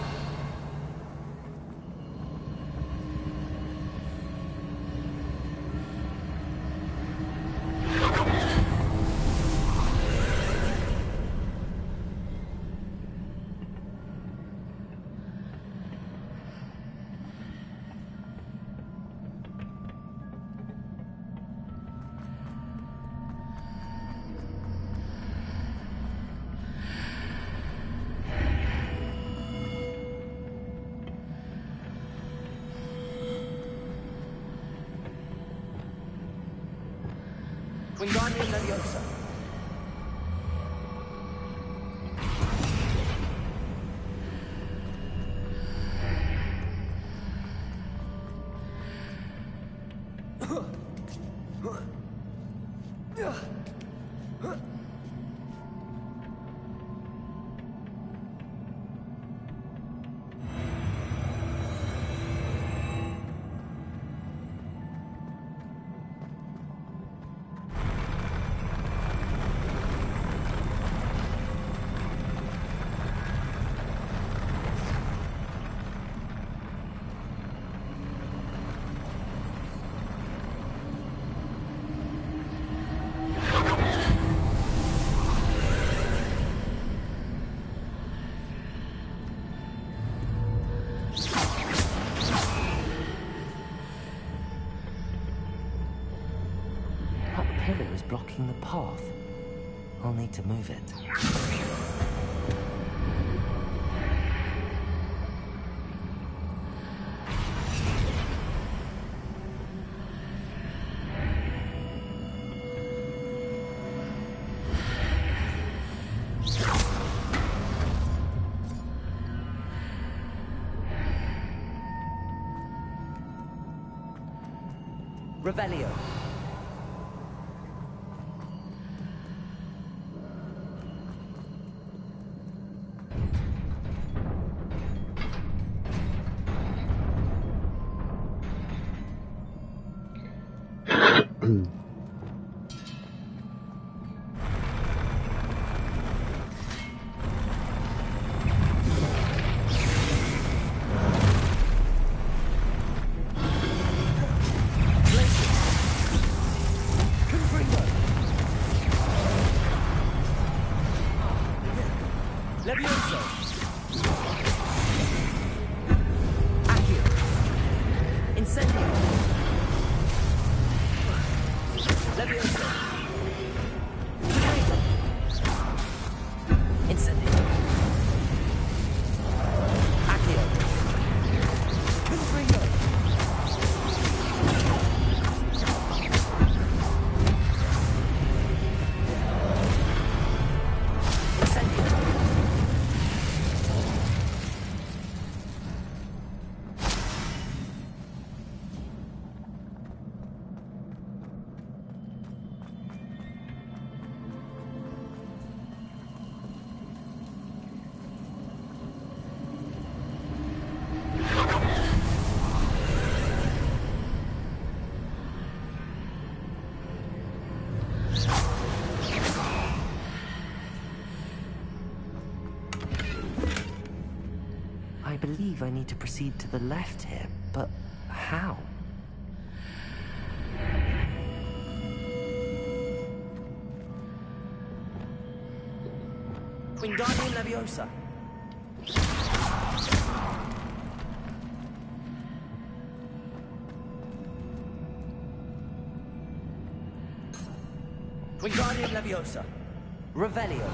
Wingardium Leviosa. blocking the path. I'll need to move it. Revelio. Levioso. Accio. Incendio. Levioso. Grenade. Incendio. Accio. Confringo. I believe I need to proceed to the left here, but how? Wingardium Leviosa. Wingardium Leviosa. Revelio.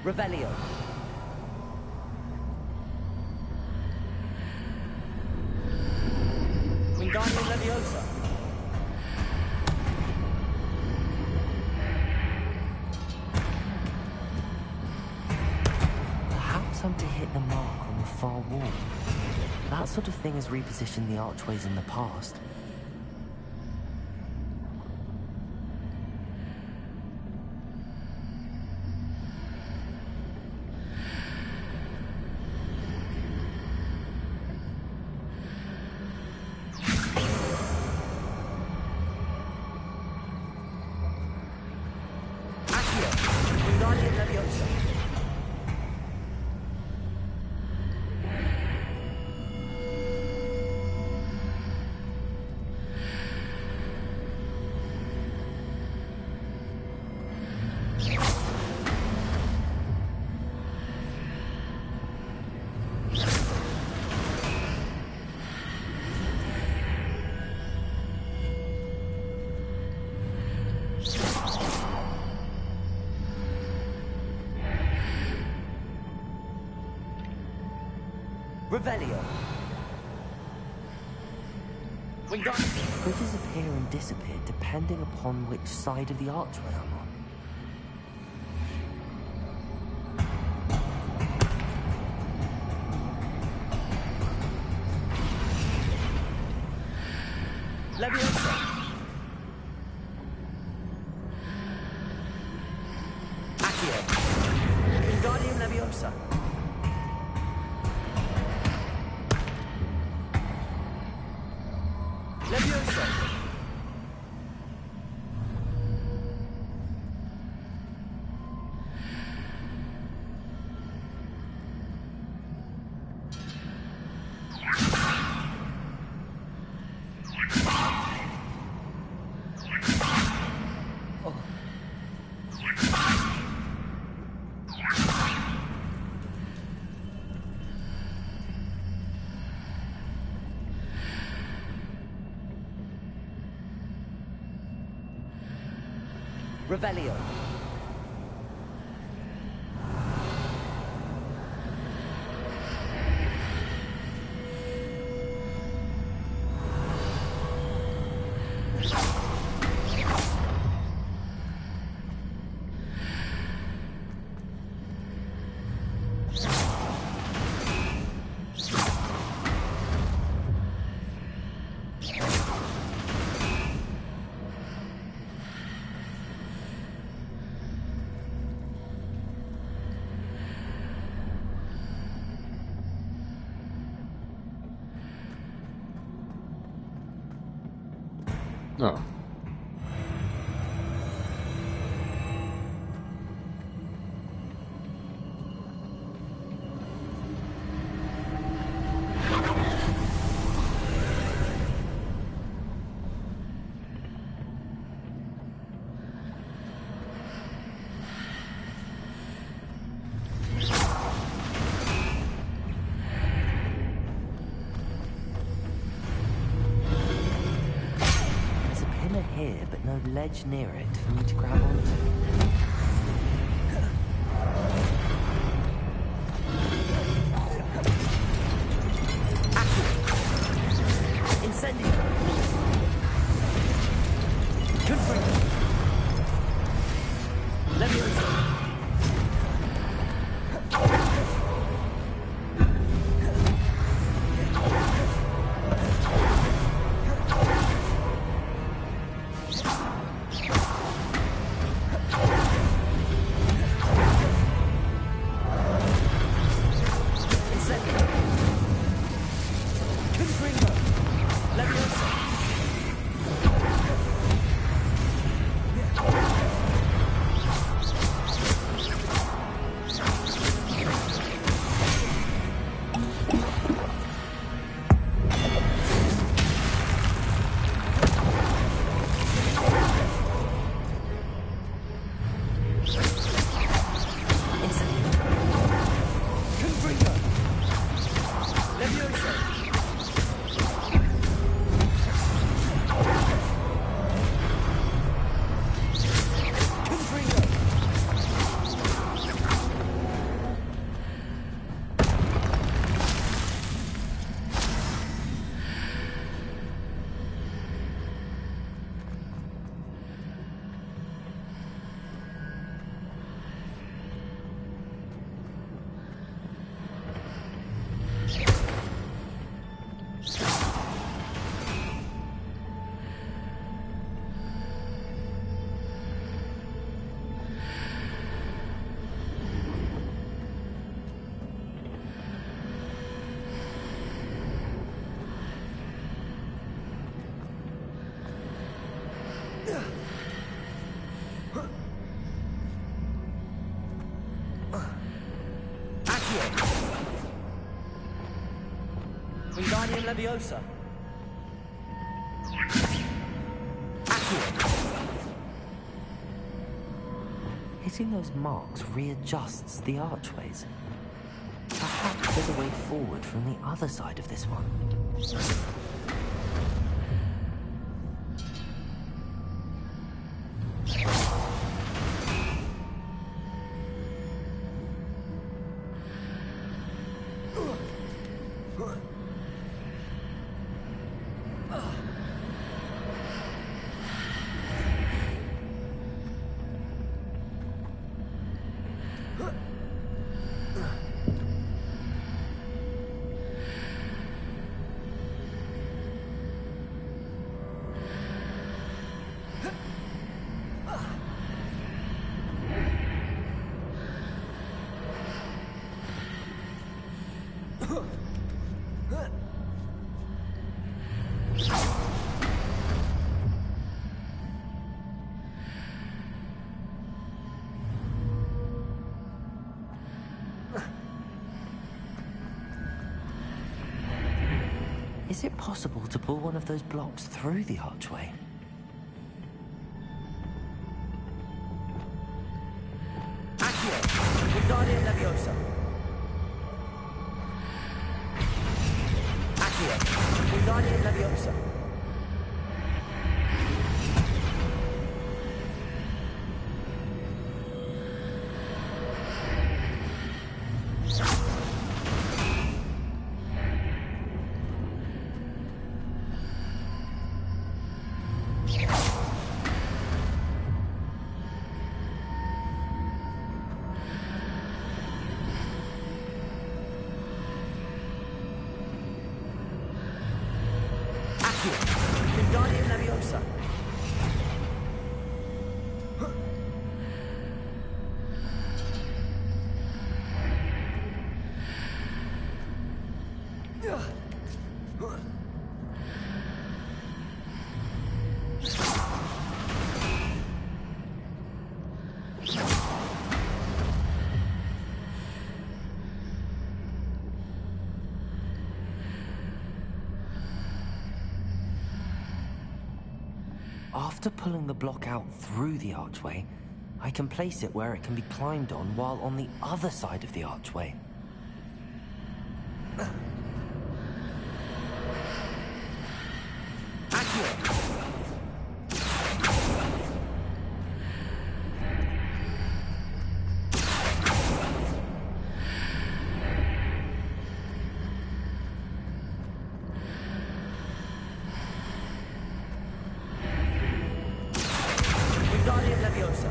Revelio. Wingardium Leviosa. Perhaps I'm to hit the mark on the far wall. That sort of thing has repositioned the archways in the past. Revelio. Critters appear and disappear depending upon which side of the archway I'm on. Leviosa. Accio. Wingardium Leviosa. Leviosa. Revelio. Oh. Here, but no ledge near it for me to grab onto. Incendio! Confringo! Leviosa! Wingardium Leviosa. Hitting those marks readjusts the archways. Perhaps there's a way forward from the other side of this one. Is it possible to pull one of those blocks through the archway? Accio! Wingardium Leviosa! Accio! Wingardium Leviosa! Wingardium Leviosa! After pulling the block out through the archway, I can place it where it can be climbed on while on the other side of the archway. Wingardium Leviosa!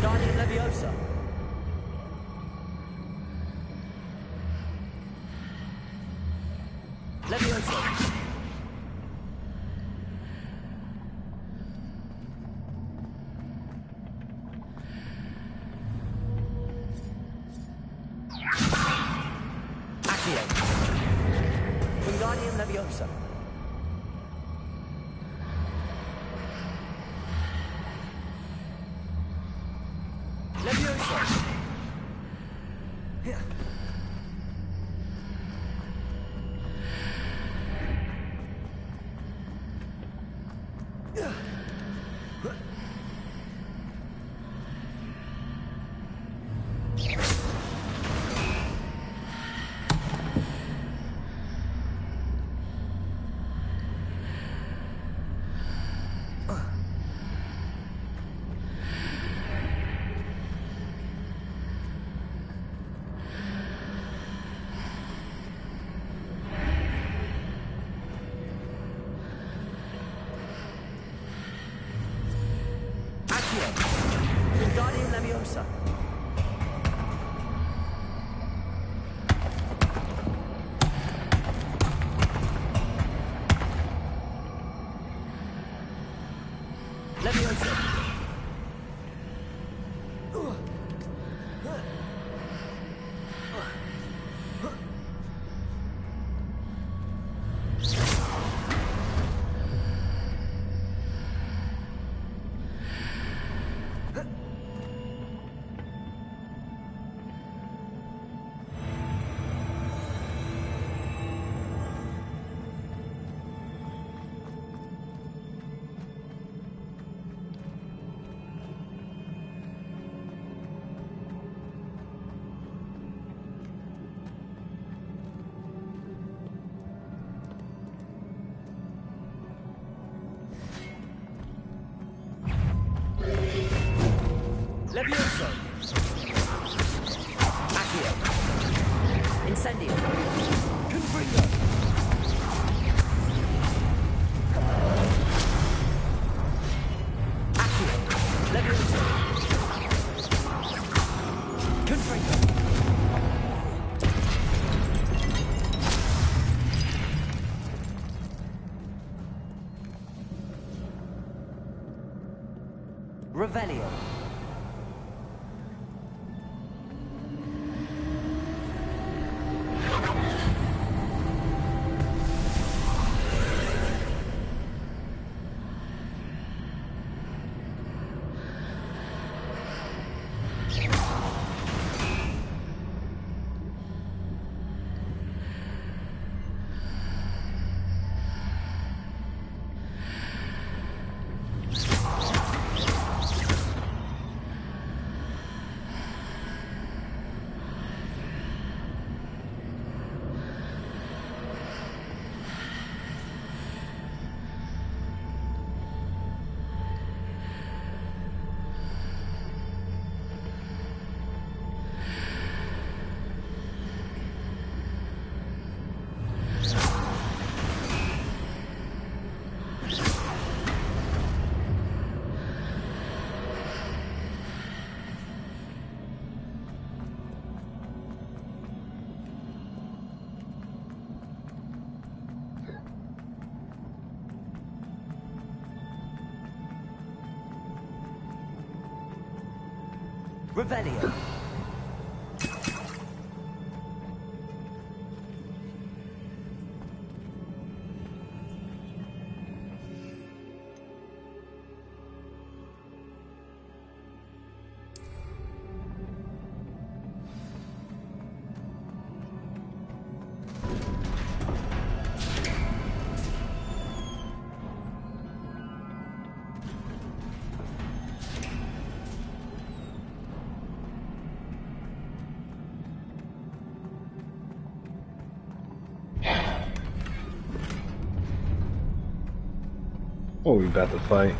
Wingardium Leviosa! Leviosa! Accio! Wingardium Leviosa! Leviosa! Wingardium Leviosa! Leviosa! Levioso! Accio! Incendio! Confringo! Accio! Levioso! Confringo! Revelio. Revelio. Oh, we about to fight.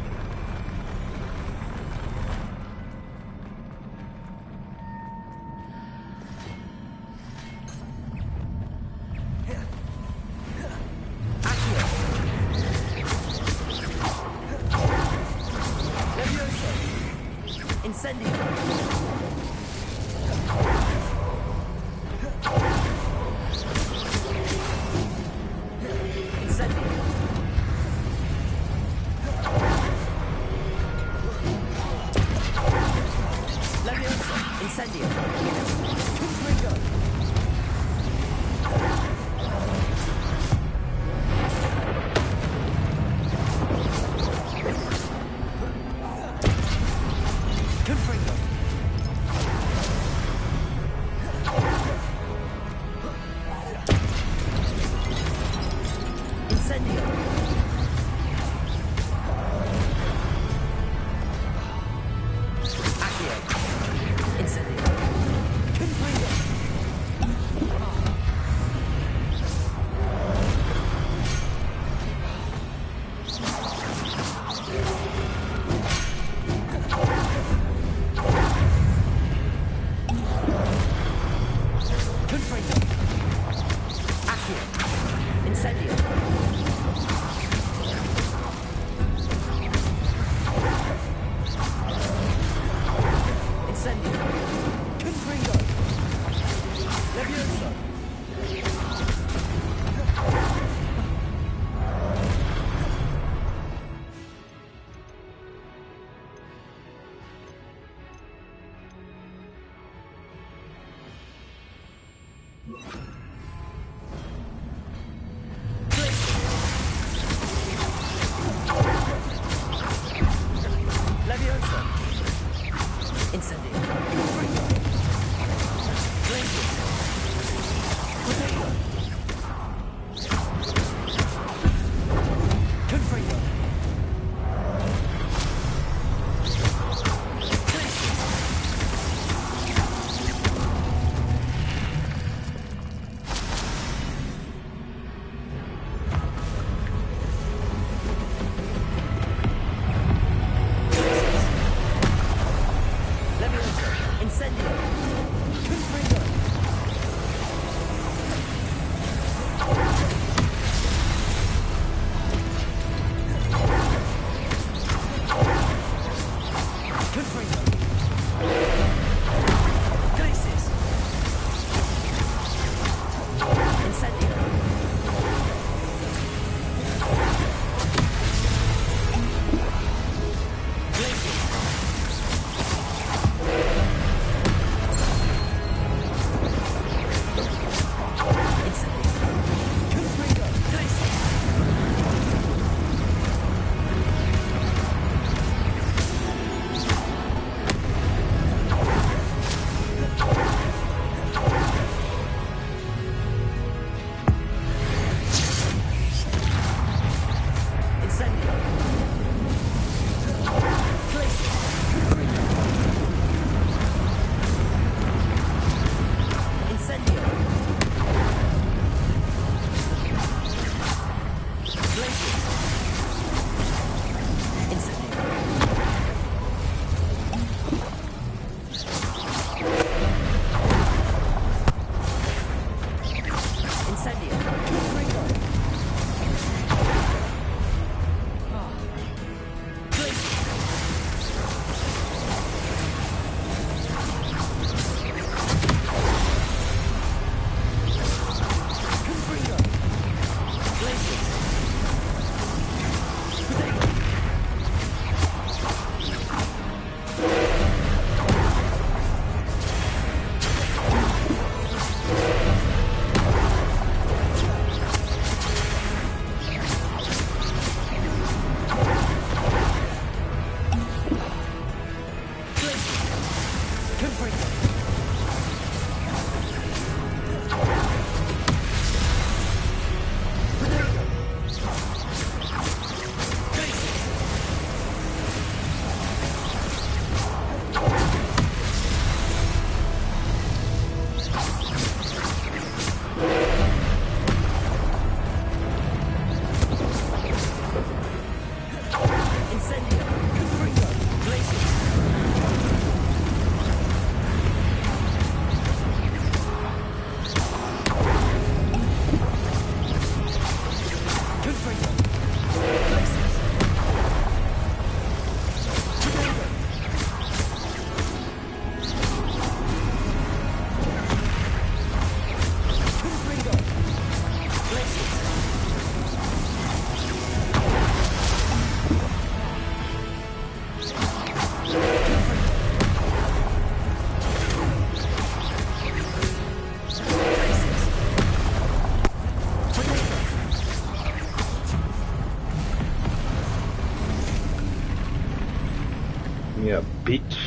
Yeah, bitch.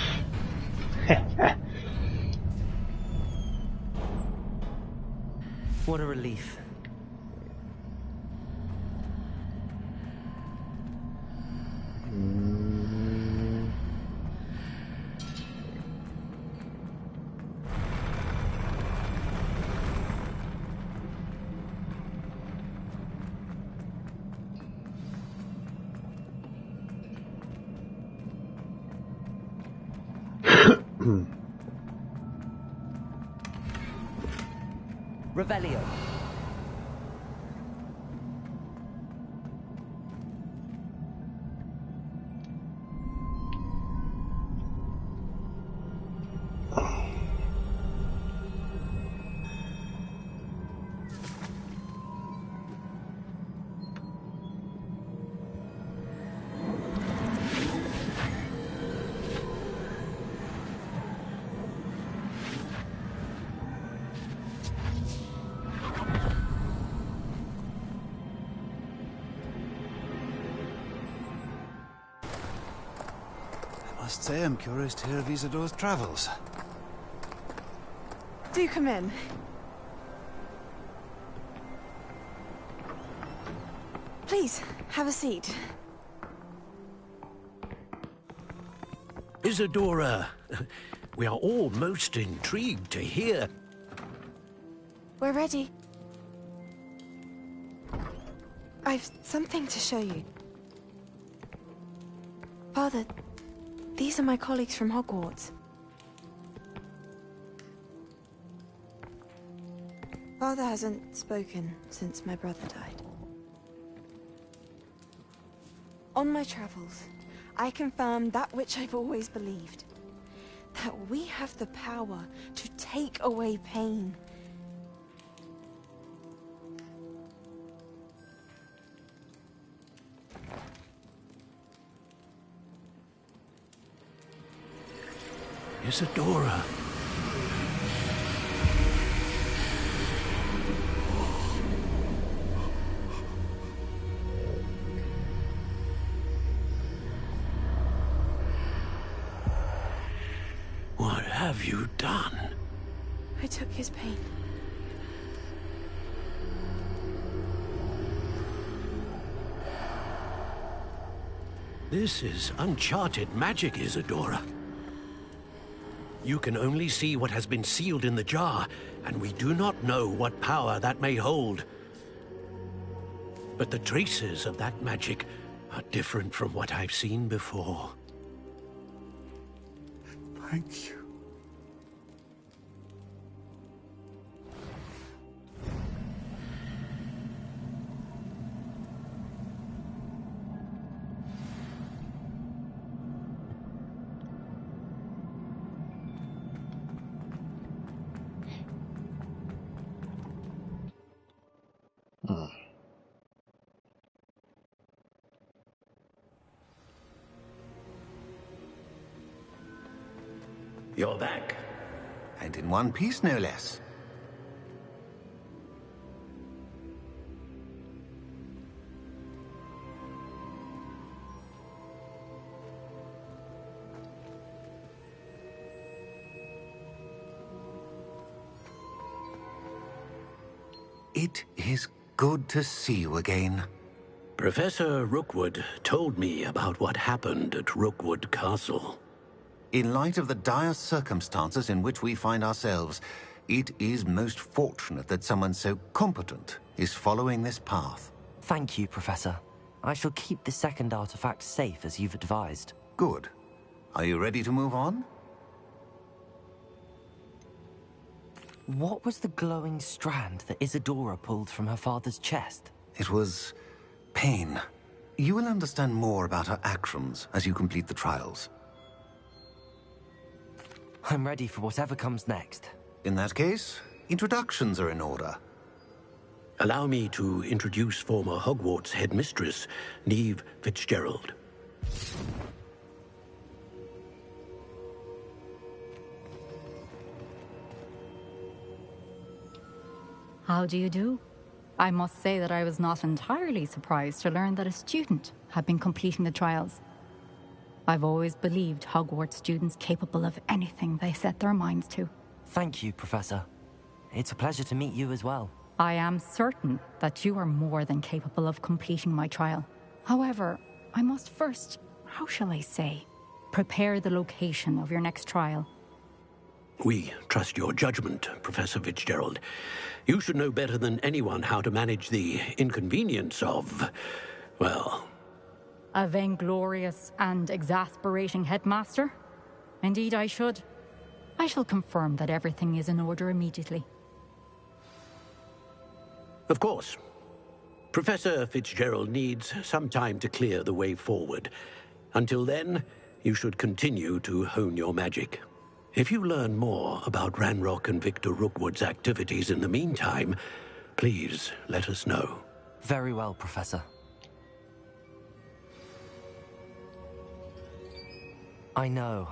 What a relief. Revelio. I must say I'm curious to hear of Isadore's travels. Do come in. Please, have a seat. Isadora, we are all most intrigued to hear. We're ready. I've something to show you. Father, these are my colleagues from Hogwarts. Father hasn't spoken since my brother died. On my travels, I confirmed that which I've always believed. That we have the power to take away pain. Isadora. What have you done? I took his pain. This is uncharted magic, Isadora. You can only see what has been sealed in the jar, and we do not know what power that may hold. But the traces of that magic are different from what I've seen before. Thank you. You're back. And in one piece, no less. It is good to see you again. Professor Rookwood told me about what happened at Rookwood Castle. In light of the dire circumstances in which we find ourselves, it is most fortunate that someone so competent is following this path. Thank you, Professor. I shall keep the second artifact safe as you've advised. Good. Are you ready to move on? What was the glowing strand that Isadora pulled from her father's chest? It was pain. You will understand more about her actions as you complete the trials. I'm ready for whatever comes next. In that case, introductions are in order. Allow me to introduce former Hogwarts headmistress, Neve Fitzgerald. How do you do? I must say that I was not entirely surprised to learn that a student had been completing the trials. I've always believed Hogwarts students capable of anything they set their minds to. Thank you, Professor. It's a pleasure to meet you as well. I am certain that you are more than capable of completing my trial. However, I must first, how shall I say, prepare the location of your next trial. We trust your judgment, Professor Fitzgerald. You should know better than anyone how to manage the inconvenience of, well... A vainglorious and exasperating headmaster? Indeed I should. I shall confirm that everything is in order immediately. Of course. Professor Fitzgerald needs some time to clear the way forward. Until then, you should continue to hone your magic. If you learn more about Ranrock and Victor Rookwood's activities in the meantime, please let us know. Very well, Professor. I know.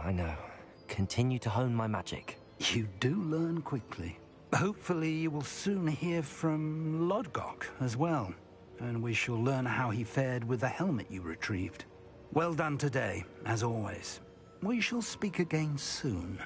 Continue to hone my magic. You do learn quickly. Hopefully you will soon hear from Lodgok as well, and we shall learn how he fared with the helmet you retrieved. Well done today, as always. We shall speak again soon.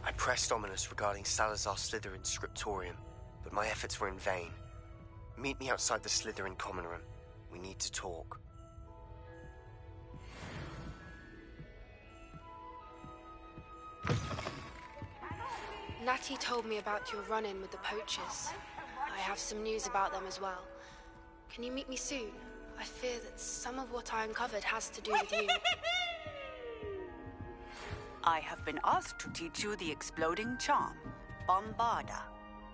I pressed Ominous regarding Salazar Slytherin's scriptorium, but my efforts were in vain. Meet me outside the Slytherin common room. We need to talk. Natty told me about your run-in with the poachers. I have some news about them as well. Can you meet me soon? I fear that some of what I uncovered has to do with you. I have been asked to teach you the exploding charm, Bombarda.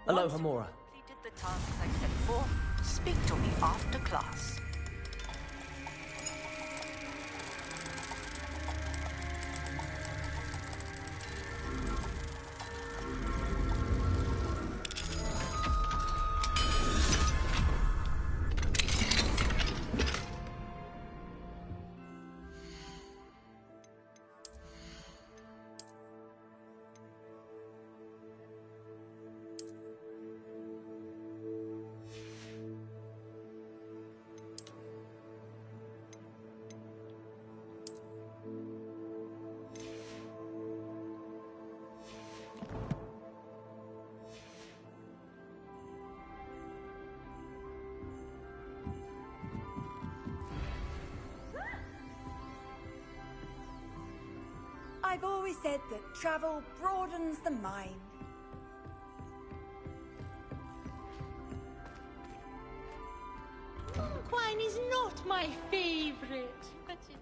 Aloha, Mora. Completed the tasks I set forth. Speak to me after class. always said that travel broadens the mind. Wine is not my favorite, but it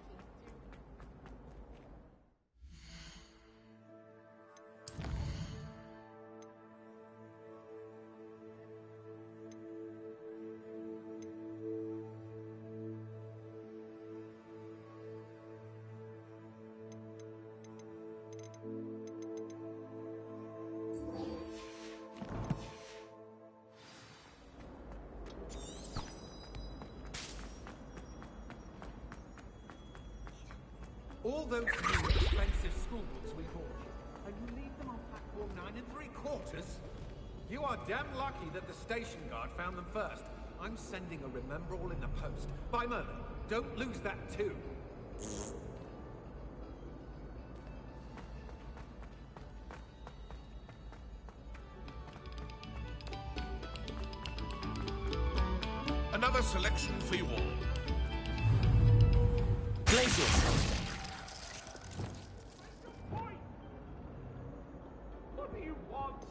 All those new expensive school books we bought you, and you leave them on platform 9 3/4? You are damn lucky that the station guard found them first. I'm sending a remember all in the post. By Merlin, don't lose that too. Another selection for you all. Glaciers! What do you want?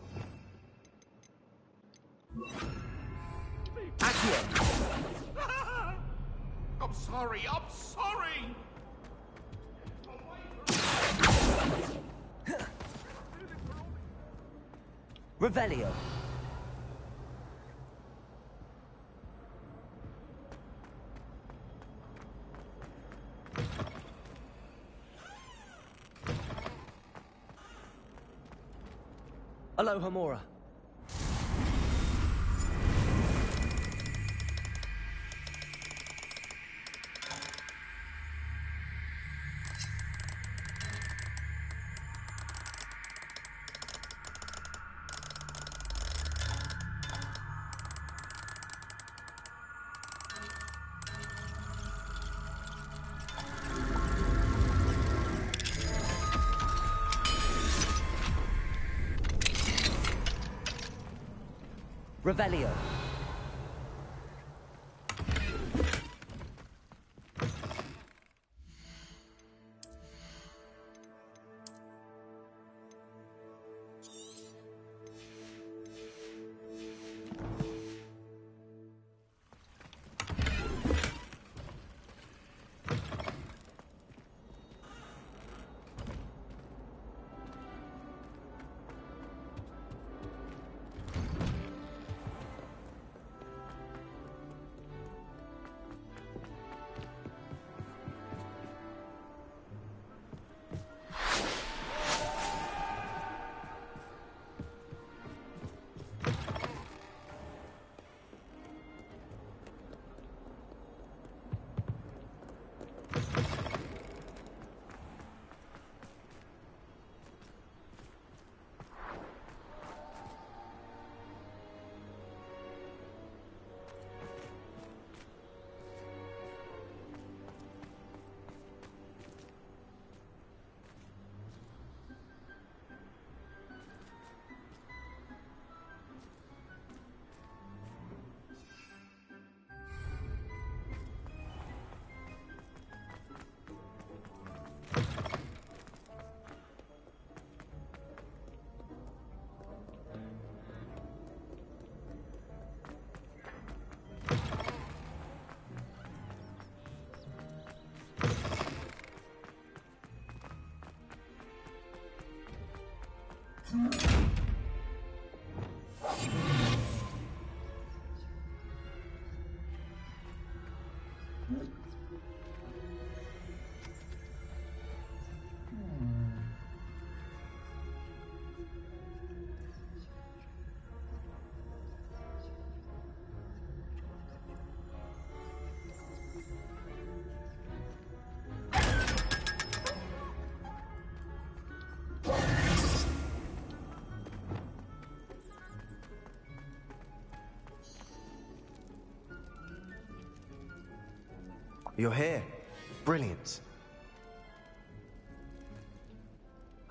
I'm sorry, I'm sorry! Revelio. Aloha Mora. Revelio. You're here. Brilliant.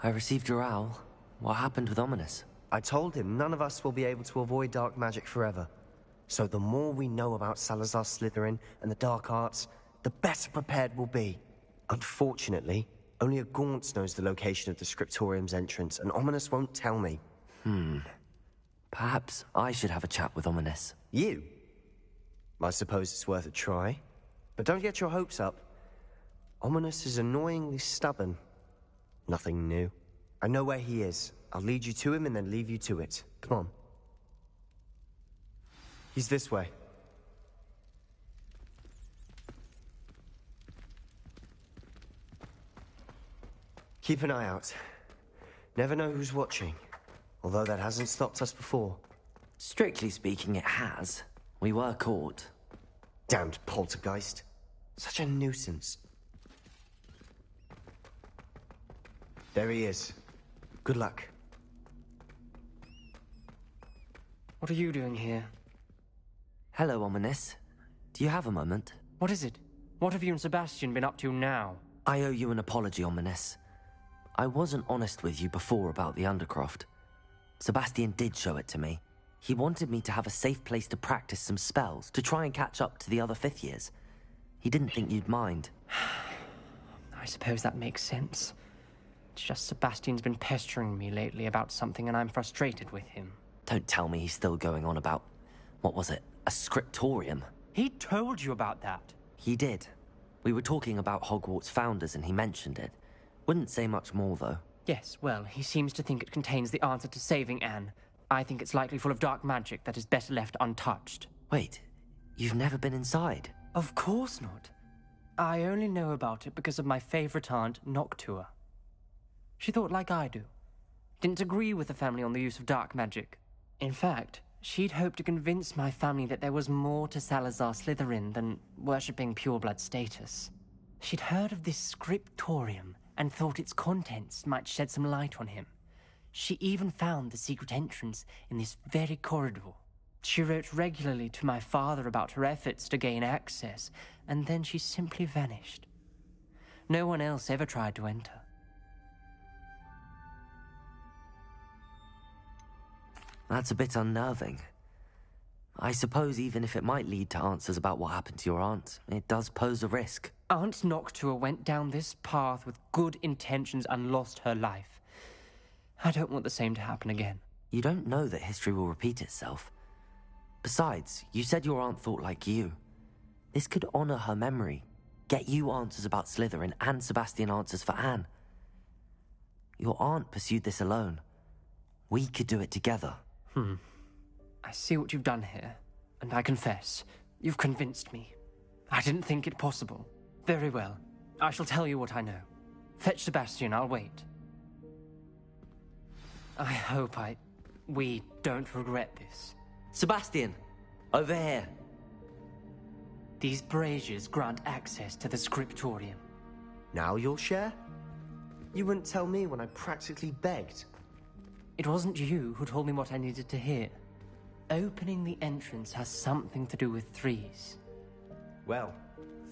I received your owl. What happened with Ominous? I told him none of us will be able to avoid dark magic forever. So the more we know about Salazar Slytherin and the dark arts, the better prepared we'll be. Unfortunately, Only a Gaunt knows the location of the Scriptorium's entrance, and Ominous won't tell me. Perhaps I should have a chat with Ominous. You? I suppose it's worth a try. But don't get your hopes up. Ominous is annoyingly stubborn. Nothing new. I know where he is. I'll lead you to him and then leave you to it. Come on. He's this way. Keep an eye out. Never know who's watching. Although that hasn't stopped us before. Strictly speaking, it has. We were caught. Damned poltergeist. Such a nuisance. There he is. Good luck. What are you doing here? Hello, Ominous. Do you have a moment? What is it? What have you and Sebastian been up to now? I owe you an apology, Ominous. I wasn't honest with you before about the Undercroft. Sebastian did show it to me. He wanted me to have a safe place to practice some spells, to try and catch up to the other fifth years. He didn't think you'd mind. I suppose that makes sense. It's just Sebastian's been pestering me lately about something and I'm frustrated with him. Don't tell me he's still going on about, what was it, a scriptorium? He told you about that? He did. We were talking about Hogwarts founders and he mentioned it. Wouldn't say much more, though. Yes, well, he seems to think it contains the answer to saving Anne. I think it's likely full of dark magic that is better left untouched. Wait, you've never been inside? Of course not. I only know about it because of my favorite aunt, Noctua. She thought like I do. Didn't agree with the family on the use of dark magic. In fact, she'd hoped to convince my family that there was more to Salazar Slytherin than worshipping pureblood status. She'd heard of this scriptorium and thought its contents might shed some light on him. She even found the secret entrance in this very corridor. She wrote regularly to my father about her efforts to gain access, and then she simply vanished. No one else ever tried to enter. That's a bit unnerving. I suppose even if it might lead to answers about what happened to your aunt, it does pose a risk. Aunt Noctua went down this path with good intentions and lost her life. I don't want the same to happen again. You don't know that history will repeat itself. Besides, you said your aunt thought like you. This could honor her memory, get you answers about Slytherin and Sebastian answers for Anne. Your aunt pursued this alone. We could do it together. I see what you've done here, and I confess, you've convinced me. I didn't think it possible. Very well. I shall tell you what I know. Fetch Sebastian, I'll wait. I hope we don't regret this. Sebastian, over here. These braziers grant access to the scriptorium. Now you'll share? You wouldn't tell me when I practically begged. It wasn't you who told me what I needed to hear. Opening the entrance has something to do with threes. Well,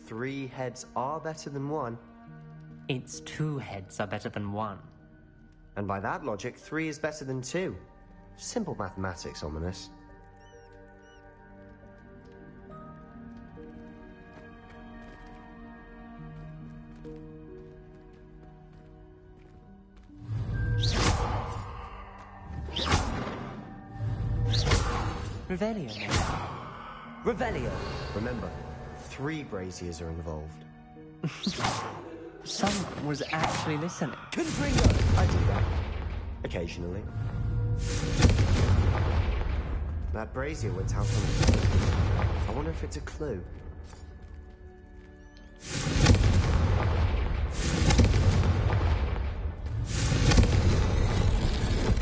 3 heads are better than 1. It's 2 heads are better than 1. And by that logic, 3 is better than 2. Simple mathematics, Ominous. Revelio. Revelio. Remember, 3 braziers are involved. Someone was actually listening. Confringo! I do that. Occasionally. That brazier went out on the floor. I wonder if it's a clue.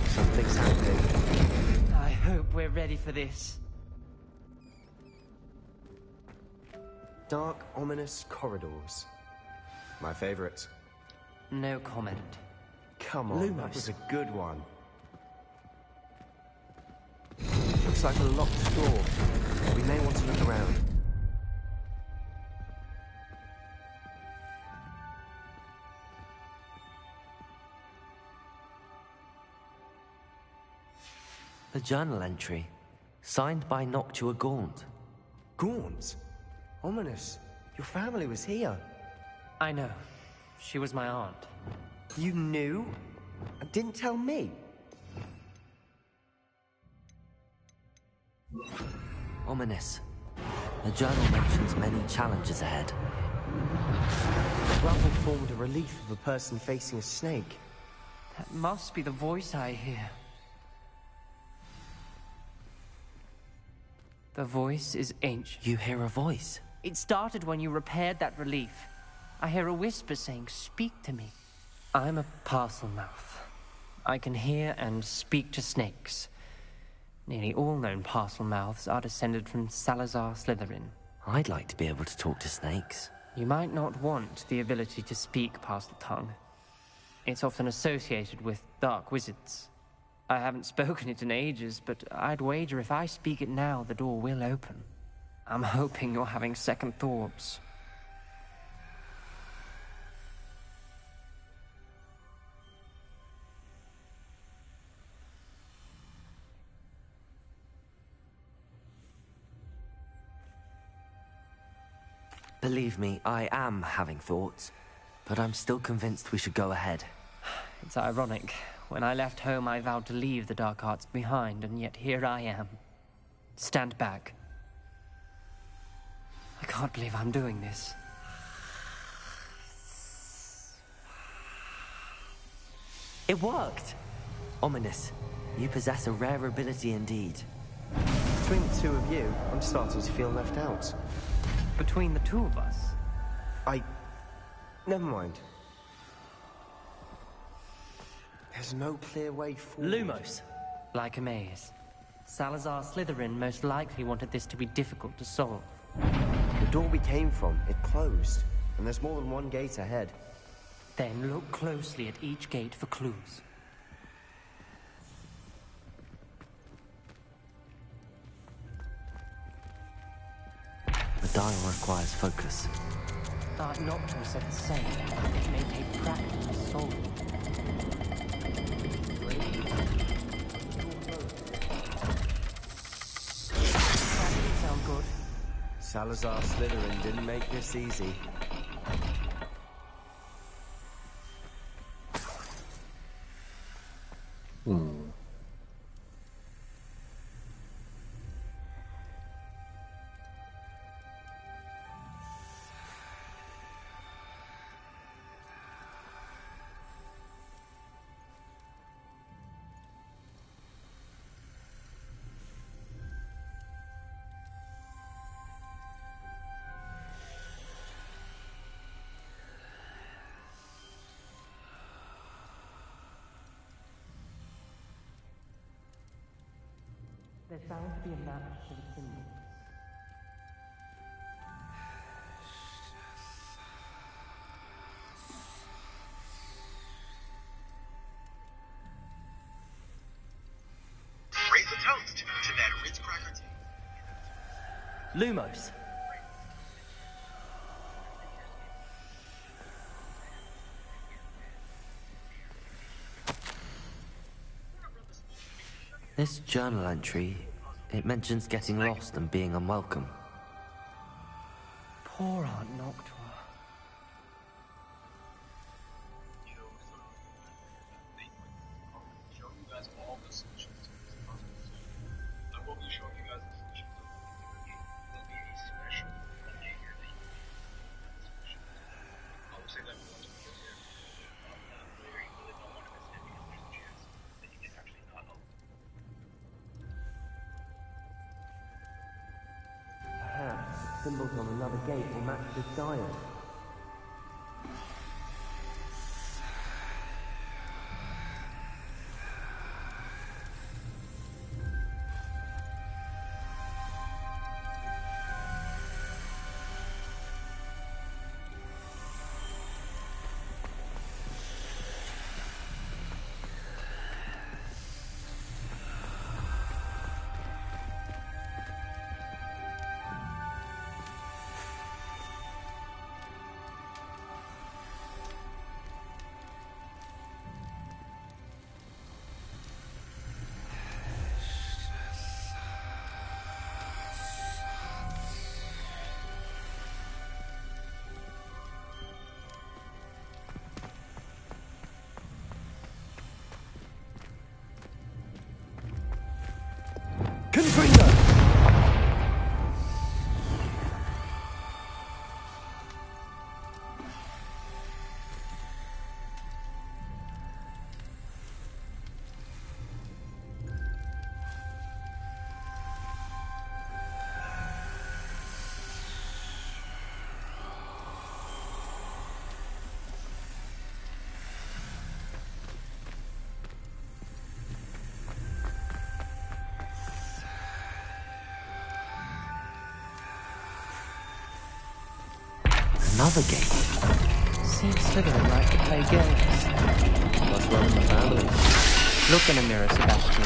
Something's happening. I hope we're ready for this. Dark, ominous corridors. My favorite. No comment. Come on, Lumos. that was a good one. Looks like a locked door. We may want to look around. A journal entry, signed by Noctua Gaunt. Gaunt? Ominous. Your family was here. I know. She was my aunt. You knew? And didn't tell me? Ominous. The journal mentions many challenges ahead. The rubble formed a relief of a person facing a snake. That must be the voice I hear. The voice is ancient. You hear a voice? It started when you repaired that relief. I hear a whisper saying, "Speak to me." I'm a parcel mouth. I can hear and speak to snakes. Nearly all known parcel mouths are descended from Salazar Slytherin. I'd like to be able to talk to snakes. You might not want the ability to speak parcel tongue. It's often associated with dark wizards. I haven't spoken it in ages, but I'd wager if I speak it now, the door will open. I'm hoping you're having second thoughts. Believe me, I am having thoughts, but I'm still convinced we should go ahead. It's ironic. When I left home, I vowed to leave the dark arts behind, and yet here I am. Stand back. I can't believe I'm doing this. It worked! Ominous, you possess a rare ability indeed. Between the two of you, I'm starting to feel left out. Between the two of us? Never mind. There's no clear way forward. Lumos. Like a maze. Salazar Slytherin most likely wanted this to be difficult to solve. The door we came from, it closed. And there's more than one gate ahead. Then look closely at each gate for clues. The dial requires focus. Art Nocturne said the same. It may take practice to solve it. That didn't sound good. Salazar Slytherin didn't make this easy. There's bound to be a map to the symbols. Raise a toast to that Ritz cracker tea. Lumos. This journal entry, it mentions getting lost and being unwelcome. Poor Aunt Noctua. Perhaps symbols on another gate will match this dial. Confringo! Another game. Seems Slytherin like to play games. Must run in the family. Look in the mirror, Sebastian.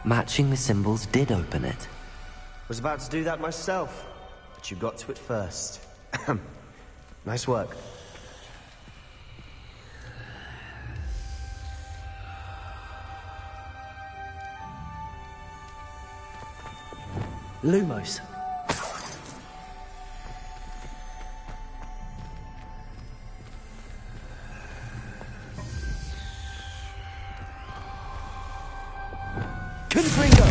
Matching the symbols did open it. Was about to do that myself, but you got to it first. Nice work. Lumos. Confringo!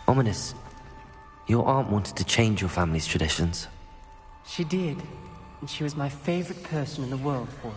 Ominous. Your aunt wanted to change your family's traditions. She did, and she was my favorite person in the world for it.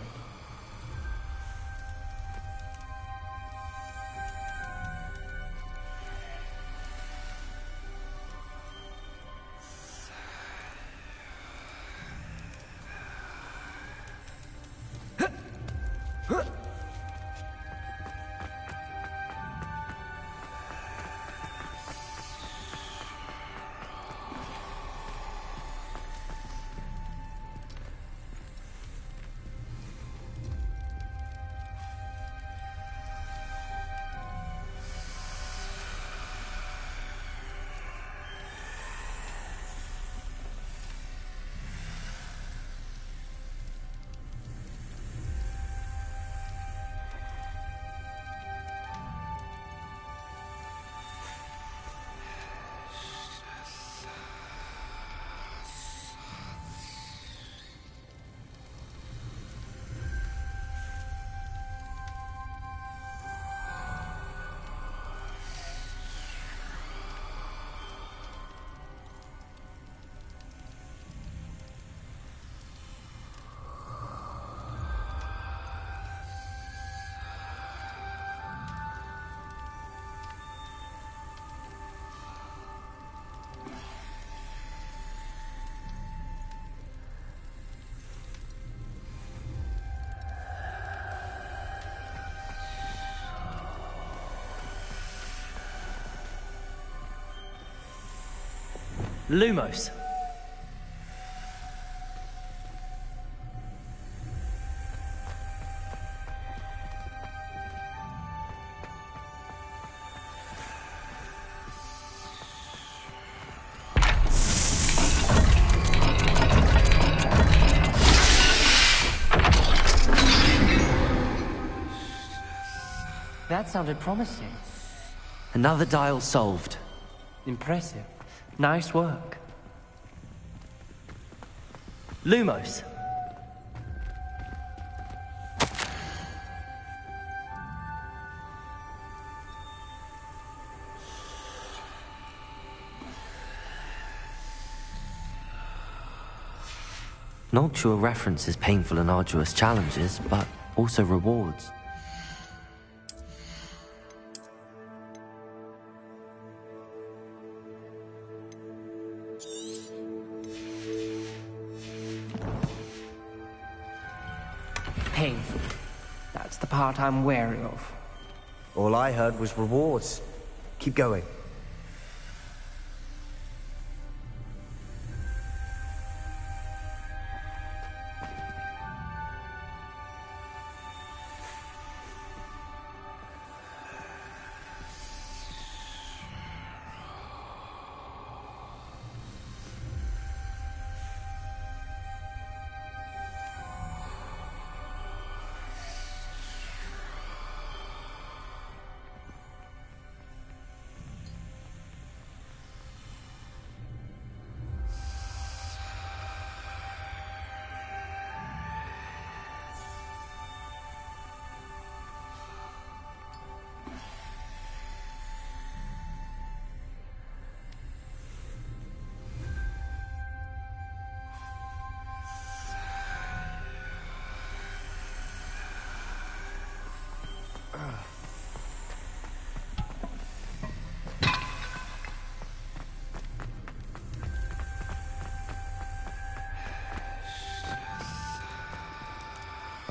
Lumos. That sounded promising. Another dial solved. Impressive. Nice work. Lumos. Noctua references painful and arduous challenges, but also rewards. Painful. That's the part I'm wary of. All I heard was rewards. Keep going.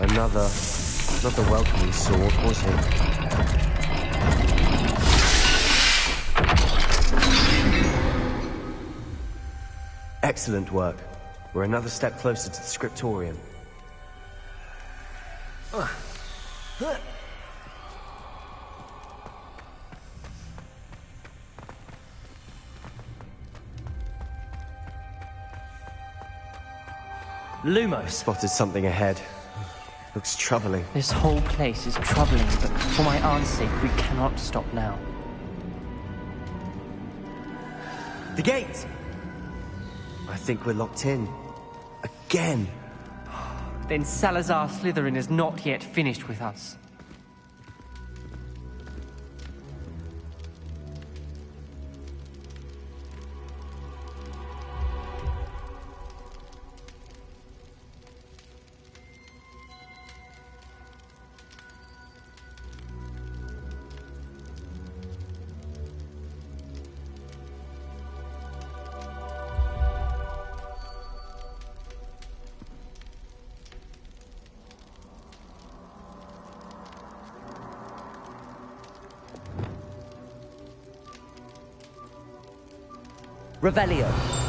Another not the welcoming sort, was he? Excellent work. We're another step closer to the scriptorium. Lumos! Spotted something ahead. Looks troubling. This whole place is troubling, but for my aunt's sake, we cannot stop now. The gate! I think we're locked in. Again! Then Salazar Slytherin is not yet finished with us. Revelio.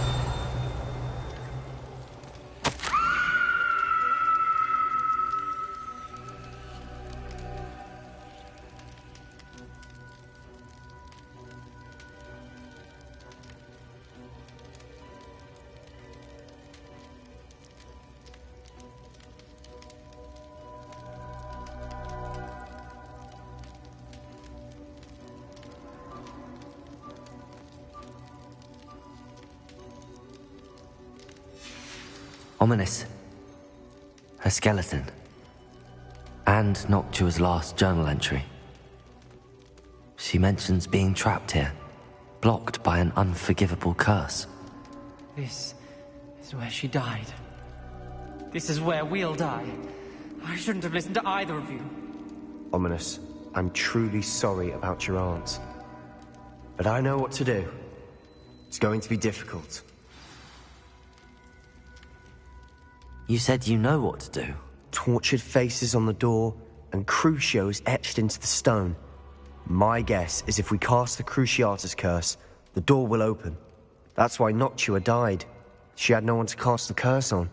Ominous. Her skeleton. And Noctua's last journal entry. She mentions being trapped here, blocked by an unforgivable curse. This is where she died. This is where we'll die. I shouldn't have listened to either of you. Ominous, I'm truly sorry about your aunt. But I know what to do. It's going to be difficult. You said you know what to do. Tortured faces on the door, and Crucios etched into the stone. My guess is if we cast the Cruciatus curse, the door will open. That's why Noctua died. She had no one to cast the curse on.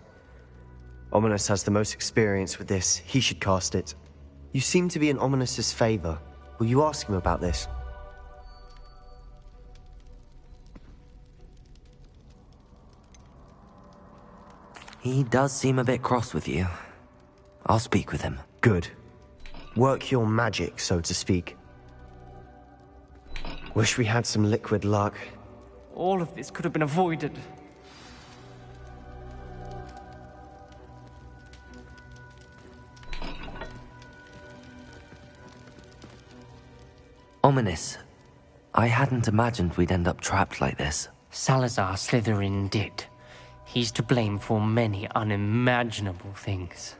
Ominous has the most experience with this. He should cast it. You seem to be in Ominous's favor. Will you ask him about this? He does seem a bit cross with you. I'll speak with him. Good. Work your magic, so to speak. Wish we had some liquid luck. All of this could have been avoided. Ominous. I hadn't imagined we'd end up trapped like this. Salazar Slytherin did. He's to blame for many unimaginable things.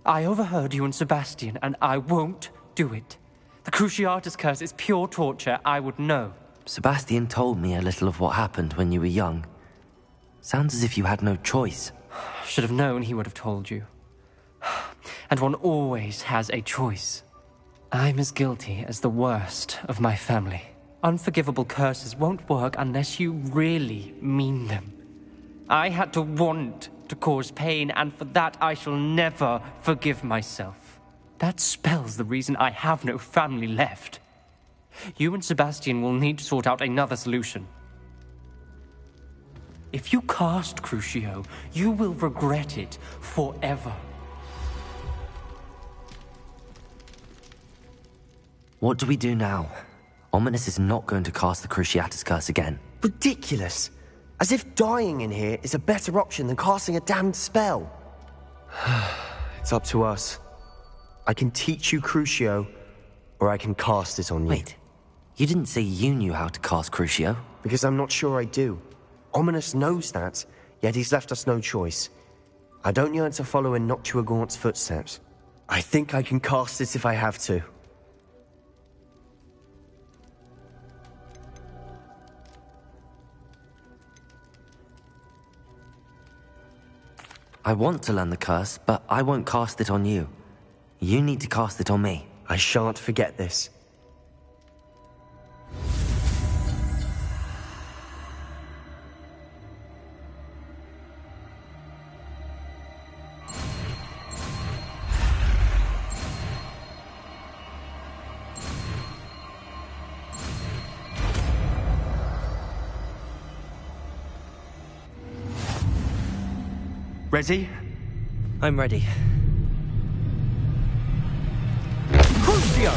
I overheard you and Sebastian, and I won't do it. The Cruciatus curse is pure torture, I would know. Sebastian told me a little of what happened when you were young. Sounds as if you had no choice. Should have known he would have told you. And one always has a choice. I'm as guilty as the worst of my family. Unforgivable curses won't work unless you really mean them. I had to want to cause pain, and for that I shall never forgive myself. That spells the reason I have no family left. You and Sebastian will need to sort out another solution. If you cast Crucio, you will regret it forever. What do we do now? Ominous is not going to cast the Cruciatus curse again. Ridiculous! As if dying in here is a better option than casting a damned spell. It's up to us. I can teach you Crucio, or I can cast it on you. Wait, you didn't say you knew how to cast Crucio? Because I'm not sure I do. Ominous knows that, yet he's left us no choice. I don't yearn to follow in Noctua Gaunt's footsteps. I think I can cast it if I have to. I want to learn the curse, but I won't cast it on you. You need to cast it on me. I shan't forget this. Ready? I'm ready. Crucio!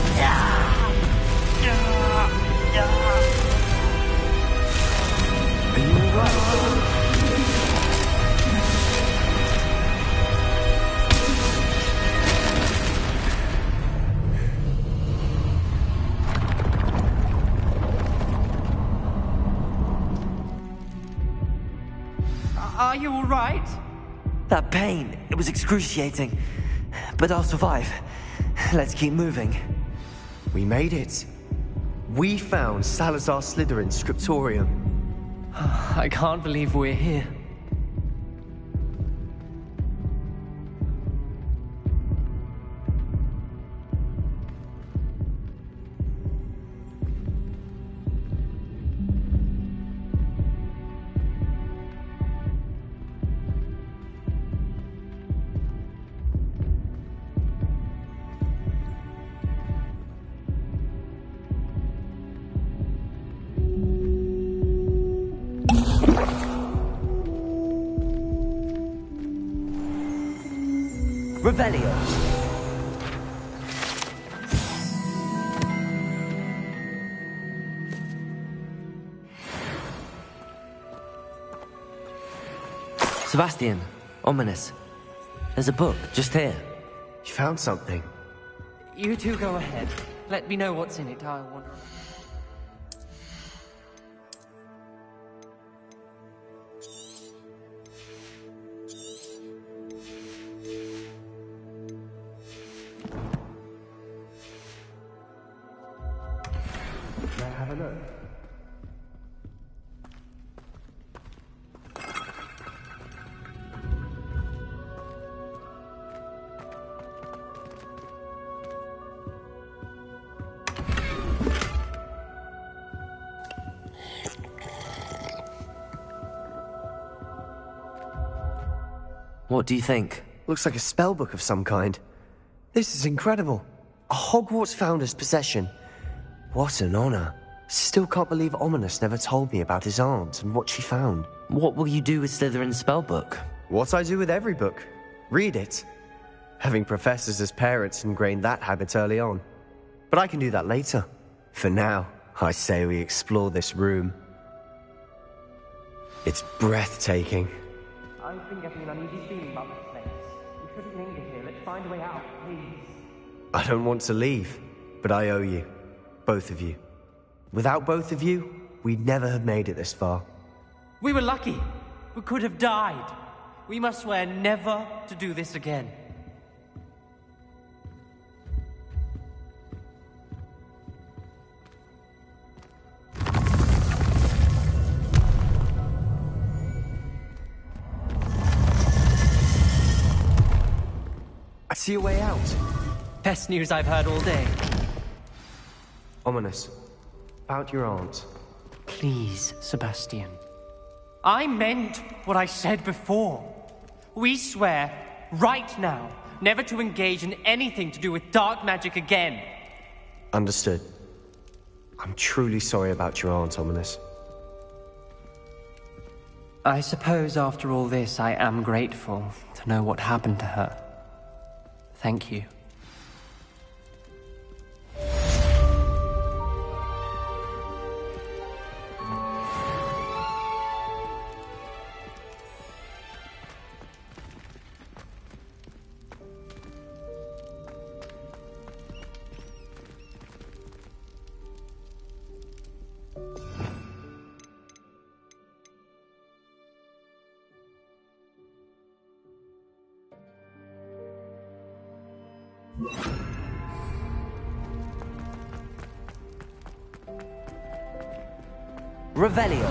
Are you alright? Are you alright? That pain, it was excruciating. But I'll survive. Let's keep moving. We made it. We found Salazar Slytherin's scriptorium. I can't believe we're here. Revelio. Sebastian, ominous. There's a book just here. You found something? You two go ahead. Let me know what's in it. I wonder. May I have a look? What do you think? Looks like a spellbook of some kind. This is incredible. A Hogwarts founder's possession. What an honor. Still can't believe Ominous never told me about his aunt and what she found. What will you do with Slytherin's spellbook? What I do with every book. Read it. Having professors as parents ingrained that habit early on. But I can do that later. For now, I say we explore this room. It's breathtaking. I've been getting an uneasy feeling about this place. We shouldn't linger here. Let's find a way out, please. I don't want to leave, but I owe you. Both of you. Without both of you, we'd never have made it this far. We were lucky. We could have died. We must swear never to do this again. I see a way out. Best news I've heard all day. Ominous. About your aunt. Please, Sebastian. I meant what I said before. We swear, right now, never to engage in anything to do with dark magic again. Understood. I'm truly sorry about your aunt, Ominous. I suppose after all this, I am grateful to know what happened to her. Thank you. Revelio.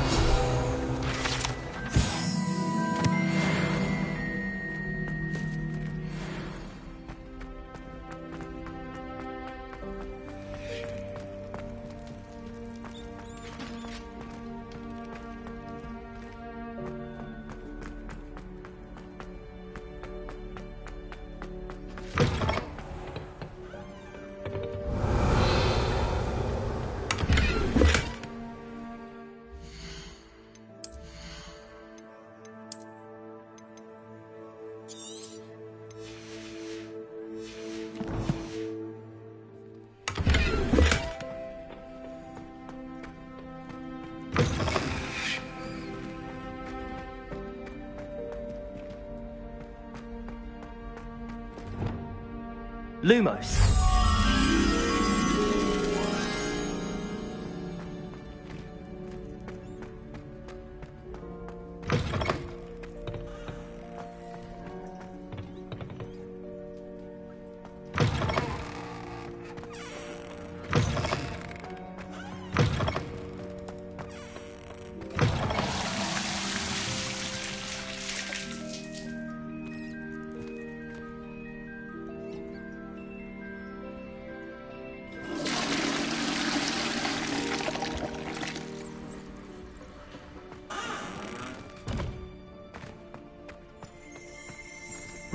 Lumos.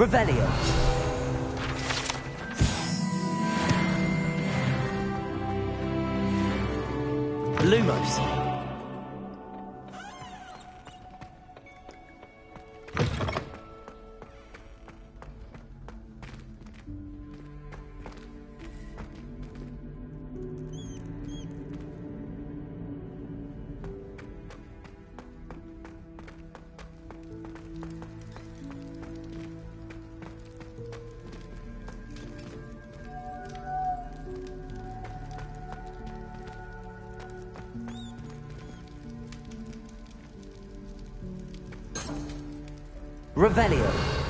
Revelio. Lumos. Revelio.